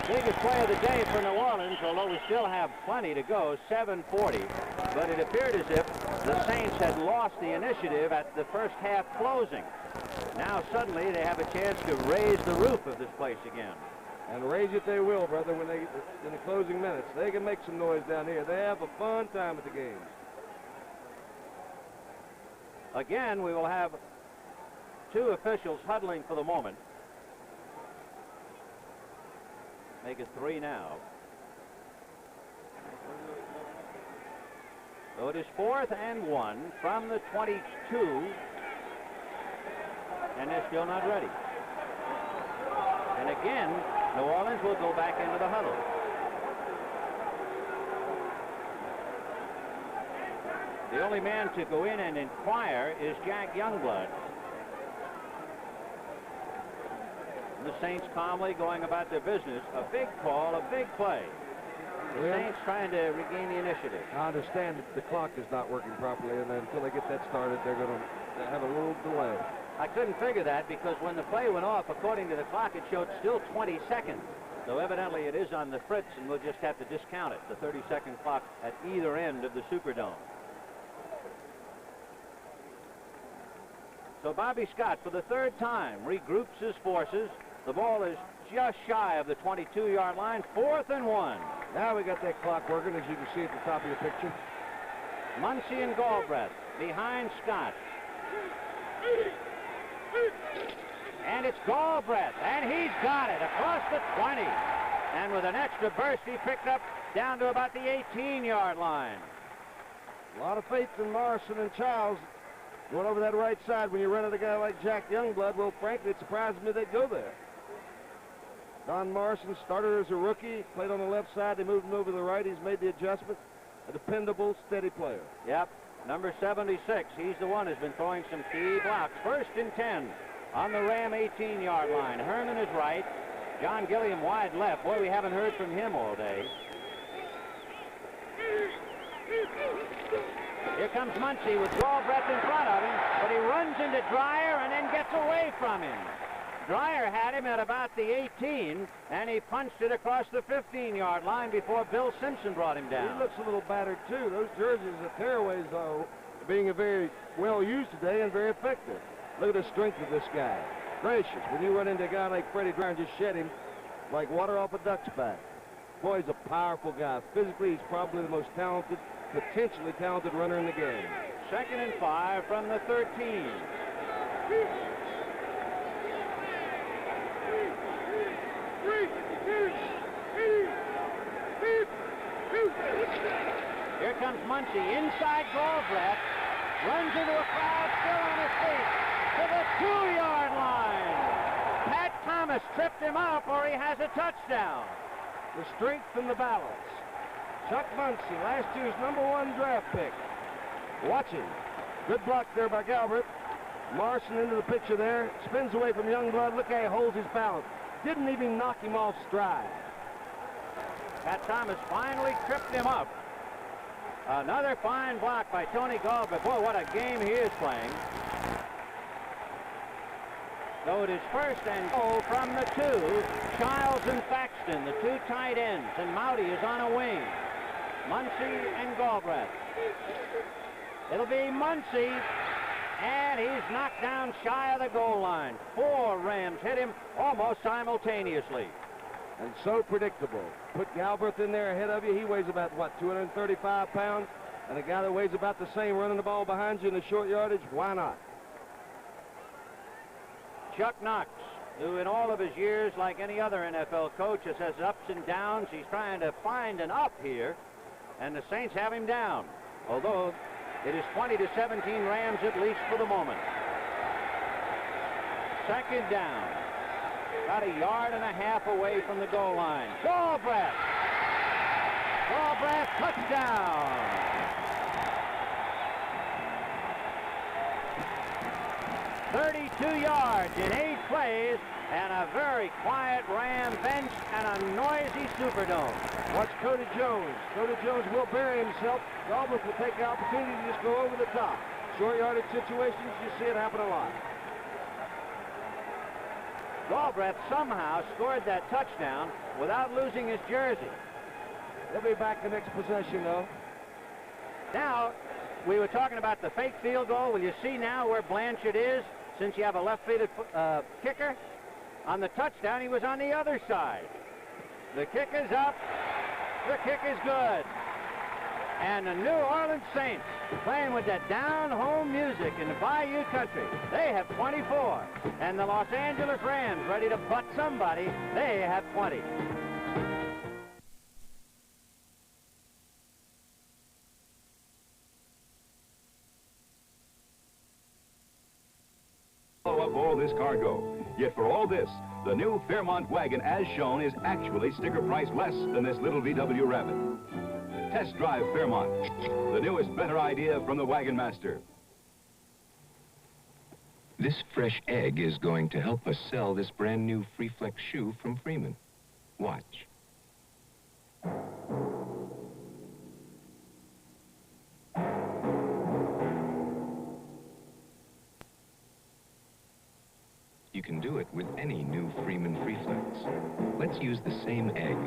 Biggest play of the day for New Orleans, although we still have plenty to go, 7:40. But it appeared as if the Saints had lost the initiative at the first half closing. Now, suddenly, they have a chance to raise the roof of this place again. And raise it they will, brother, when in the closing minutes. They can make some noise down here. They have a fun time at the game. Again, we will have two officials huddling for the moment. Make it 3 now. So it is 4th and 1 from the 22. And they're still not ready. And again, New Orleans will go back into the huddle. The only man to go in and inquire is Jack Youngblood. The Saints calmly going about their business. A big call, a big play. The Saints trying to regain the initiative. I understand that the clock is not working properly, and until they get that started, they're going to have a little delay. I couldn't figure that because when the play went off, according to the clock, it showed still 20 seconds. So evidently it is on the fritz, and we'll just have to discount it, the 30-second clock at either end of the Superdome. So Bobby Scott, for the 3rd time, regroups his forces. The ball is just shy of the 22-yard line, 4th and 1. Now we got that clock working, as you can see at the top of your picture. Muncy and Galbraith behind Scott. And it's Galbraith, and he's got it across the 20. And with an extra burst, he picked up down to about the 18-yard line. A lot of faith in Morrison and Childs going over that right side when you run at a guy like Jack Youngblood. Well, frankly, it surprised me they'd go there. Don Morrison started as a rookie, played on the left side. They moved him over to the right. He's made the adjustment. A dependable, steady player. Yep, number 76. He's the one who's been throwing some key blocks. 1st and 10 on the Ram 18-yard line. Herman is right. John Gilliam wide left. Boy, we haven't heard from him all day. Here comes Muncy with Galbraith in front of him, but he runs into Dreyer and then gets away from him. Dreyer had him at about the 18, and he punched it across the 15-yard line before Bill Simpson brought him down. He looks a little battered, too. Those jerseys at Tearaways are being very well used today and very effective. Look at the strength of this guy. Gracious, when you run into a guy like Freddie Dreyer and just shed him like water off a duck's back. Boy, he's a powerful guy. Physically, he's probably the most talented, potentially talented runner in the game. 2nd and 5 from the 13. Here comes Muncy inside Galbraith. Runs into a crowd, still on his feet, to the 2-yard line. Pat Thomas tripped him up, or he has a touchdown. The strength and the balance. Chuck Muncy, last year's #1 draft pick. Watching. Good block there by Galbraith. Morrison into the picture there. Spins away from Youngblood. Look how he holds his balance. Didn't even knock him off stride. Pat Thomas finally tripped him up. Another fine block by Tony Galbraith. Boy, what a game he is playing. So it is 1st and goal from the 2. Childs and Thaxton, the 2 tight ends, and Mouty is on a wing. Muncy and Galbraith. It'll be Muncy, and he's knocked down shy of the goal line. 4 Rams hit him almost simultaneously. And so predictable. Put Galbraith in there ahead of you. He weighs about, what, 235 pounds? And a guy that weighs about the same running the ball behind you in the short yardage, why not? Chuck Knox, who in all of his years, like any other NFL coach, has ups and downs. He's trying to find an up here, and the Saints have him down. Although it is 20-17 Rams at least for the moment. 2nd down. About 1.5 yards away from the goal line. Galbraith! Galbraith, touchdown! 32 yards in 8 plays, and a very quiet Ram bench and a noisy Superdome. Watch Cody Jones. Cody Jones will bury himself. Galbraith will take the opportunity to just go over the top. Short yardage situations, you see it happen a lot. Galbraith somehow scored that touchdown without losing his jersey. He'll be back the next possession, though. Now, we were talking about the fake field goal. Will you see now where Blanchard is, since you have a left-footed kicker? On the touchdown, he was on the other side. The kick is up. The kick is good. And the New Orleans Saints playing with that down-home music in the Bayou Country. They have 24. And the Los Angeles Rams, ready to butt somebody, they have 20. Follow up all this cargo. Yet for all this, the new Fairmont wagon, as shown, is actually sticker price less than this little VW Rabbit. Test drive Fairmont, the newest, better idea from the Wagon Master. This fresh egg is going to help us sell this brand new Freeflex shoe from Freeman. Watch. You can do it with any new Freeman Freeflex. Let's use the same egg.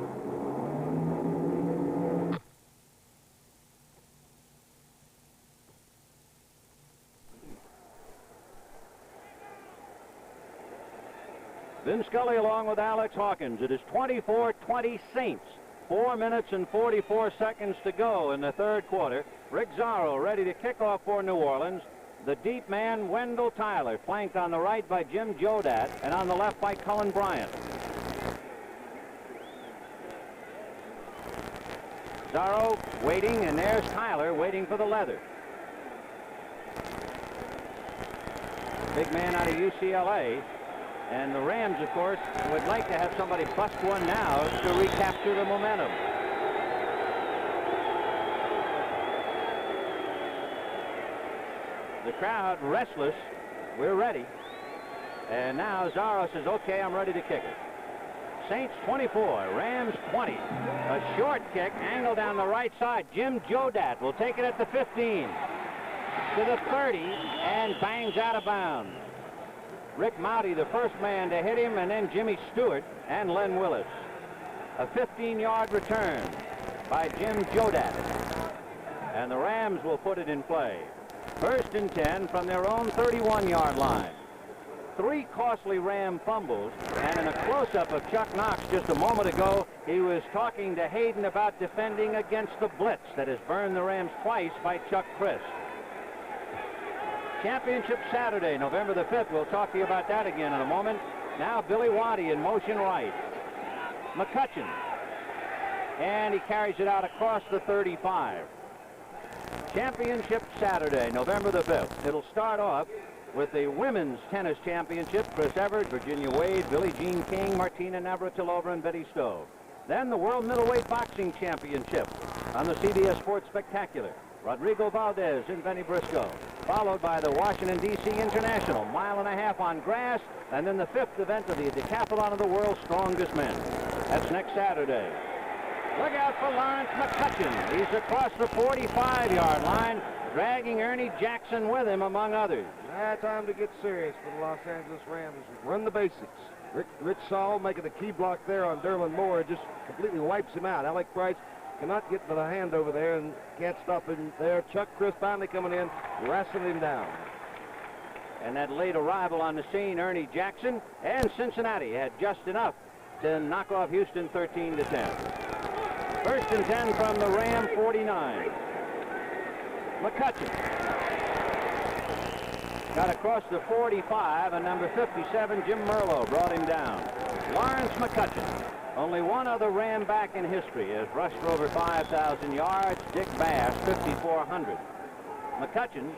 Vin Scully along with Alex Hawkins. It is 24-20 Saints. 4 minutes and 44 seconds to go in the third quarter. Rick Zarro ready to kick off for New Orleans. The deep man, Wendell Tyler, flanked on the right by Jim Jodat and on the left by Cullen Bryant. Zarro waiting, and there's Tyler waiting for the leather. Big man out of UCLA. And the Rams, of course, would like to have somebody bust one now to recapture the momentum. The crowd restless. We're ready. And now Zarro says, okay, I'm ready to kick it. Saints 24, Rams 20. A short kick, angled down the right side. Jim Jodat will take it at the 15. To the 30, and bangs out of bounds. Rick Mouty, the first man to hit him, and then Jimmy Stewart and Len Willis. A 15-yard return by Jim Jodat. And the Rams will put it in play. First and 10 from their own 31-yard line. 3 costly Ram fumbles, and in a close-up of Chuck Knox just a moment ago, he was talking to Hayden about defending against the blitz that has burned the Rams twice by Chuck Crisp. Championship Saturday, November the 5th. We'll talk to you about that again in a moment. Now Billy Waddy in motion right. McCutcheon. And he carries it out across the 35. Championship Saturday, November the 5th. It'll start off with the Women's Tennis Championship. Chris Evert, Virginia Wade, Billie Jean King, Martina Navratilova, and Betty Stowe. Then the World Middleweight Boxing Championship on the CBS Sports Spectacular. Rodrigo Valdez and Benny Briscoe, followed by the Washington, D.C. International, 1.5 miles on grass, and then the 5th event of the Decathlon of the World's Strongest Men. That's next Saturday. Look out for Lawrence McCutcheon. He's across the 45-yard line, dragging Ernie Jackson with him, among others. Now time to get serious for the Los Angeles Rams. Run the basics. Rich Saul making the key block there on Derlin Moore, just completely wipes him out. Alec Price cannot get to the hand over there and can't stop him there. Chuck Crisp finally coming in, wrestling him down. And that late arrival on the scene, Ernie Jackson, and Cincinnati had just enough to knock off Houston 13-10. First and 10 from the Ram 49. McCutcheon got across the 45, and number 57, Jim Merlo, brought him down. Lawrence McCutcheon. Only one other Ram back in history has rushed for over 5,000 yards, Dick Bass, 5,400. McCutcheon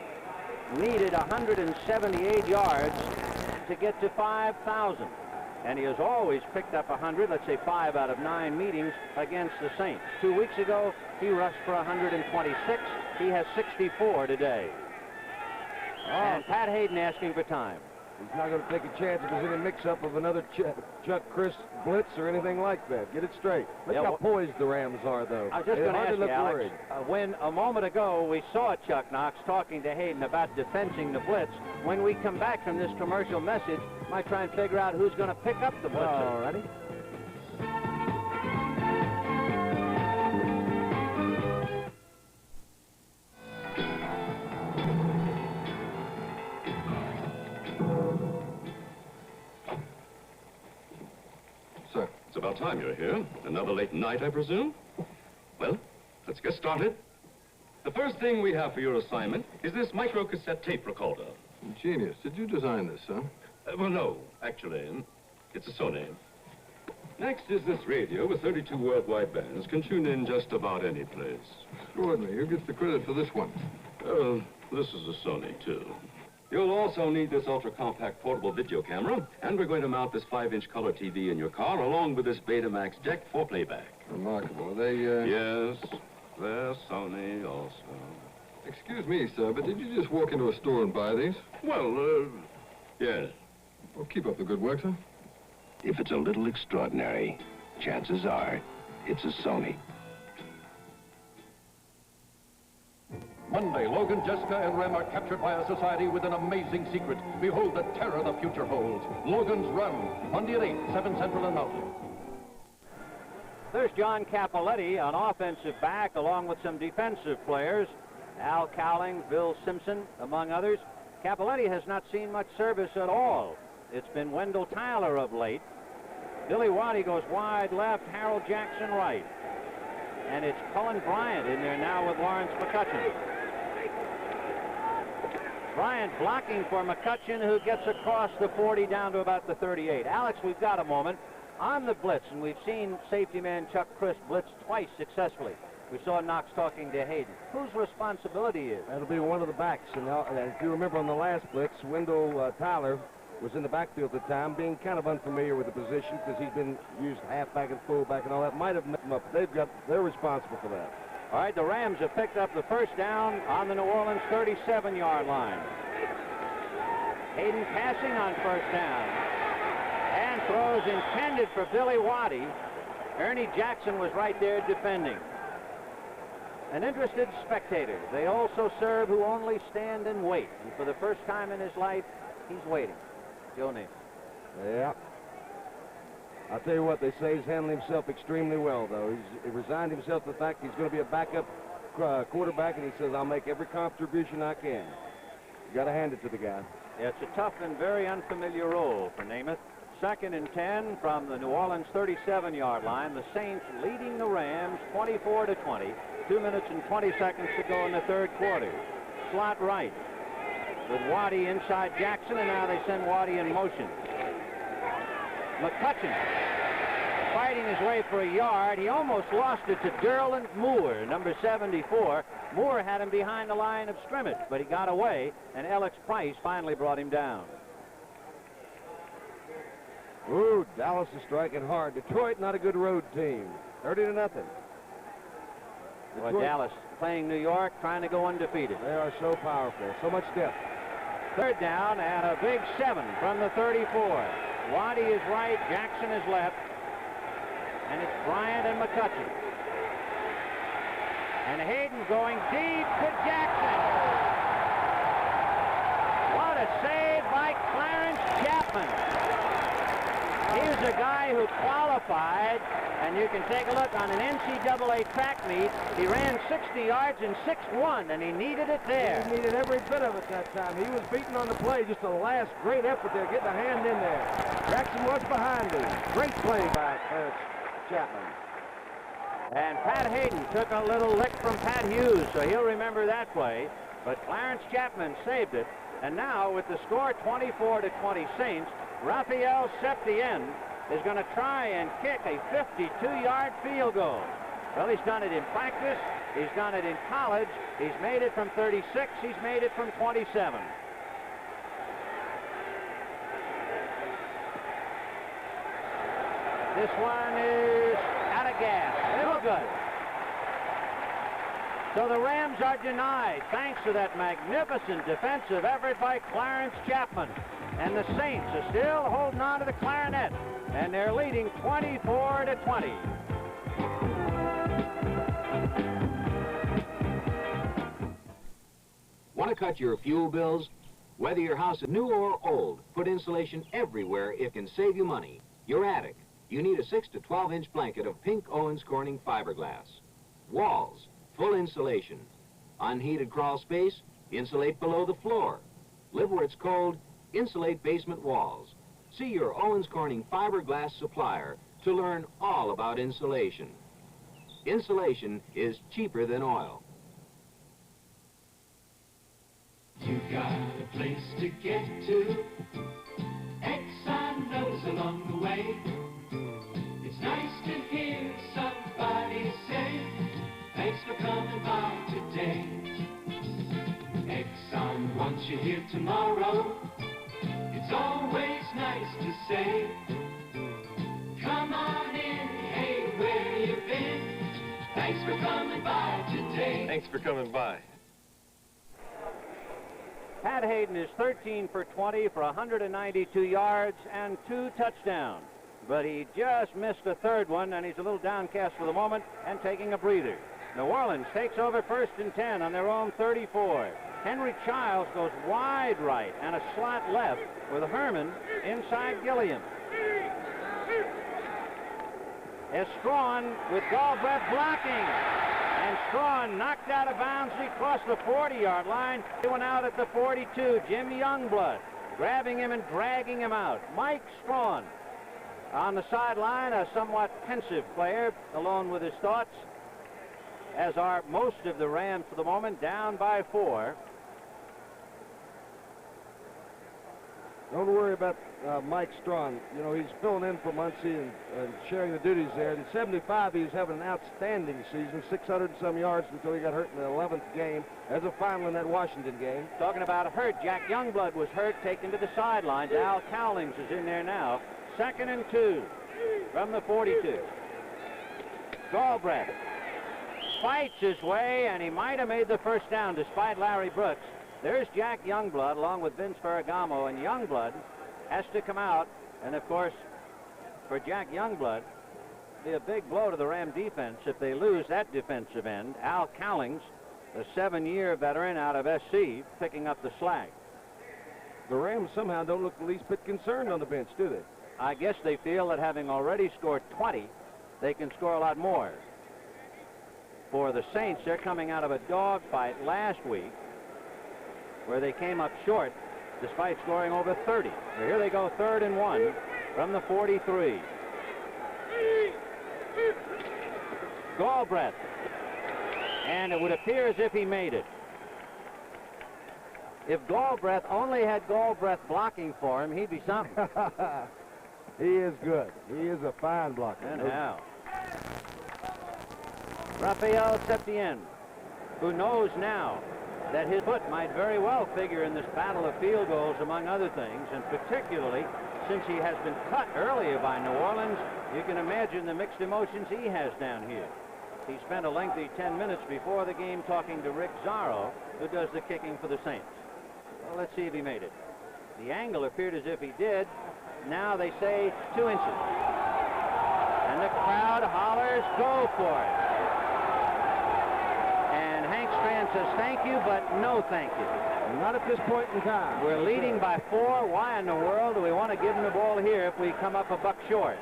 needed 178 yards to get to 5,000. And he has always picked up 100, let's say 5 out of 9 meetings against the Saints. 2 weeks ago, he rushed for 126. He has 64 today. And Pat Hayden asking for time. He's not going to take a chance if there's any mix-up of another Chuck Crisp blitz or anything like that. Get it straight. Look how poised the Rams are, though. I was just going to ask you, Alex, when a moment ago we saw Chuck Knox talking to Hayden about defending the blitz, when we come back from this commercial message, I might try and figure out who's going to pick up the blitz. All righty. It's about time you're here. Another late night, I presume? Well, let's get started. The first thing we have for your assignment is this micro-cassette tape recorder. Genius. Did you design this, son? Well, no, actually. It's a Sony. Next is this radio with 32 worldwide bands can tune in just about any place. Extraordinary. Who gets the credit for this one? This is a Sony, too. You'll also need this ultra-compact portable video camera, and we're going to mount this 5-inch color TV in your car, along with this Betamax deck for playback. Remarkable. Are they, Yes, they're Sony also. Excuse me, sir, but did you just walk into a store and buy these? Well, yes. Well, keep up the good work, sir. If it's a little extraordinary, chances are it's a Sony. Monday, Logan, Jessica, and Rem are captured by a society with an amazing secret. Behold the terror the future holds. Logan's Run, Monday at 8, 7 Central and Mountain. There's John Capoletti, an offensive back, along with some defensive players. Al Cowling, Bill Simpson, among others. Capoletti has not seen much service at all. It's been Wendell Tyler of late. Billy Waddy goes wide left, Harold Jackson right. And it's Cullen Bryant in there now with Lawrence McCutcheon. Bryant blocking for McCutcheon, who gets across the 40 down to about the 38. Alex, we've got a moment on the blitz, and we've seen safety man Chuck Crisp blitz twice successfully. We saw Knox talking to Hayden. Whose responsibility is? That'll be one of the backs. And if you remember on the last blitz, Wendell Tyler was in the backfield at the time, being kind of unfamiliar with the position because he's been used halfback and fullback and all that. Might have met him up. They're responsible for that. All right, the Rams have picked up the first down on the New Orleans 37-yard line. Hayden passing on first down. And throws intended for Billy Waddy. Ernie Jackson was right there defending. An interested spectator. They also serve who only stand and wait. And for the first time in his life, he's waiting. Joe Namath. Yeah. I'll tell you what, they say he's handling himself extremely well, though. He resigned himself to the fact he's going to be a backup quarterback, and he says, I'll make every contribution I can. You got to hand it to the guy. Yeah, it's a tough and very unfamiliar role for Namath. 2nd and 10 from the New Orleans 37-yard line. The Saints leading the Rams 24-20. 2 minutes and 20 seconds to go in the third quarter. Slot right with Waddy inside Jackson, and now they send Waddy in motion. McCutcheon fighting his way for a yard. He almost lost it to Derland Moore, number 74. Moore had him behind the line of scrimmage, but he got away, and Alex Price finally brought him down. Ooh, Dallas is striking hard. Detroit, not a good road team. 30-0. Well, Dallas playing New York, trying to go undefeated. They are so powerful, so much depth. Third down and a big 7 from the 34. Waddy is right, Jackson is left, and it's Bryant and McCutcheon. And Hayden going deep to Jackson. What a save by Clarence Chapman. He was a guy who qualified, and you can take a look on an NCAA track meet. He ran 60 yards in 6'1", and he needed it there. He needed every bit of it that time. He was beaten on the play, just the last great effort there, getting a hand in there. Jackson was behind him. Great play by Clarence Chapman. And Pat Hayden took a little lick from Pat Hughes, so he'll remember that play. But Clarence Chapman saved it. And now, with the score 24-20 Saints, Rafael Septien is going to try and kick a 52-yard field goal. Well, he's done it in practice. He's done it in college. He's made it from 36. He's made it from 27. This one is out of gas. Little good. So the Rams are denied thanks to that magnificent defensive effort by Clarence Chapman. And the Saints are still holding on to the clarinet. And they're leading 24-20. Want to cut your fuel bills? Whether your house is new or old, put insulation everywhere. It can save you money. Your attic. You need a 6 to 12-inch blanket of pink Owens Corning fiberglass. Walls. Full insulation. Unheated crawl space, insulate below the floor. Live where it's cold, insulate basement walls. See your Owens Corning fiberglass supplier to learn all about insulation. Insulation is cheaper than oil. You got a place to get to. Exxon knows along the way. It's nice to hear somebody say, thanks for coming by today. Exxon wants you here tomorrow. It's always nice to say, come on in, hey, where you been? Thanks for coming by today. Thanks for coming by. Pat Hayden is 13 for 20 for 192 yards and 2 touchdowns. But he just missed a third one, and he's a little downcast for the moment and taking a breather. New Orleans takes over 1st and 10 on their own 34. Henry Childs goes wide right and a slot left with Herman inside Gilliam. Strawn with Galbraith blocking. And Strawn knocked out of bounds. He crossed the 40-yard line. He went out at the 42. Jim Youngblood grabbing him and dragging him out. Mike Strawn on the sideline, a somewhat pensive player, alone with his thoughts, as are most of the Rams for the moment, down by 4. Don't worry about Mike Strawn. You know, he's filling in for Muncie and sharing the duties there. In 75, he was having an outstanding season, 600 and some yards until he got hurt in the 11th game as a final in that Washington game. Talking about hurt, Jack Youngblood was hurt, taken to the sidelines. Al Cowlings is in there now. 2nd and 2 from the 42. Galbraith fights his way, and he might have made the first down despite Larry Brooks. There's Jack Youngblood along with Vince Ferragamo, and Youngblood has to come out. And, of course, for Jack Youngblood, be a big blow to the Ram defense if they lose that defensive end. Al Cowlings, the 7-year veteran out of SC, picking up the slack. The Rams somehow don't look the least bit concerned on the bench, do they? I guess they feel that having already scored 20, they can score a lot more. For the Saints, they're coming out of a dogfight last week where they came up short despite scoring over 30. So here they go, 3rd and 1 from the 43. Galbraith. And it would appear as if he made it. If Galbraith only had Galbraith blocking for him, he'd be something. He is good. He is a fine blocker. And now, Rafael Septien, who knows now that his foot might very well figure in this battle of field goals, among other things, and particularly since he has been cut earlier by New Orleans, you can imagine the mixed emotions he has down here. He spent a lengthy 10 minutes before the game talking to Rick Zorro, who does the kicking for the Saints. Well, let's see if he made it. The angle appeared as if he did. Now they say 2 inches. And the crowd hollers, go for it. And Hank Strand says thank you, but no thank you. Not at this point in time. We're leading by 4. Why in the world do we want to give him the ball here if we come up a buck short?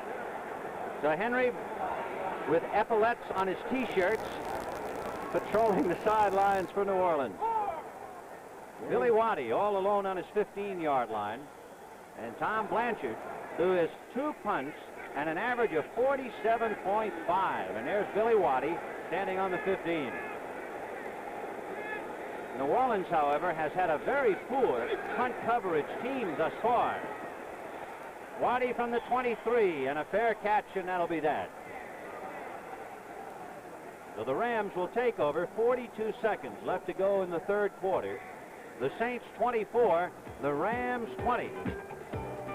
So Henry, with epaulets on his T-shirts, patrolling the sidelines for New Orleans. Billy Waddy all alone on his 15-yard line. And Tom Blanchard, who has 2 punts and an average of 47.5. And there's Billy Waddy standing on the 15. New Orleans, however, has had a very poor punt coverage team thus far. Waddy from the 23, and a fair catch, and that'll be that. So the Rams will take over. 42 seconds left to go in the 3rd quarter. The Saints 24, the Rams 20.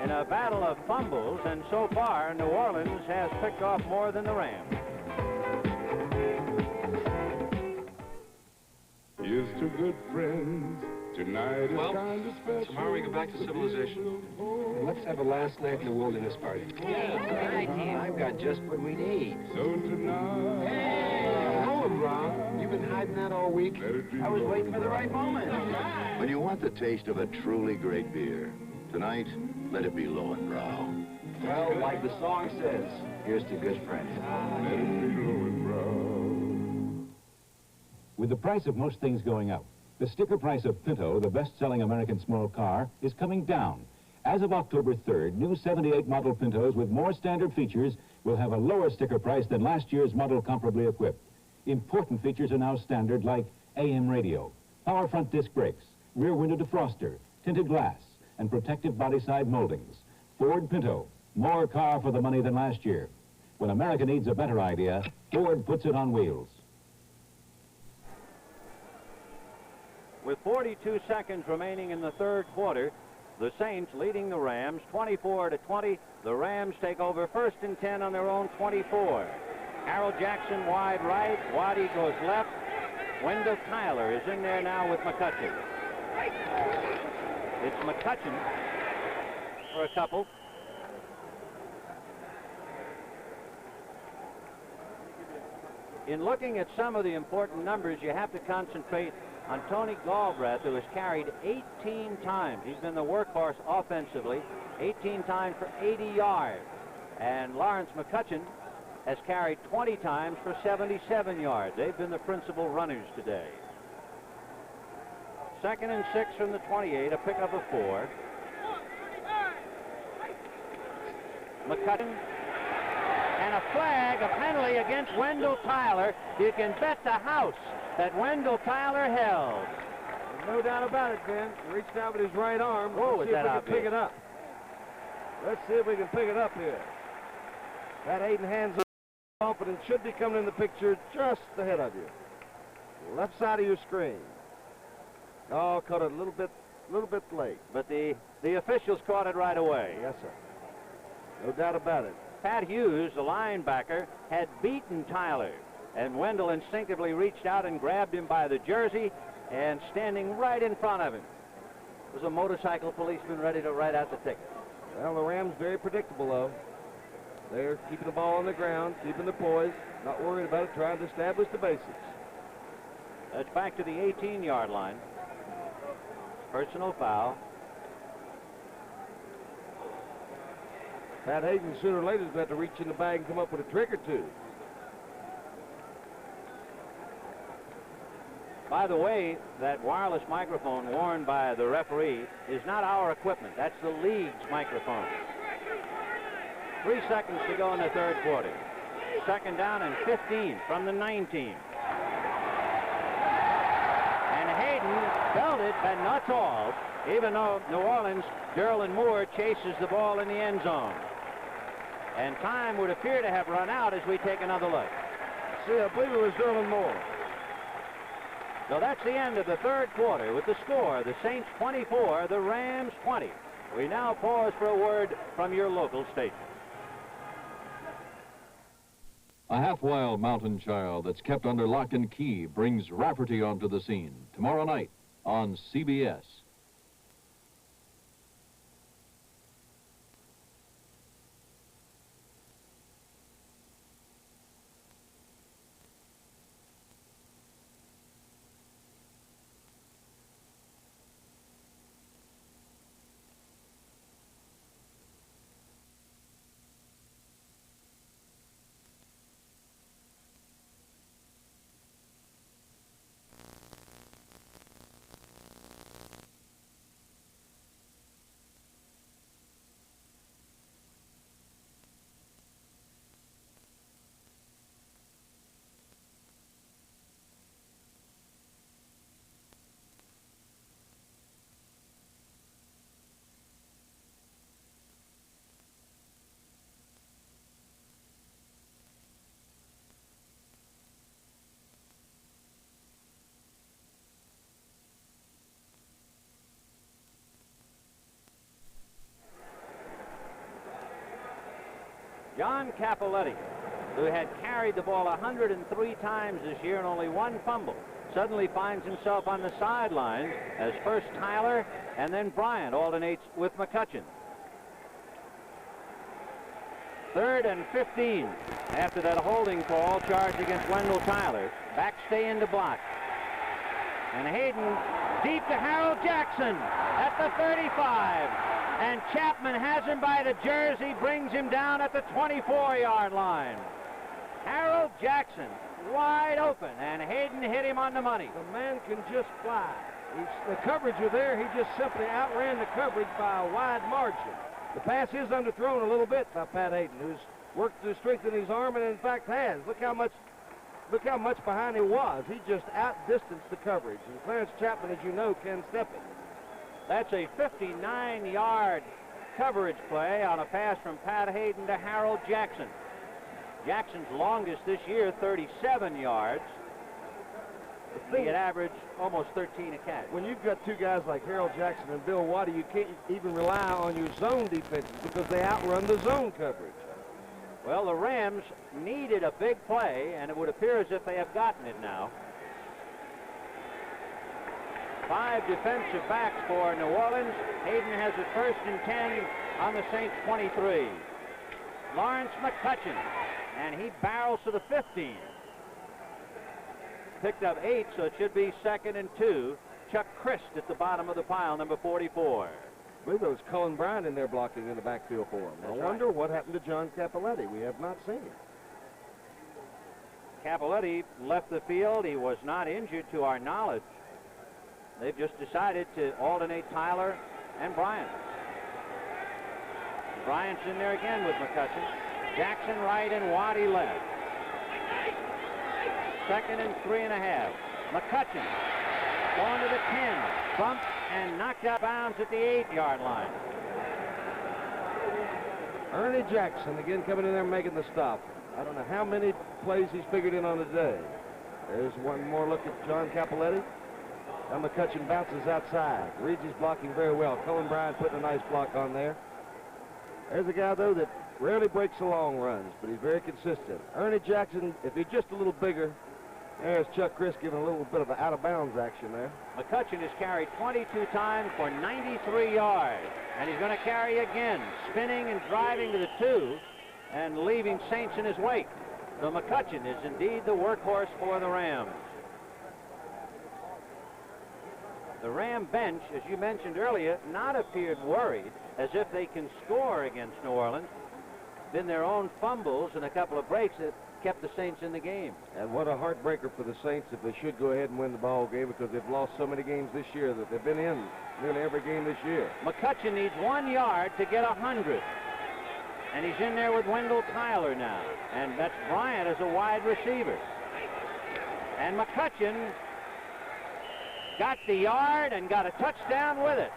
In a battle of fumbles, and so far, New Orleans has picked off more than the Rams. Here's to good friends. Tonight is kind of special. Tomorrow we go back to civilization. Let's have a last night in the wilderness party. Yeah, good idea. I've got just what we need. So tonight. Hey, hello, Brown. You've been hiding that all week? I was waiting for the right moment. When you want the taste of a truly great beer, tonight, let it be Lowenbrau. Well, like the song says, here's to good friends. Let it be Lowenbrau. With the price of most things going up, the sticker price of Pinto, the best-selling American small car, is coming down. As of October 3rd, new 78 model Pintos with more standard features will have a lower sticker price than last year's model comparably equipped. Important features are now standard, like AM radio, power front disc brakes, rear window defroster, tinted glass, and protective body side moldings. Ford Pinto, more car for the money than last year. When America needs a better idea, Ford puts it on wheels. With 42 seconds remaining in the third quarter, the Saints leading the Rams 24-20. The Rams take over 1st and 10 on their own 24. Harold Jackson wide right. Waddy goes left. Wendell Tyler is in there now with McCutcheon. It's McCutcheon for a couple. In looking at some of the important numbers, you have to concentrate on Tony Galbraith, who has carried 18 times. He's been the workhorse offensively, 18 times for 80 yards. And Lawrence McCutcheon has carried 20 times for 77 yards. They've been the principal runners today. 2nd and 6 from the 28, a pickup of 4. McCutcheon. And a flag, a penalty against Wendell Tyler. You can bet the house that Wendell Tyler held. There's no doubt about it, Ben. He reached out with his right arm. Whoa, Let's is see that if we obvious? can pick it up. Let's see if we can pick it up here. That Hayden hands off, and it should be coming in the picture just ahead of you. Left side of your screen. Oh, caught it a little bit late. But the officials caught it right away. Yes, sir. No doubt about it. Pat Hughes, the linebacker, had beaten Tyler, and Wendell instinctively reached out and grabbed him by the jersey, and standing right in front of him was a motorcycle policeman ready to write out the ticket. Well, the Rams very predictable, though. They're keeping the ball on the ground, keeping the poise, not worried about it, trying to establish the basics. That's back to the 18-yard line. Personal foul. Pat Hayden, sooner or later, is going to have to reach in the bag and come up with a trick or two. By the way, that wireless microphone worn by the referee is not our equipment. That's the league's microphone. 3 seconds to go in the third quarter. 2nd down and 15 from the 19. And Hayden belted, but not all, even though New Orleans, Derlin Moore chases the ball in the end zone. And time would appear to have run out as we take another look. See, I believe it was Derlin Moore. So that's the end of the third quarter with the score, the Saints 24, the Rams 20. We now pause for a word from your local station. A half-wild mountain child that's kept under lock and key brings Rafferty onto the scene tomorrow night on CBS. John Capoletti, who had carried the ball 103 times this year and only one fumble, suddenly finds himself on the sidelines as first Tyler and then Bryant alternates with McCutcheon. 3rd and 15 after that holding call charged against Wendell Tyler. Backstay into block. And Hayden deep to Harold Jackson at the 35. And Chapman has him by the jersey, brings him down at the 24-yard line. Harold Jackson wide open, and Hayden hit him on the money. The man can just fly. The coverage was there. He just simply outran the coverage by a wide margin. The pass is underthrown a little bit by Pat Hayden, who's worked to strengthen his arm, and in fact has. Look how much look how much behind he was. He just outdistanced the coverage. And Clarence Chapman, as you know, can step it. That's a 59-yard coverage play on a pass from Pat Hayden to Harold Jackson. Jackson's longest this year, 37 yards. He had averaged almost 13 a catch. When you've got two guys like Harold Jackson and Bill Waddy, you can't even rely on your zone defenses because they outrun the zone coverage. Well, the Rams needed a big play, and it would appear as if they have gotten it now. 5 defensive backs for New Orleans. Hayden has it 1st and 10 on the Saints 23. Lawrence McCutcheon, and he barrels to the 15. Picked up 8, so it should be 2nd and 2. Chuck Christ at the bottom of the pile, number 44. I believe there was Cullen Bryant in there blocking in the backfield for him. I wonder what happened to John Cappelletti. We have not seen him. Cappelletti left the field. He was not injured to our knowledge. They've just decided to alternate Tyler and Bryant. Bryant's in there again with McCutcheon. Jackson right and Waddy left. 2nd and 3.5. McCutcheon going to the 10. Bumped and knocked out of bounds at the 8-yard line. Ernie Jackson again coming in there making the stop. I don't know how many plays he's figured in on a day. There's one more look at John Cappelletti. Now McCutcheon bounces outside. Reggie's blocking very well. Cullen Bryant putting a nice block on there. There's a guy, though, that rarely breaks the long runs, but he's very consistent. Ernie Jackson, if he's just a little bigger, there's Chuck Christ giving a little bit of out-of-bounds action there. McCutcheon has carried 22 times for 93 yards, and he's going to carry again, spinning and driving to the 2 and leaving Saints in his wake. So McCutcheon is indeed the workhorse for the Rams. The Ram bench, as you mentioned earlier, not appeared worried, as if they can score against New Orleans. Been their own fumbles and a couple of breaks that kept the Saints in the game. And what a heartbreaker for the Saints if they should go ahead and win the ball game, because they've lost so many games this year that they've been in nearly every game this year. McCutcheon needs 1 yard to get 100. And he's in there with Wendell Tyler now. And that's Bryant as a wide receiver. And McCutcheon got the yard and got a touchdown with it.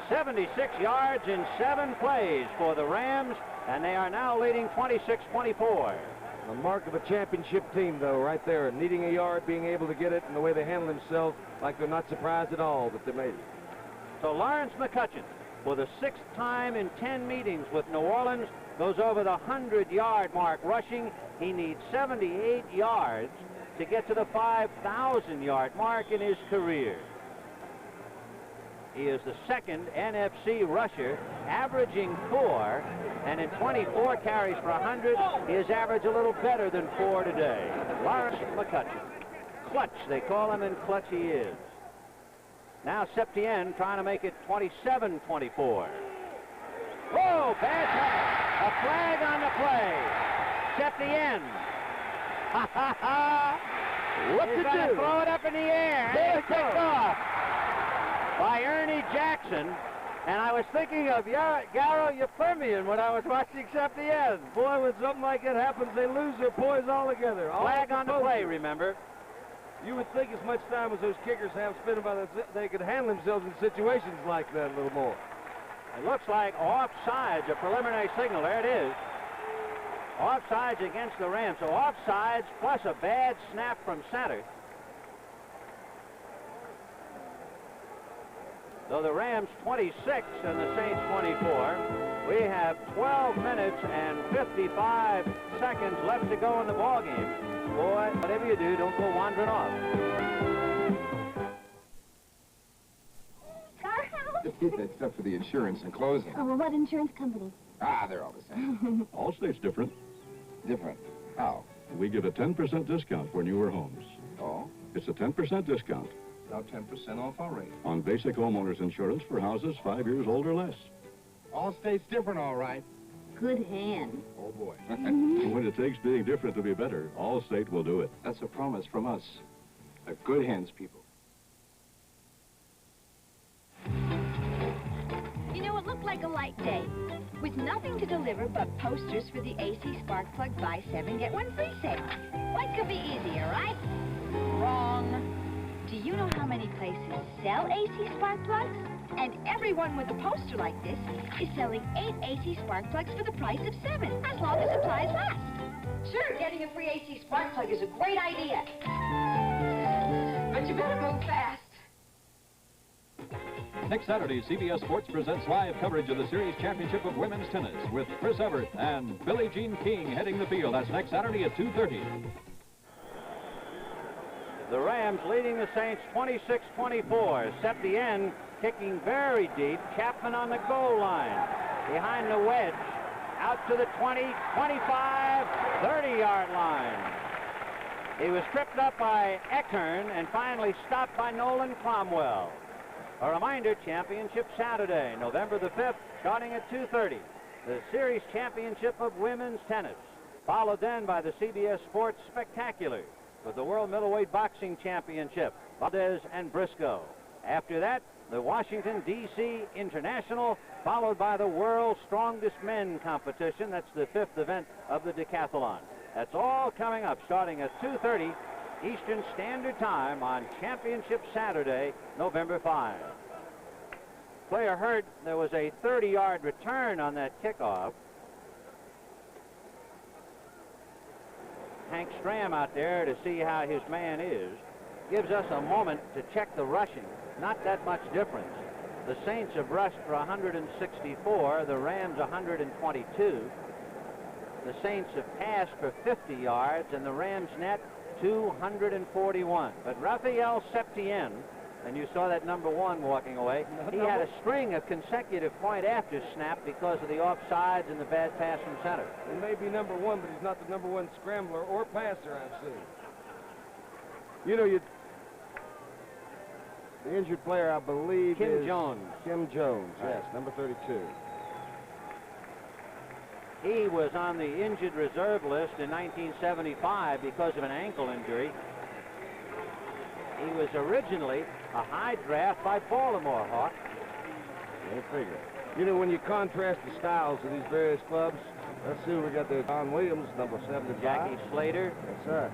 76 yards in 7 plays for the Rams, and they are now leading 26-24. The mark of a championship team, though, right there, needing a yard, being able to get it, and the way they handle themselves, like they're not surprised at all that they made it. So Lawrence McCutcheon, for the 6th time in 10 meetings with New Orleans, goes over the 100-yard mark rushing. He needs 78 yards to get to the 5,000-yard mark in his career. He is the 2nd NFC rusher, averaging 4, and in 24 carries for 100, he has averaged a little better than 4 today. Lawrence McCutcheon. Clutch, they call him, and clutch he is. Now Septien trying to make it 27-24. Whoa, bad pass. A flag on the play. Septien. Ha ha ha. What to do? Throw it up in the air. And it's picked off by Ernie Jackson, and I was thinking of Garo Yefremian when I was watching Septien. Boy, when something like that happens, they lose their poise altogether. Flag on the play, remember? You would think as much time as those kickers have spent about it, they could handle themselves in situations like that a little more. It looks like offsides, a preliminary signal. There it is. Offsides against the Rams. So offsides plus a bad snap from center. So the Rams 26 and the Saints 24. We have 12 minutes and 55 seconds left to go in the ballgame. Boy, whatever you do, don't go wandering off. Except for the insurance and closing. Oh, well, what insurance company? Ah, they're all the same. Allstate's different. Different? How? We give a 10% discount for newer homes. Oh? It's a 10% discount. Now 10% off our rate. On basic homeowners insurance for houses 5 years old or less. Allstate's different, all right. Good hand. Oh, boy. When it takes being different to be better, Allstate will do it. That's a promise from us. Good hands, people. You know, it looked like a light day. with nothing to deliver but posters for the AC Spark Plug Buy 7, Get 1 Free sale. What could be easier, right? Wrong. Do you know how many places sell AC Spark Plugs? And everyone with a poster like this is selling 8 AC Spark Plugs for the price of 7, as long as supplies last. Sure, getting a free AC Spark Plug is a great idea. But you better move fast. Next Saturday, CBS Sports presents live coverage of the Series Championship of Women's Tennis with Chris Evert and Billie Jean King heading the field. That's next Saturday at 2:30. The Rams leading the Saints 26-24. Septien kicking very deep. Chapman on the goal line. Behind the wedge. Out to the 20, 25, 30-yard line. He was tripped up by Eckern and finally stopped by Nolan Cromwell. A reminder, Championship Saturday, November the 5th, starting at 2:30. The Series Championship of Women's Tennis. Followed then by the CBS Sports Spectacular with the World Middleweight Boxing Championship, Valdez and Briscoe. After that, the Washington, D.C. International, followed by the World's Strongest Men competition. That's the 5th event of the decathlon. That's all coming up starting at 2:30 Eastern Standard Time on Championship Saturday, November 5. Player heard there was a 30-yard return on that kickoff. Hank Stram out there to see how his man is. Gives us a moment to check the rushing. Not that much difference. The Saints have rushed for 164, the Rams 122. The Saints have passed for 50 yards, and the Rams net 241. But Raphael Septien, and you saw that number 1 walking away, he had a string of consecutive point after snap because of the offsides and the bad pass from center. He may be number 1, but he's not the number 1 scrambler or passer I've seen. You know, the injured player, I believe, Kim is Jones. Kim Jones, yes, number 32. He was on the injured reserve list in 1975 because of an ankle injury. He was originally a high draft by Baltimore Hawks. Go figure. You know, when you contrast the styles of these various clubs, let's see, we got the Don Williams, number 75. Jackie Slater. Yes, sir.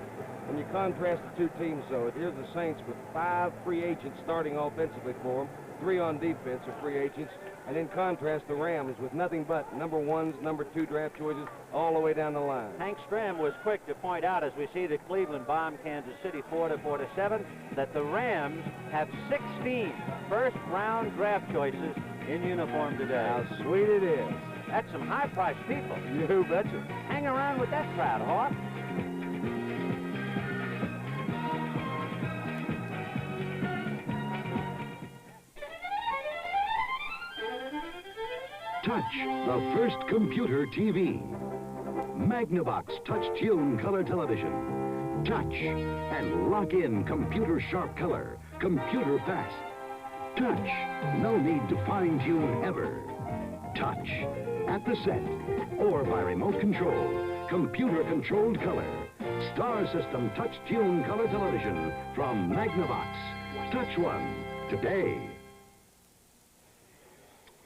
When you contrast the two teams, though, here's the Saints with 5 free agents starting offensively for them, 3 on defense are free agents, and in contrast, the Rams with nothing but number 1s, number 2 draft choices all the way down the line. Hank Stram was quick to point out, as we see the Cleveland bomb Kansas City 4-7, that the Rams have 16 first-round draft choices in uniform today. How sweet it is. That's some high-priced people. You betcha. Hang around with that crowd, Hawk. Touch, the first computer TV. Magnavox Touch Tune Color Television. Touch, and lock in computer sharp color, computer fast. Touch, no need to fine tune ever. Touch, at the set, or by remote control, computer controlled color. Star System Touch Tune Color Television from Magnavox. Touch one today.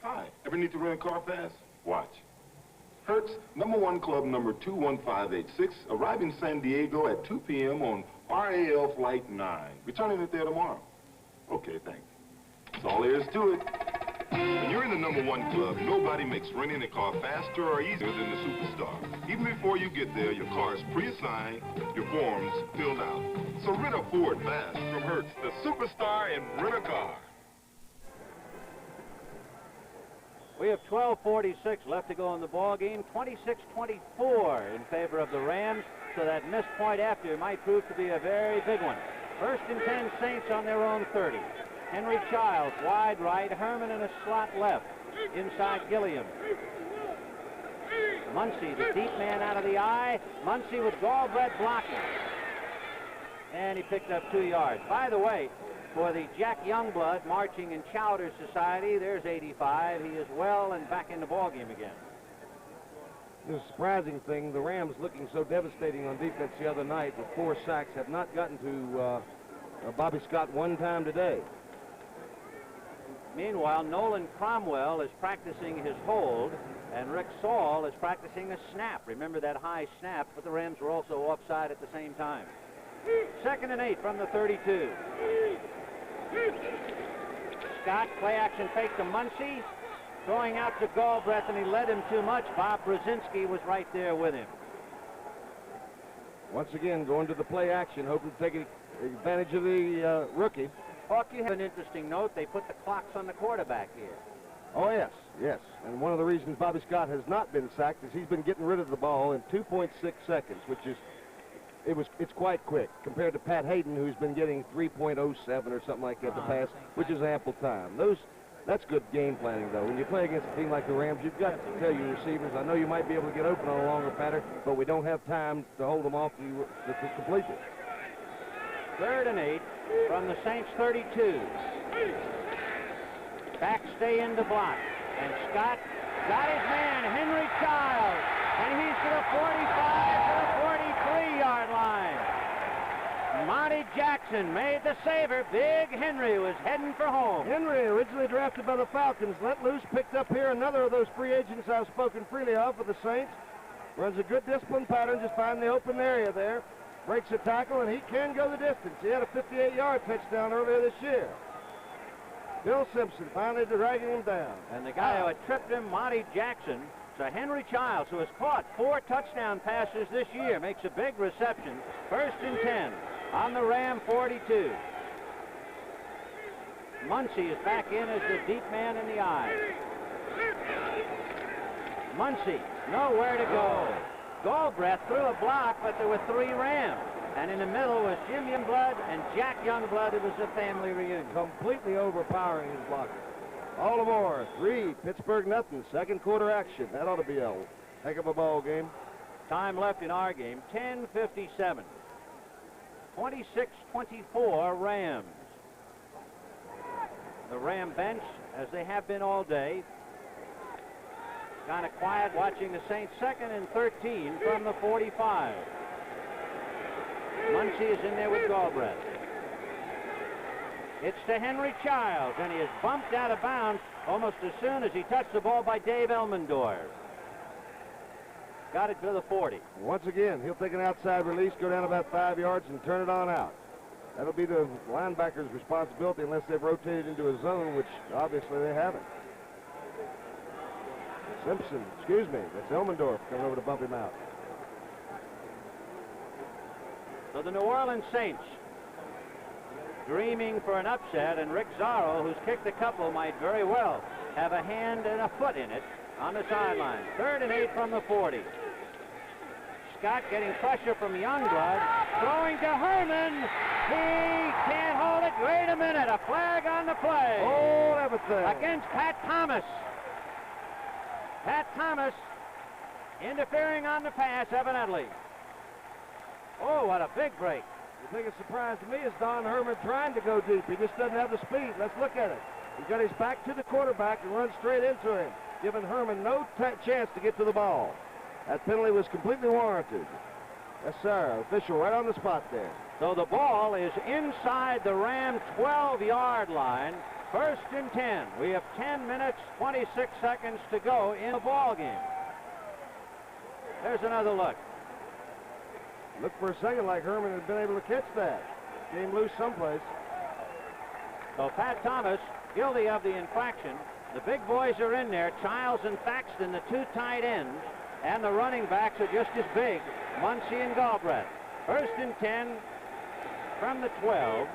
Hi, ever need to rent a car fast? Watch. Hertz, #1 club number 21586, arriving San Diego at 2 p.m. on RAL Flight 9. Returning it there tomorrow. Okay, thanks. That's all there is to it. When you're in the #1 club, nobody makes renting a car faster or easier than the Superstar. Even before you get there, your car is pre-assigned, your forms filled out. So rent a Ford fast from Hertz, the Superstar in rent-a-car. We have 12:46 left to go in the ball game. 26-24 in favor of the Rams, so that missed point after might prove to be a very big one. 1st and 10 Saints on their own 30. Henry Childs, wide right. Herman in a slot left. Inside Gilliam. Muncy, the deep man out of the eye. Muncy with Galbraith blocking. And he picked up 2 yards. By the way, for the Jack Youngblood marching in Chowder Society, there's 85. He is well and back in the ballgame again. The surprising thing, the Rams looking so devastating on defense the other night with 4 sacks have not gotten to Bobby Scott one time today. Meanwhile, Nolan Cromwell is practicing his hold. And Rick Saul is practicing a snap. Remember that high snap, but the Rams were also offside at the same time. 2nd and 8 from the 32. Scott, play action fake to Muncy. Throwing out to Galbraith, and he led him too much. Bob Brzezinski was right there with him. Once again, going to the play action, hoping to take advantage of the rookie. Hawk, you have an interesting note. They put the clocks on the quarterback here. Oh, yes, yes. And one of the reasons Bobby Scott has not been sacked is he's been getting rid of the ball in 2.6 seconds, which is, it's quite quick compared to Pat Hayden, who's been getting 3.07 or something like that to pass, which is ample time. That's good game planning, though. When you play against a team like the Rams, you've got to tell your receivers, I know you might be able to get open on a longer pattern, but we don't have time to hold them off to complete it. 3rd and 8 from the Saints 32. Back stay in the block. And Scott got his man, Henry Childs. And he's to the 45 to the 43-yard line. Monty Jackson made the saver. Big Henry was heading for home. Henry, originally drafted by the Falcons, let loose, picked up here another of those free agents I've spoken freely of for the Saints. Runs a good discipline pattern, just find the open area there. Breaks a tackle, and he can go the distance. He had a 58-yard touchdown earlier this year. Bill Simpson finally dragging him down. And the guy who had tripped him, Monty Jackson, so Henry Childs, who has caught 4 touchdown passes this year, makes a big reception. 1st and 10 on the Ram 42. Muncy is back in as the deep man in the eye. Muncy, nowhere to go. Galbraith threw a block, but there were 3 Rams. And in the middle was Jim Youngblood and Jack Youngblood. It was a family reunion. Completely overpowering his blocker. Baltimore 3, Pittsburgh nothing. 2nd quarter action. That ought to be a heck of a ball game. Time left in our game, 10:57. 26-24 Rams. The Ram bench, as they have been all day, kind of quiet, watching the Saints. 2nd and 13 from the 45. Muncy is in there with Galbraith. It's to Henry Childs, and he is bumped out of bounds almost as soon as he touched the ball by Dave Elmendorf. Got it to the 40. Once again, he'll take an outside release, go down about 5 yards, and turn it on out. That'll be the linebacker's responsibility unless they've rotated into a zone, which obviously they haven't. Simpson, excuse me, that's Elmendorf coming over to bump him out. So the New Orleans Saints dreaming for an upset, and Rick Zorro, who's kicked a couple, might very well have a hand and a foot in it on the sideline. 3rd and 8 from the 40. Scott getting pressure from Youngblood, throwing to Herman. He can't hold it. Wait a minute, a flag on the play. Hold everything. Against Pat Thomas. Pat Thomas interfering on the pass, evidently. Oh, what a big break. The biggest surprise to me is Don Herman trying to go deep. He just doesn't have the speed. Let's look at it. He got his back to the quarterback and runs straight into him, giving Herman no chance to get to the ball. That penalty was completely warranted. Yes, sir. Official right on the spot there. So the ball is inside the Ram 12-yard line. 1st and 10. We have 10 minutes, 26 seconds to go in the ball game. There's another look. Looked for a second like Herman had been able to catch that. Came loose someplace. So Pat Thomas, guilty of the infraction. The big boys are in there. Childs and Thaxton, the 2 tight ends. And the running backs are just as big. Muncy and Galbraith. 1st and 10 from the 12.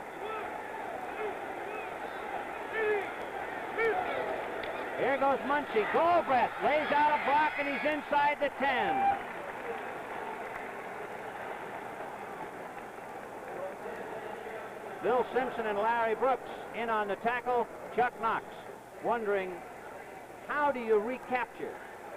Here goes Muncy. Galbraith lays out a block, and he's inside the 10. Bill Simpson and Larry Brooks in on the tackle. Chuck Knox wondering, how do you recapture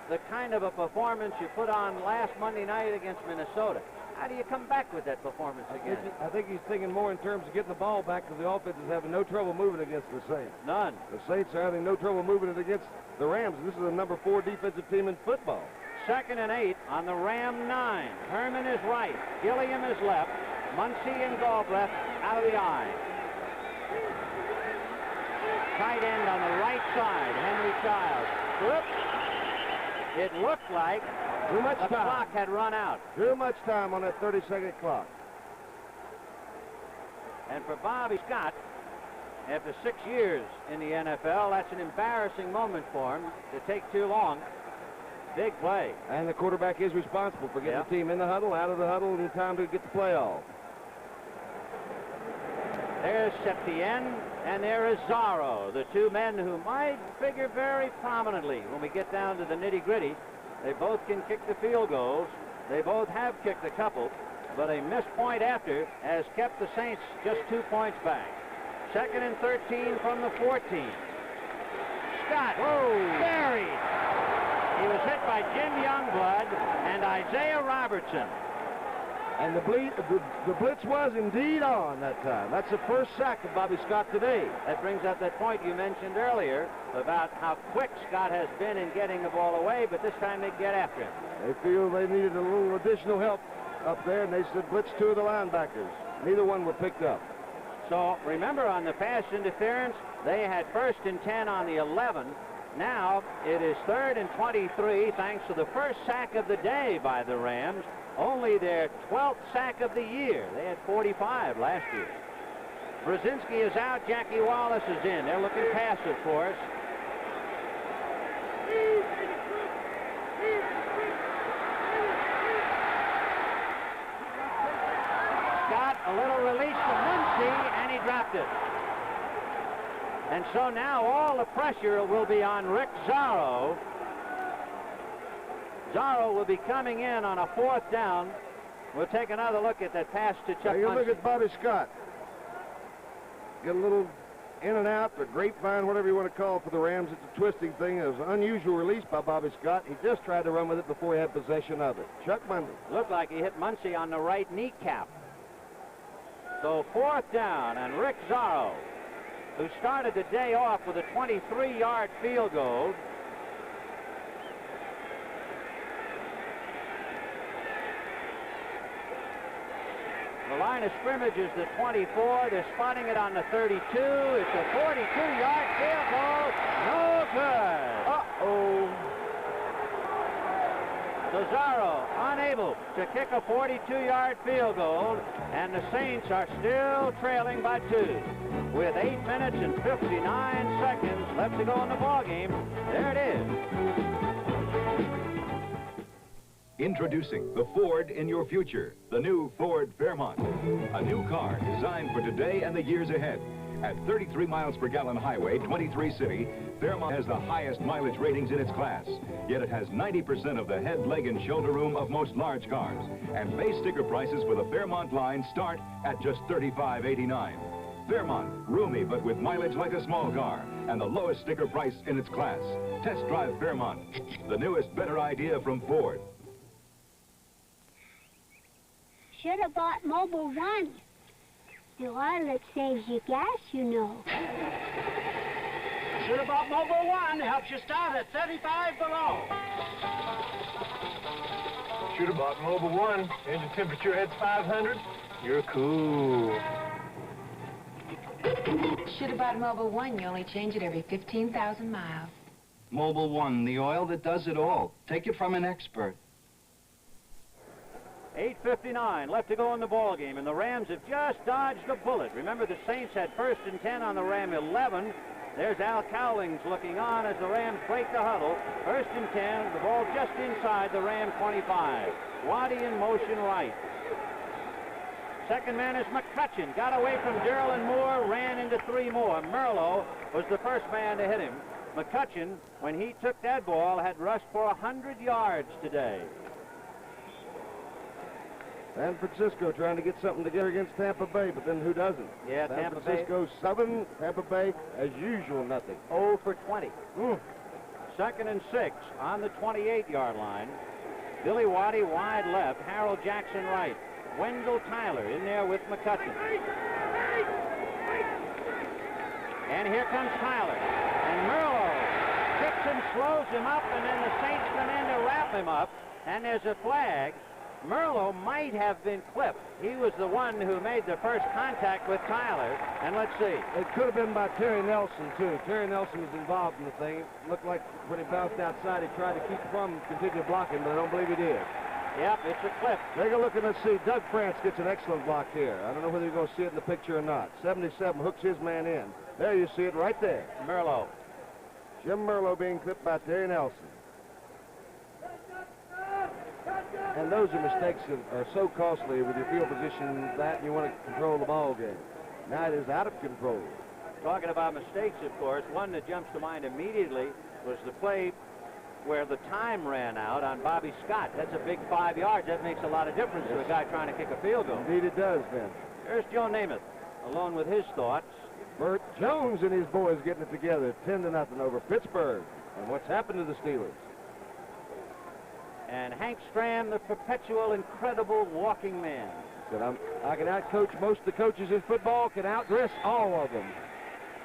the kind of a performance you put on last Monday night against Minnesota? How do you come back with that performance again? I think he's thinking more in terms of getting the ball back, because the offense is having no trouble moving against the Saints. None. The Saints are having no trouble moving it against the Rams. This is the number 4 defensive team in football. 2nd and 8 on the Ram 9. Herman is right. Gilliam is left. Muncy and Galbraith out of the eye. Tight end on the right side, Henry Childs. Whoops. it looked like too much the time. clock had run out. Too much time on that 30-second clock. And for Bobby Scott, after 6 years in the NFL, that's an embarrassing moment for him to take too long. Big play. And the quarterback is responsible for getting the team in the huddle, out of the huddle, in time to get the play off. There's Septien, and there is Zarro, the two men who might figure very prominently when we get down to the nitty-gritty. They both can kick the field goals. They both have kicked a couple, but a missed point after has kept the Saints just 2 points back. 2nd and 13 from the 14. Scott, buried. He was hit by Jim Youngblood and Isaiah Robertson. And the blitz was indeed on that time. That's the first sack of Bobby Scott today. That brings up that point you mentioned earlier about how quick Scott has been in getting the ball away, but this time they get after him. They feel they needed a little additional help up there, and they said blitz 2 of the linebackers. Neither one were picked up. So remember, on the pass interference, they had 1st and 10 on the 11. Now it is 3rd and 23 thanks to the first sack of the day by the Rams. Only their 12th sack of the year. They had 45 last year. Brzezinski is out. Jackie Wallace is in. They're looking passive for us. Scott, a little release from Muncie, and he dropped it. And so now all the pressure will be on Rick Zarro. Zarro will be coming in on a 4th down. We'll take another look at that pass to Chuck Muncie. Muncie. Look at Bobby Scott. Get a little in and out, the grapevine, whatever you want to call it for the Rams. It's a twisting thing. It was an unusual release by Bobby Scott. He just tried to run with it before he had possession of it. Chuck Muncie. Looked like he hit Muncie on the right kneecap. So 4th down, and Rick Zarro, who started the day off with a 23-yard field goal. The line of scrimmage is the 24. They're spotting it on the 32. It's a 42-yard field goal. No good. Uh-oh. Zarro unable to kick a 42-yard field goal, and the Saints are still trailing by 2. With 8 minutes and 59 seconds left to go in the ballgame. There it is. Introducing the Ford in your future, the new Ford Fairmont. A new car designed for today and the years ahead. At 33 miles per gallon highway, 23 city, Fairmont has the highest mileage ratings in its class. Yet it has 90% of the head, leg, and shoulder room of most large cars. And base sticker prices for the Fairmont line start at just $35.89. Fairmont, roomy but with mileage like a small car, and the lowest sticker price in its class. Test drive Fairmont, the newest, better idea from Ford. Should have bought Mobil 1. The oil that saves you gas, you know. Should have bought Mobil 1. Helps you start at 35 below. Should have bought Mobil 1. Engine temperature at 500. You're cool. Should have bought Mobil 1. You only change it every 15,000 miles. Mobil 1, the oil that does it all. Take it from an expert. 8:59 left to go in the ball game, and the Rams have just dodged a bullet. Remember, the Saints had 1st and 10 on the Ram 11. There's Al Cowlings looking on as the Rams break the huddle. 1st and 10, the ball just inside the Ram 25. Waddy in motion right. Second man is McCutcheon. Got away from Darrell and Moore, ran into 3 more. Merlo was the first man to hit him. McCutcheon, when he took that ball, had rushed for 100 yards today. San Francisco trying to get something together against Tampa Bay, but then who doesn't? Yeah, San Tampa Francisco 7, Tampa Bay, as usual, nothing. 0 for 20. 2nd and 6 on the 28-yard line. Billy Waddy wide left, Harold Jackson right. Wendell Tyler in there with McCutcheon. And here comes Tyler. And Merlo trips and slows him up, and then the Saints come in to wrap him up. And there's a flag. Merlo might have been clipped. He was the one who made the first contact with Tyler. And let's see. It could have been by Terry Nelson, too. Terry Nelson was involved in the thing. It looked like when he bounced outside, he tried to keep from continue blocking, but I don't believe he did. Yep, it's a clip. Take a look and let's see. Doug France gets an excellent block here. I don't know whether you're going to see it in the picture or not. 77 hooks his man in. There you see it right there. Merlo. Jim Merlo being clipped by Terry Nelson. And those are mistakes that are so costly with your field position that you want to control the ball game. Now it is out of control. Talking about mistakes, of course, one that jumps to mind immediately was the play where the time ran out on Bobby Scott. That's a big 5 yards. That makes a lot of difference to a guy trying to kick a field goal. Indeed it does, Ben. Here's Joe Namath, alone with his thoughts. Bert Jones and his boys getting it together, 10-0 over Pittsburgh. And what's happened to the Steelers? And Hank Stram, the perpetual, incredible walking man. Said, I can outcoach most of the coaches in football, can outdress all of them.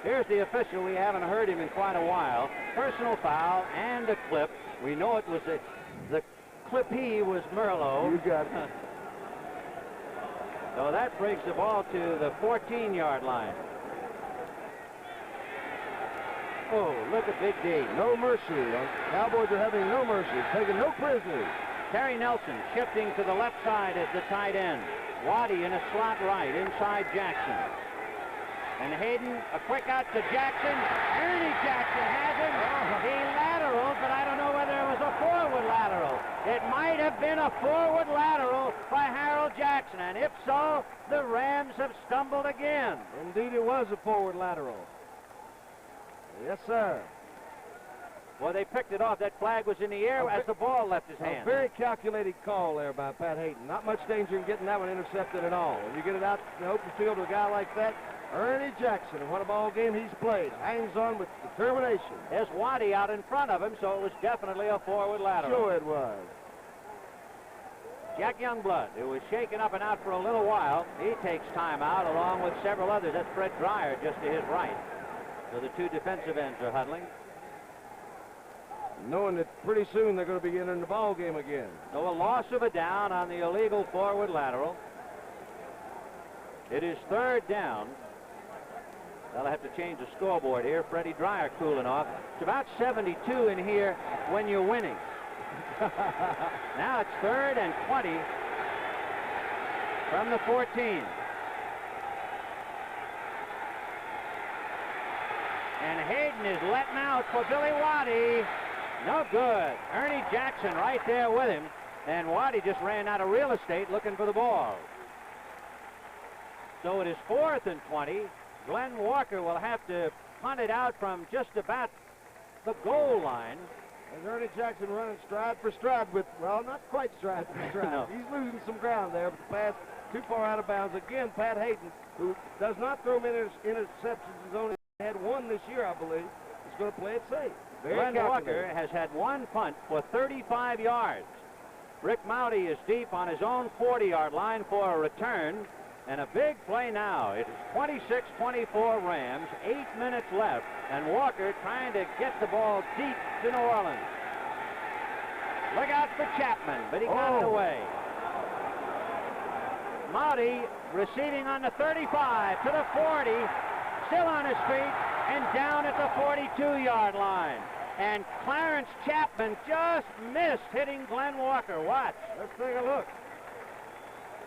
Here's the official. We haven't heard him in quite a while. Personal foul and a clip. We know it was the clippee was Merlo. You got it. So that brings the ball to the 14-yard line. Oh, look at Big D. No mercy. Cowboys are having no mercy, taking no prisoners. Terry Nelson shifting to the left side as the tight end. Waddy in a slot right inside Jackson. And Hayden, a quick out to Jackson. Ernie Jackson has him. He lateraled, but I don't know whether it was a forward lateral. It might have been a forward lateral by Harold Jackson, and if so, the Rams have stumbled again. Indeed, it was a forward lateral. Yes, sir. Well, they picked it off. That flag was in the air as the ball left his hand. A very calculated call there by Pat Hayden. Not much danger in getting that one intercepted at all. When you get it out in the open field to a guy like that, Ernie Jackson, and what a ball game he's played, hangs on with determination. There's Waddy out in front of him, so it was definitely a forward lateral. Sure it was. Jack Youngblood, who was shaken up and out for a little while, he takes time out along with several others. That's Fred Dreyer just to his right. So the two defensive ends are huddling. Knowing that pretty soon they're going to be entering the ball game again. So a loss of a down on the illegal forward lateral. It is third down. They'll have to change the scoreboard here. Freddie Dreyer cooling off. It's about 72 in here when you're winning. Now it's 3rd and 20 from the 14. And Hayden is letting out for Billy Waddy. No good. Ernie Jackson right there with him. And Waddy just ran out of real estate looking for the ball. So it is 4th and 20. Glenn Walker will have to punt it out from just about the goal line. And Ernie Jackson running stride for stride with, well, not quite stride for stride. No. He's losing some ground there, but the pass too far out of bounds. Again, Pat Hayden, who does not throw many interceptions, has only had one this year, I believe, is going to play it safe. Glenn Walker has had one punt for 35 yards. Rick Mouty is deep on his own 40-yard line for a return. And a big play now. It is 26-24 Rams, 8 minutes left, and Walker trying to get the ball deep to New Orleans. Look out for Chapman, but he got it away. Mouty receiving on the 35 to the 40, still on his feet, and down at the 42-yard line. And Clarence Chapman just missed hitting Glenn Walker. Watch. Let's take a look.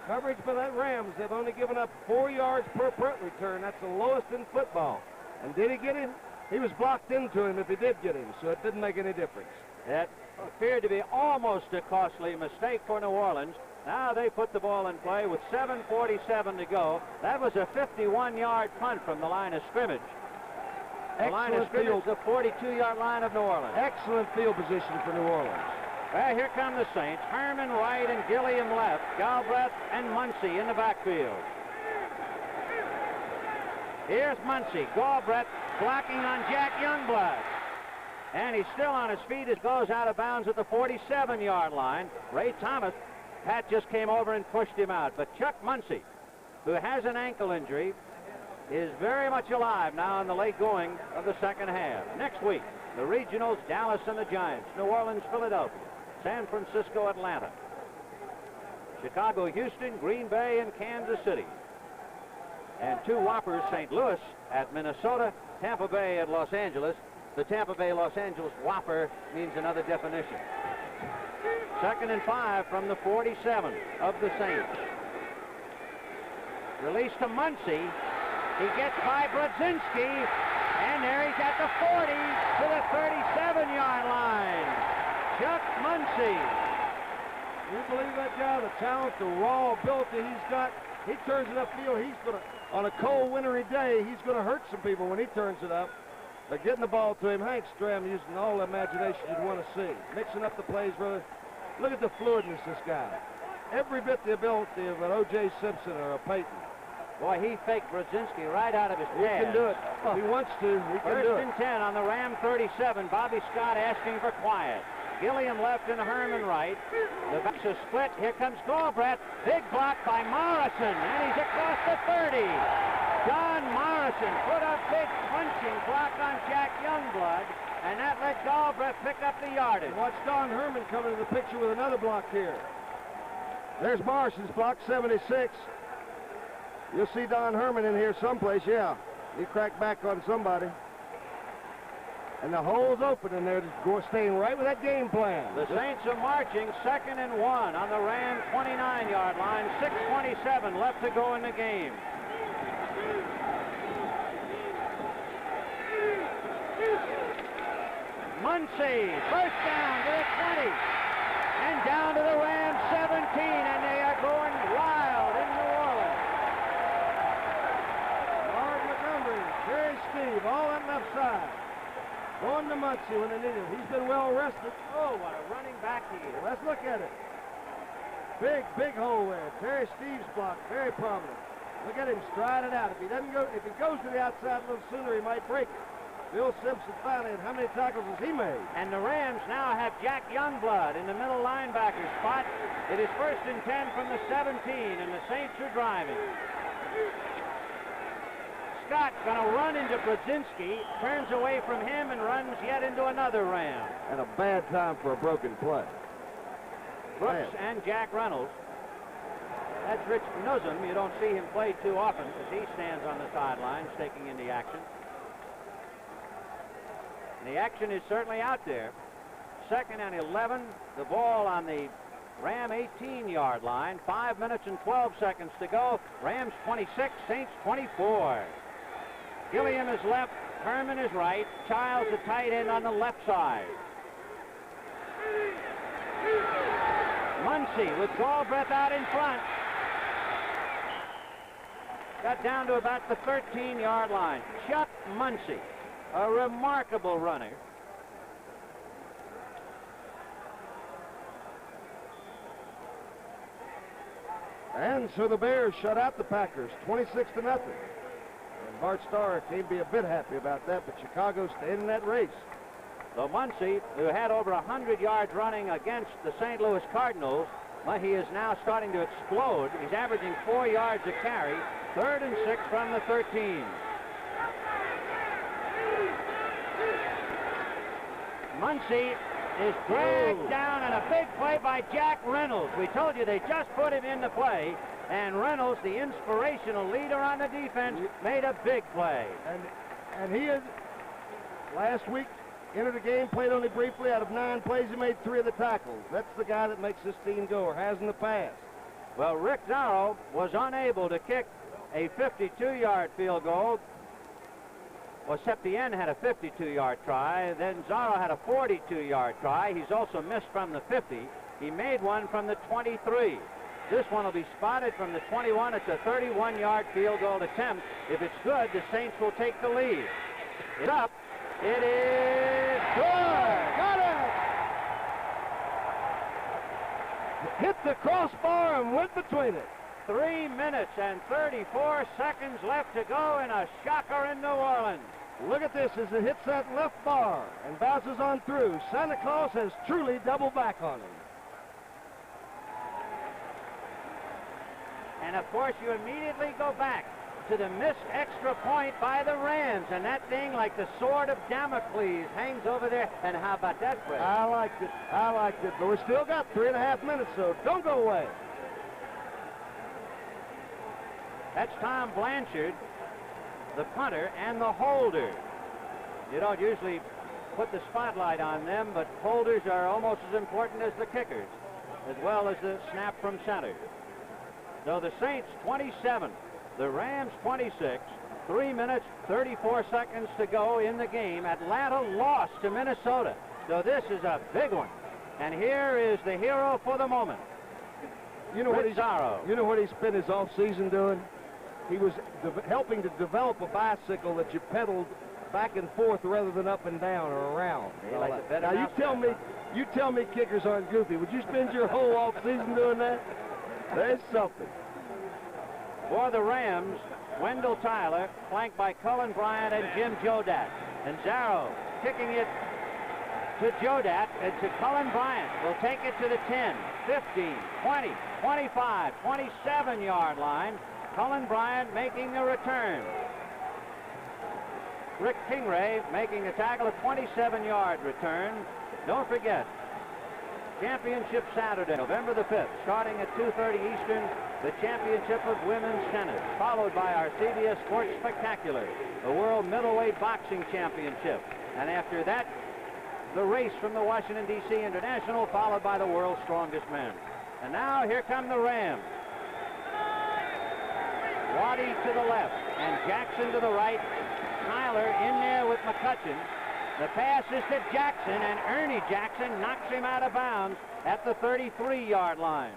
Coverage by that Rams, they've only given up 4 yards per punt return. That's the lowest in football. And did he get him? He was blocked into him if he did get him, so it didn't make any difference. That appeared to be almost a costly mistake for New Orleans. Now they put the ball in play with 7:47 to go. That was a 51-yard punt from the line of scrimmage. The line of scrimmage, the 42-yard line of New Orleans. Excellent field position for New Orleans. Well, here come the Saints. Herman right and Gilliam left. Galbraith and Muncy in the backfield. Here's Muncy. Galbraith blocking on Jack Youngblood. And he's still on his feet as goes out of bounds at the 47-yard line. Ray Thomas, Pat just came over and pushed him out. But Chuck Muncy, who has an ankle injury, is very much alive now in the late going of the second half. Next week, the regionals, Dallas and the Giants, New Orleans, Philadelphia, San Francisco, Atlanta. Chicago, Houston, Green Bay, and Kansas City. And 2 whoppers, St. Louis at Minnesota, Tampa Bay at Los Angeles. The Tampa Bay-Los Angeles whopper means another definition. 2nd and 5 from the 47 of the Saints. Release to Muncy. He gets by Brodzinski, and there he's at the 40 to the 37-yard line. Chuck Muncy. You believe that guy, the talent, the raw ability he's got? He turns it upfield. He's going to, on a cold, wintry day, he's going to hurt some people when he turns it up. They're getting the ball to him. Hank Stram using all the imagination you'd want to see. Mixing up the plays, brother. Look at the fluidness this guy. Every bit the ability of an O.J. Simpson or a Peyton. Boy, he faked Brodzinski right out of his pads. He can do it. If he wants to, he can do it. First and 10 on the Ram 37. Bobby Scott asking for quiet. Gilliam left and Herman right. The backs are split. Here comes Galbraith. Big block by Morrison, and he's across the 30. John Morrison put a big punching block on Jack Youngblood, and that let Galbraith pick up the yardage. Watch Don Herman come into the picture with another block here. There's Morrison's block, 76. You'll see Don Herman in here someplace, yeah. He cracked back on somebody. And the hole's open in there, staying right with that game plan. The Saints are marching 2nd and 1 on the Ram 29-yard line. 6:27 left to go in the game. Muncy, first down to the 20. And down to the Ram 17, and they are going wild in New Orleans. Mark Montgomery, Jerry Steve, all that left side. Going to Muncy when they need him. He's been well rested. Oh, what a running back he is. Let's look at it. Big hole there. Terry Steve's block, very prominent. Look at him stride it out. If he goes to the outside a little sooner, he might break it. Bill Simpson finally, and how many tackles has he made? And the Rams now have Jack Youngblood in the middle linebacker spot. It is 1st and 10 from the 17, and the Saints are driving. Scott going to run into Brodzinski, turns away from him and runs yet into another Ram. And a bad time for a broken play. Brooks and Jack Reynolds. That's Rich Nuzum. You don't see him play too often as he stands on the sidelines taking in the action. And the action is certainly out there. 2nd and 11. The ball on the Ram 18-yard line. 5 minutes and 12 seconds to go. Rams 26, Saints 24. Gilliam is left, Herman is right. Childs, the tight end, on the left side. Muncy with Galbraith out in front. Got down to about the 13-yard line. Chuck Muncy, a remarkable runner. And so the Bears shut out the Packers, 26-0. And Bart Starr can't be a bit happy about that, but Chicago stayed in that race. So Muncy, who had over 100 yards running against the St. Louis Cardinals, well, he is now starting to explode. He's averaging 4 yards a carry. 3rd and 6 from the 13. Muncy is dragged down, and a big play by Jack Reynolds. We told you they just put him into play, and Reynolds, the inspirational leader on the defense, made a big play. And he is, last week, entered the game, played only briefly. Out of 9 plays, he made 3 of the tackles. That's the guy that makes this team go, or has in the past. Well, Rick Zorro was unable to kick a 52-yard field goal. Well, Septien had a 52-yard try. Then Zorro had a 42-yard try. He's also missed from the 50. He made one from the 23. This one will be spotted from the 21. It's a 31-yard field goal attempt. If it's good, the Saints will take the lead. It's up. It is good. Got it. Hit the crossbar and went between it. 3 minutes and 34 seconds left to go in a shocker in New Orleans. Look at this as it hits that left bar and bounces on through. Santa Claus has truly doubled back on him. And, of course, you immediately go back to the missed extra point by the Rams. And that thing, like the sword of Damocles, hangs over there. And how about that, Fred? I liked it. But we still got 3.5 minutes, so don't go away. That's Tom Blanchard, the punter, and the holder. You don't usually put the spotlight on them, but holders are almost as important as the kickers, as well as the snap from center. So the Saints 27, the Rams 26, 3 minutes, 34 seconds to go in the game. Atlanta lost to Minnesota. So this is a big one. And here is the hero for the moment. You know what he spent his off season doing? He was helping to develop a bicycle that you pedaled back and forth rather than up and down or around. Now you tell me kickers aren't goofy. Would you spend your whole off season doing that? There's something. For the Rams, Wendell Tyler, flanked by Cullen Bryant and Jim Jodat. And Zarrow kicking it to Jodat and to Cullen Bryant. Will take it to the 10, 15, 20, 25, 27-yard line. Cullen Bryant making the return. Rick Kingray making the tackle, a 27-yard return. Don't forget, Championship Saturday, November the 5th, starting at 2:30 Eastern, the Championship of Women's Tennis, followed by our CBS Sports Spectacular, the World Middleweight Boxing Championship. And after that, the race from the Washington, D.C. International, followed by the World's Strongest Men. And now here come the Rams. Waddy to the left and Jackson to the right. Tyler in there with McCutcheon. The pass is to Jackson, and Ernie Jackson knocks him out of bounds at the 33-yard line.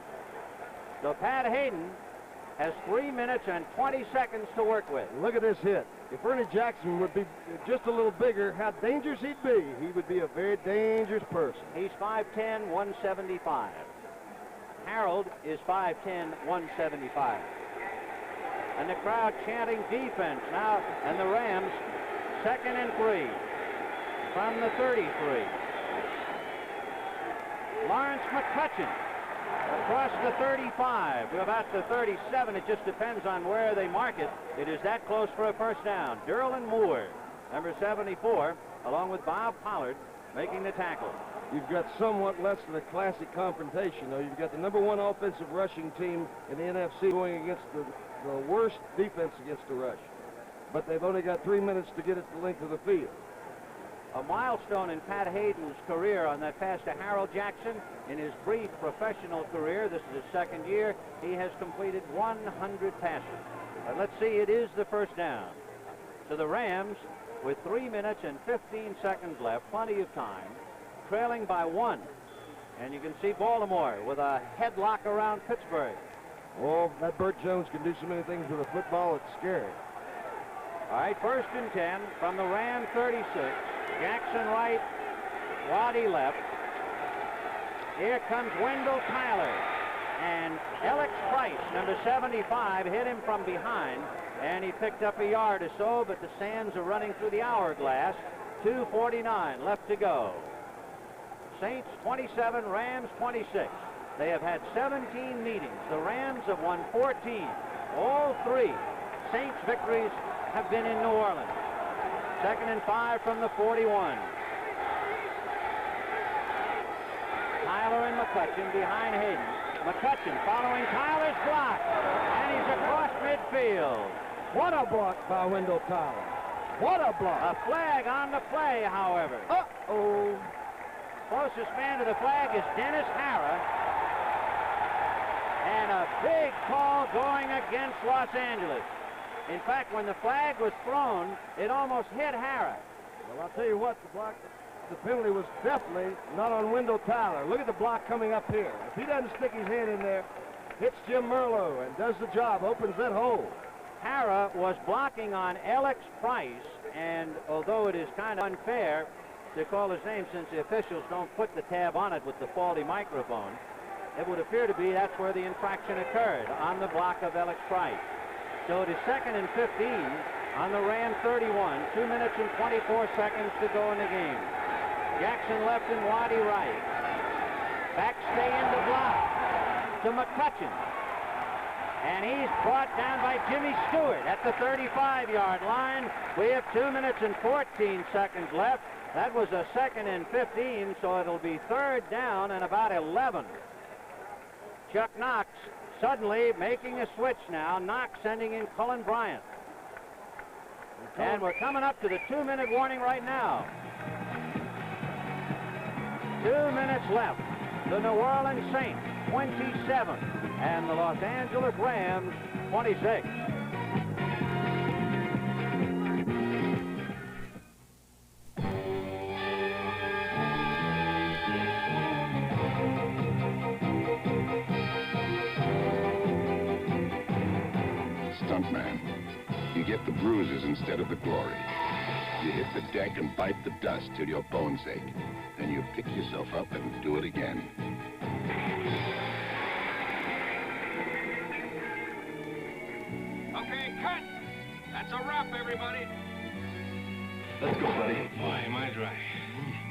So Pat Hayden has 3 minutes and 20 seconds to work with. Look at this hit. If Ernie Jackson would be just a little bigger, how dangerous he'd be. He would be a very dangerous person. He's 5'10", 175. Harold is 5'10", 175. And the crowd chanting defense now, and the Rams 2nd and 3 from the 33. Lawrence McCutcheon across the 35 to about the 37. It just depends on where they mark it. It is that close for a first down. Derlin Moore, number 74, along with Bob Pollard, making the tackle. You've got somewhat less than a classic confrontation, though. You've got the #1 offensive rushing team in the NFC going against the worst defense against the rush. But they've only got 3 minutes to get it the length of the field. A milestone in Pat Hayden's career on that pass to Harold Jackson. In his brief professional career, this is his 2nd year, he has completed 100 passes. But let's see, it is the first down. So the Rams, with 3 minutes and 15 seconds left, plenty of time, trailing by 1. And you can see Baltimore with a headlock around Pittsburgh. Oh, that Burt Jones can do so many things with a football, it's scary. All right, 1st and 10 from the Ram 36. Jackson right, Waddy left. Here comes Wendell Tyler. And Alex Price, number 75, hit him from behind. And he picked up a yard or so, but the Sands are running through the hourglass. 2:49 left to go. Saints 27, Rams 26. They have had 17 meetings. The Rams have won 14. All 3 Saints victories have been in New Orleans. 2nd and 5 from the 41. Tyler and McCutcheon behind Hayden. McCutcheon following Tyler's block. And he's across midfield. What a block by Wendell Tyler. What a block. A flag on the play, however. Uh-oh. Closest man to the flag is Dennis Hara. And a big call going against Los Angeles. In fact, when the flag was thrown, it almost hit Hara. Well, I'll tell you what, the penalty was definitely not on Wendell Tyler. Look at the block coming up here. If he doesn't stick his hand in there, hits Jim Merlo and does the job, opens that hole. Hara was blocking on Alex Price, and although it is kind of unfair to call his name since the officials don't put the tab on it with the faulty microphone, it would appear to be that's where the infraction occurred, on the block of Alex Price. So it is 2nd and 15 on the Ram 31, 2 minutes and 24 seconds to go in the game. Jackson left and Waddy right. Backstay in the block to McCutcheon. And he's brought down by Jimmy Stewart at the 35-yard line. We have 2 minutes and 14 seconds left. That was a 2nd and 15, so it'll be 3rd down and about 11. Chuck Knox Suddenly making a switch now. Knox sending in Cullen Bryant. And we're coming up to the 2-minute warning right now. 2 minutes left. The New Orleans Saints 27 and the Los Angeles Rams 26. Stuntman, you get the bruises instead of the glory. You hit the deck and bite the dust till your bones ache. Then you pick yourself up and do it again. Okay, cut! That's a wrap, everybody. Let's go, buddy. Boy, am I dry.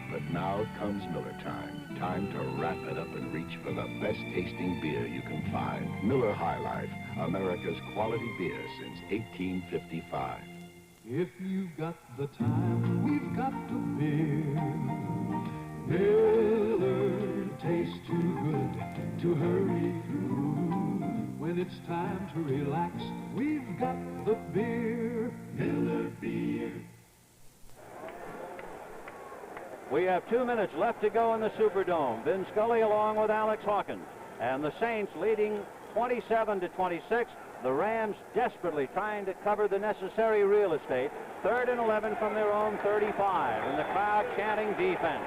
But now comes Miller time. Time to wrap it up and reach for the best tasting beer you can find. Miller High Life, America's quality beer since 1855. If you've got the time, we've got the beer. Miller tastes too good to hurry through. When it's time to relax, we've got the beer. Miller beer. We have 2 minutes left to go in the Superdome. Vin Scully along with Alex Hawkins. And the Saints leading 27-26. The Rams desperately trying to cover the necessary real estate. 3rd and 11 from their own 35. And the crowd chanting defense.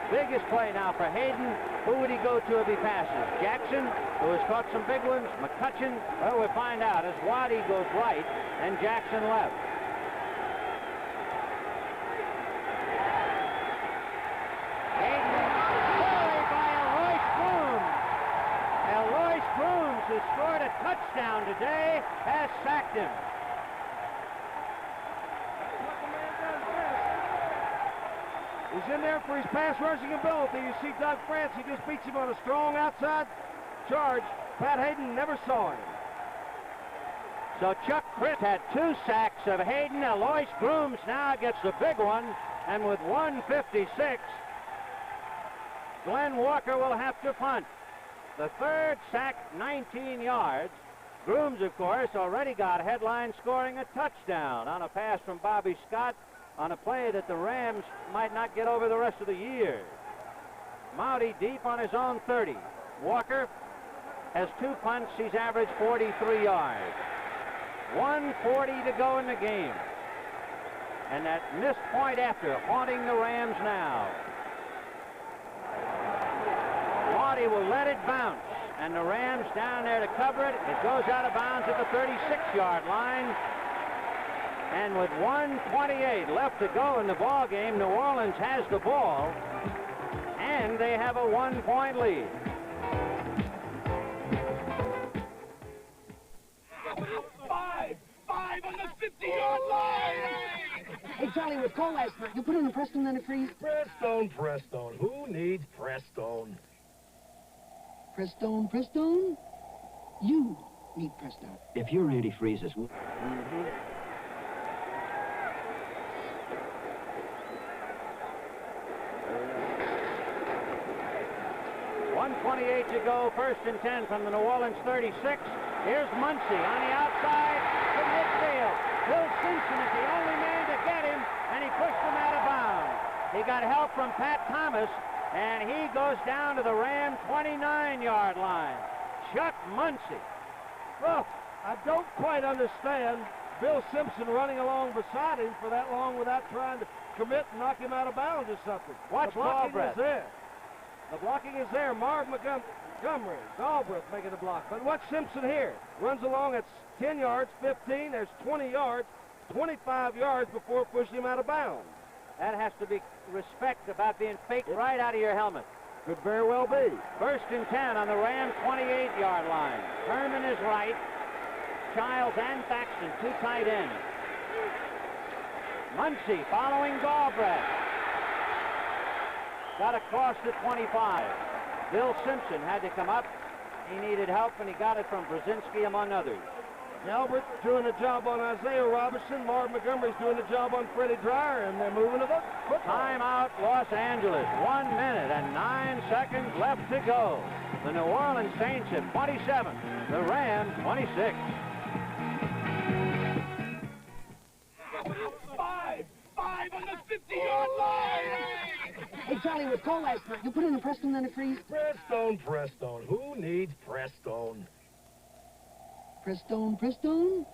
Biggest play now for Hayden. Who would he go to if he passes? Jackson, who has caught some big ones. McCutcheon. Well, we'll find out as Waddy goes right and Jackson left. Who scored a touchdown today, has sacked him. He's in there for his pass rushing ability. You see Doug France, he just beats him on a strong outside charge. Pat Hayden never saw him. So Chuck Chris had 2 sacks of Hayden. Alois Grooms now gets the big one, and with 1:56, Glenn Walker will have to punt. The 3rd sack, 19 yards. Grooms, of course, already got headline scoring a touchdown on a pass from Bobby Scott on a play that the Rams might not get over the rest of the year. Mouty deep on his own 30. Walker has 2 punts. He's averaged 43 yards. 1:40 to go in the game. And that missed point after haunting the Rams now. He will let it bounce, and the Rams down there to cover it. It goes out of bounds at the 36-yard line. And with 1:28 left to go in the ball game, New Orleans has the ball, and they have a 1-point lead. Five on the 50-yard line! Hey, Charlie, with coal last night, you put in the Prestone antifreeze? Prestone. Who needs Prestone? Prestone? You need Prestone. If your antifreeze is... 1:28 to go, 1st and 10 from the New Orleans 36. Here's Muncie on the outside to midfield. Bill Simpson is the only man to get him, and he pushed him out of bounds. He got help from Pat Thomas, and he goes down to the Ram 29-yard line. Chuck Muncie. Well, I don't quite understand Bill Simpson running along beside him for that long without trying to commit and knock him out of bounds or something. Watch the blocking Galbraith. is there. The blocking is there. Marv Montgomery, Galbraith making the block. But watch Simpson here. Runs along at 10 yards, 15. There's 20 yards, 25 yards before pushing him out of bounds. That has to be respect about being faked right out of your helmet. Could very well be. 1st and 10 on the Ram 28-yard line. Herman is right. Childs and Thaxton, 2 tight ends. Muncie following Galbraith. Got across the 25. Bill Simpson had to come up. He needed help, and he got it from Brzezinski, among others. Albert doing a job on Isaiah Robertson. Marv Montgomery's doing a job on Freddie Dryer, and they're moving to the football. Timeout, Los Angeles. 1 minute and 9 seconds left to go. The New Orleans Saints at 27. The Rams 26. Five on the 50-yard line! Hey, Charlie, with cold last night, you put in a Prestone antifreeze? Prestone. Who needs Prestone? Prestone?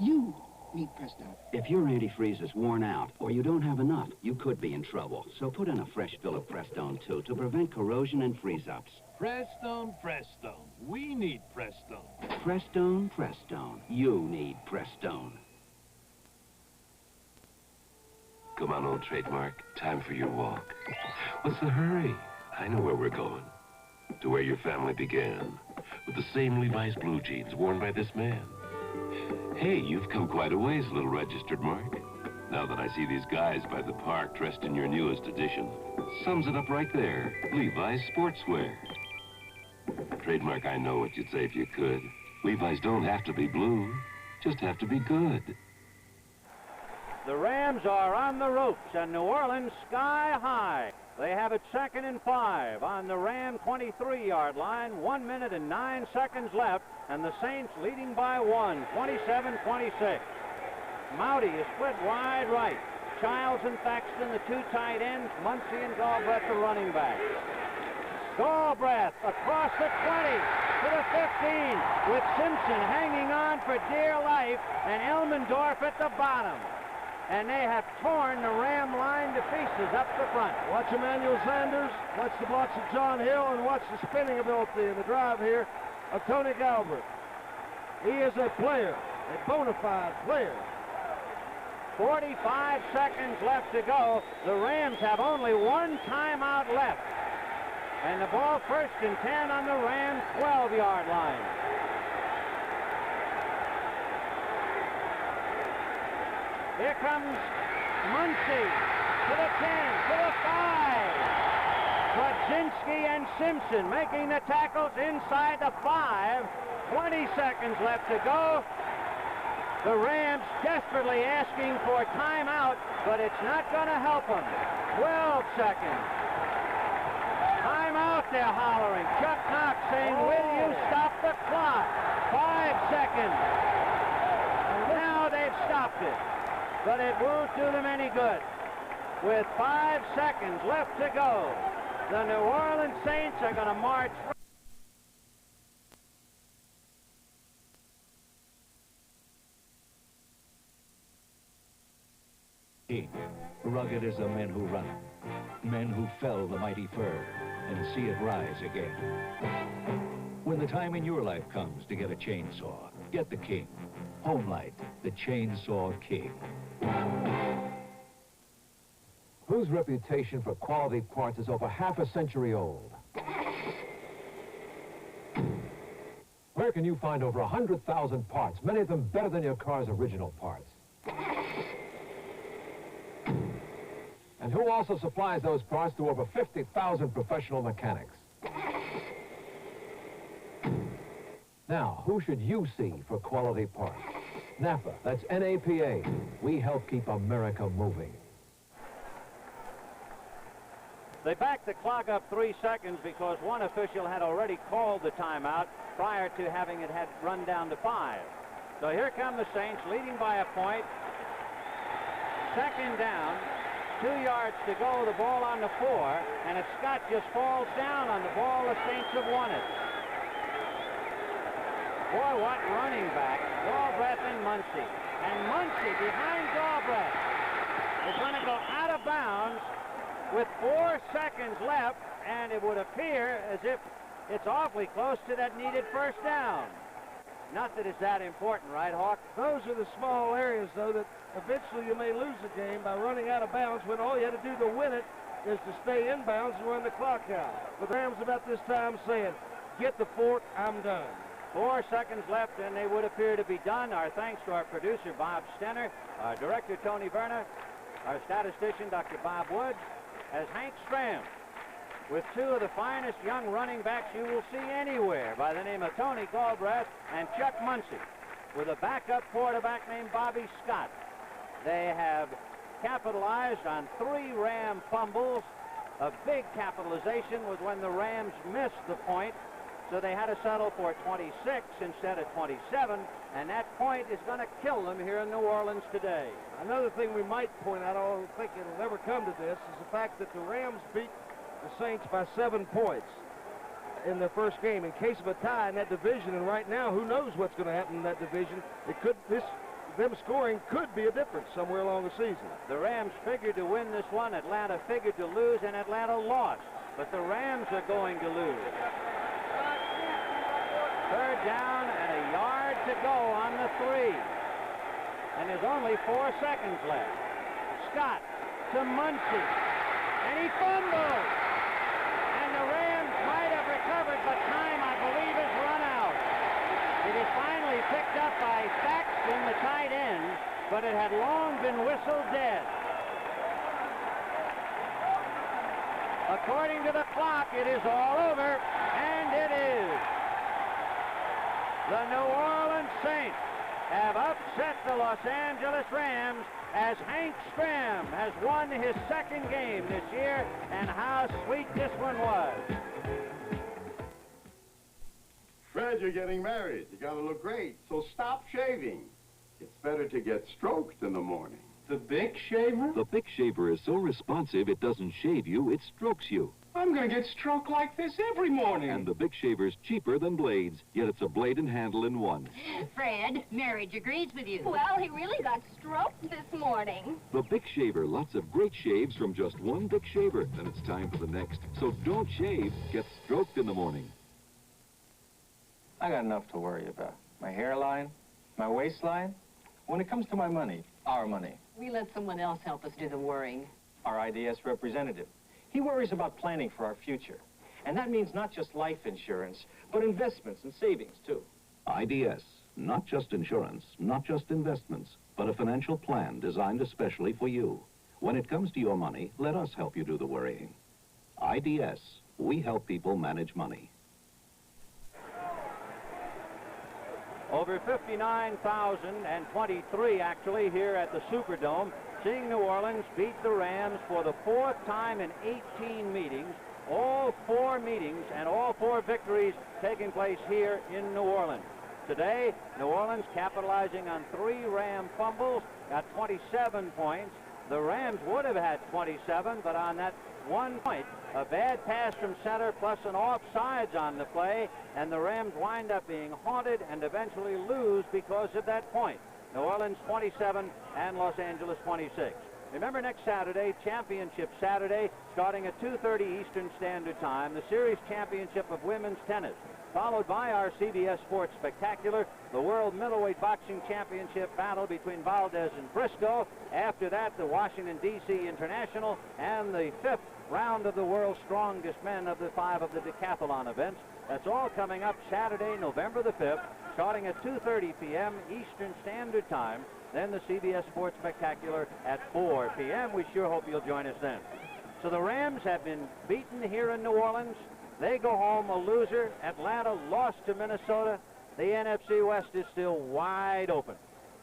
You need Prestone. If your antifreeze is worn out or you don't have enough, you could be in trouble. So put in a fresh fill of Prestone, too, to prevent corrosion and freeze-ups. Prestone. We need Prestone. Prestone. You need Prestone. Come on, old trademark. Time for your walk. What's the hurry? I know where we're going. To where your family began. With the same Levi's blue jeans worn by this man. Hey, you've come quite a ways, little registered Mark. Now that I see these guys by the park dressed in your newest edition. Sums it up right there. Levi's sportswear. Trademark, I know what you'd say if you could. Levi's don't have to be blue. Just have to be good. The Rams are on the ropes, and New Orleans sky high. They have it 2nd and 5 on the Ram 23-yard line. 1 minute and 9 seconds left, and the Saints leading by 1, 27-26. Mouty is split wide right. Childs and Thaxton, the two tight ends. Muncie and Galbraith, the running back. Galbraith across the 20 to the 15, with Simpson hanging on for dear life, and Elmendorf at the bottom. And they have torn the Ram line to pieces up the front. Watch Emmanuel Sanders, watch the blocks of John Hill, and watch the spinning ability in the drive here of Tony Galbraith. He is a player, a bona fide player. 45 seconds left to go. The Rams have only one timeout left. And the ball 1st and 10 on the Rams 12-yard line. Here comes Muncie to the 10, to the 5. Kwadzinski and Simpson making the tackles inside the 5. 20 seconds left to go. The Rams desperately asking for timeout, but it's not going to help them. 12 seconds. Timeout, they're hollering. Chuck Knox saying, will you stop the clock? 5 seconds. And now they've stopped it. But it won't do them any good. With 5 seconds left to go, the New Orleans Saints are going to march. Rugged as the men who run it, men who fell the mighty fir and see it rise again. When the time in your life comes to get a chainsaw, get the King. Homelight, the Chainsaw King. Whose reputation for quality parts is over half a century old? Where can you find over 100,000 parts, many of them better than your car's original parts? And who also supplies those parts to over 50,000 professional mechanics? Now, who should you see for quality parts? NAPA, that's N-A-P-A. We help keep America moving. They backed the clock up 3 seconds because one official had already called the timeout prior to having it had run down to 5. So here come the Saints leading by a point. 2nd down, 2 yards to go, the ball on the 4, and if Scott just falls down on the ball, the Saints have won it. Boy, what running back, Galbraith and Muncie. And Muncie behind Galbraith is going to go out of bounds with 4 seconds left, and it would appear as if it's awfully close to that needed 1st down. Not that it's that important, right, Hawk? Those are the small areas, though, that eventually you may lose the game by running out of bounds when all you had to do to win it is to stay in bounds and run the clock out. But the Rams about this time saying, get the fork, I'm done. 4 seconds left, and they would appear to be done. Our thanks to our producer, Bob Stenner, our director, Tony Verna, our statistician, Dr. Bob Woods, as Hank Stram, with 2 of the finest young running backs you will see anywhere by the name of Tony Galbraith and Chuck Muncie. with a backup quarterback named Bobby Scott. They have capitalized on 3 Ram fumbles. A big capitalization was when the Rams missed the point, so they had to settle for 26 instead of 27, and that point is going to kill them here in New Orleans today. Another thing we might point out, I don't think it'll ever come to this, is the fact that the Rams beat the Saints by 7 points in their first game. In case of a tie in that division, and right now, who knows what's going to happen in that division? Them scoring could be a difference somewhere along the season. The Rams figured to win this one. Atlanta figured to lose, and Atlanta lost. But the Rams are going to lose. 3rd down and a yard to go on the 3. And there's only 4 seconds left. Scott to Muncie. And he fumbles. And the Rams might have recovered, but time, I believe, has run out. It is finally picked up by Thaxton, the tight end, but it had long been whistled dead. According to the clock, it is all over, and it is. The New Orleans Saints have upset the Los Angeles Rams as Hank Stram has won his 2nd game this year, and how sweet this one was. Fred, you're getting married. You gotta look great, so stop shaving. It's better to get stroked in the morning. The Bic shaver? The Bic shaver is so responsive it doesn't shave you, it strokes you. I'm gonna get stroked like this every morning. And the Bic shaver's cheaper than blades, yet it's a blade and handle in one. Fred, marriage agrees with you. Well, he really got stroked this morning. The Bic shaver, lots of great shaves from just one Bic shaver. Then it's time for the next. So don't shave, get stroked in the morning. I got enough to worry about. My hairline, my waistline. When it comes to my money, our money, We let someone else help us do the worrying. our IDS representative, he worries about planning for our future. And that means not just life insurance, but investments and savings, too. IDS, not just insurance, not just investments, but a financial plan designed especially for you. When it comes to your money, let us help you do the worrying. IDS, we help people manage money. Over 59,023 actually here at the Superdome, seeing New Orleans beat the Rams for the 4th time in 18 meetings. All 4 meetings and all 4 victories taking place here in New Orleans. Today, New Orleans capitalizing on 3 Ram fumbles, got 27 points. The Rams would have had 27, but on that 1 point, a bad pass from center plus an offsides on the play, and the Rams wind up being haunted and eventually lose because of that point. New Orleans 27 and Los Angeles 26. Remember, next Saturday, Championship Saturday, starting at 2:30 Eastern Standard Time, the Series Championship of Women's Tennis, followed by our CBS Sports Spectacular, the World Middleweight Boxing Championship battle between Valdez and Briscoe. After that, the Washington, D.C. International, and the 5th round of the World's Strongest Men of the 5 of the decathlon events. That's all coming up Saturday, November the 5th, starting at 2:30 p.m. Eastern Standard Time. Then the CBS Sports Spectacular at 4 p.m. We sure hope you'll join us then. So the Rams have been beaten here in New Orleans. They go home a loser. Atlanta lost to Minnesota. The NFC West is still wide open.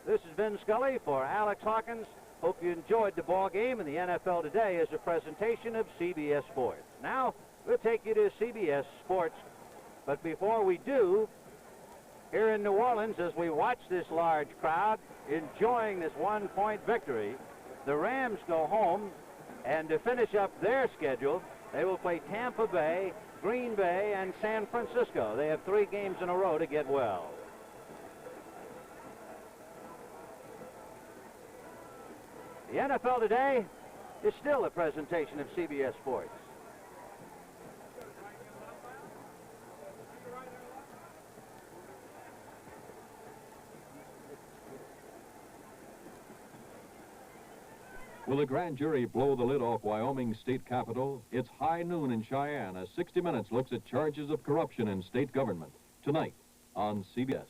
This is Vin Scully for Alex Hawkins. Hope you enjoyed the ball game, and the NFL Today is a presentation of CBS Sports. Now, we'll take you to CBS Sports. But before we do, here in New Orleans, as we watch this large crowd enjoying this 1-point victory, the Rams go home, and to finish up their schedule, they will play Tampa Bay, Green Bay, and San Francisco. They have 3 games in a row to get well. The NFL Today is still a presentation of CBS Sports. Will the grand jury blow the lid off Wyoming's state capitol? It's high noon in Cheyenne as 60 Minutes looks at charges of corruption in state government. Tonight on CBS.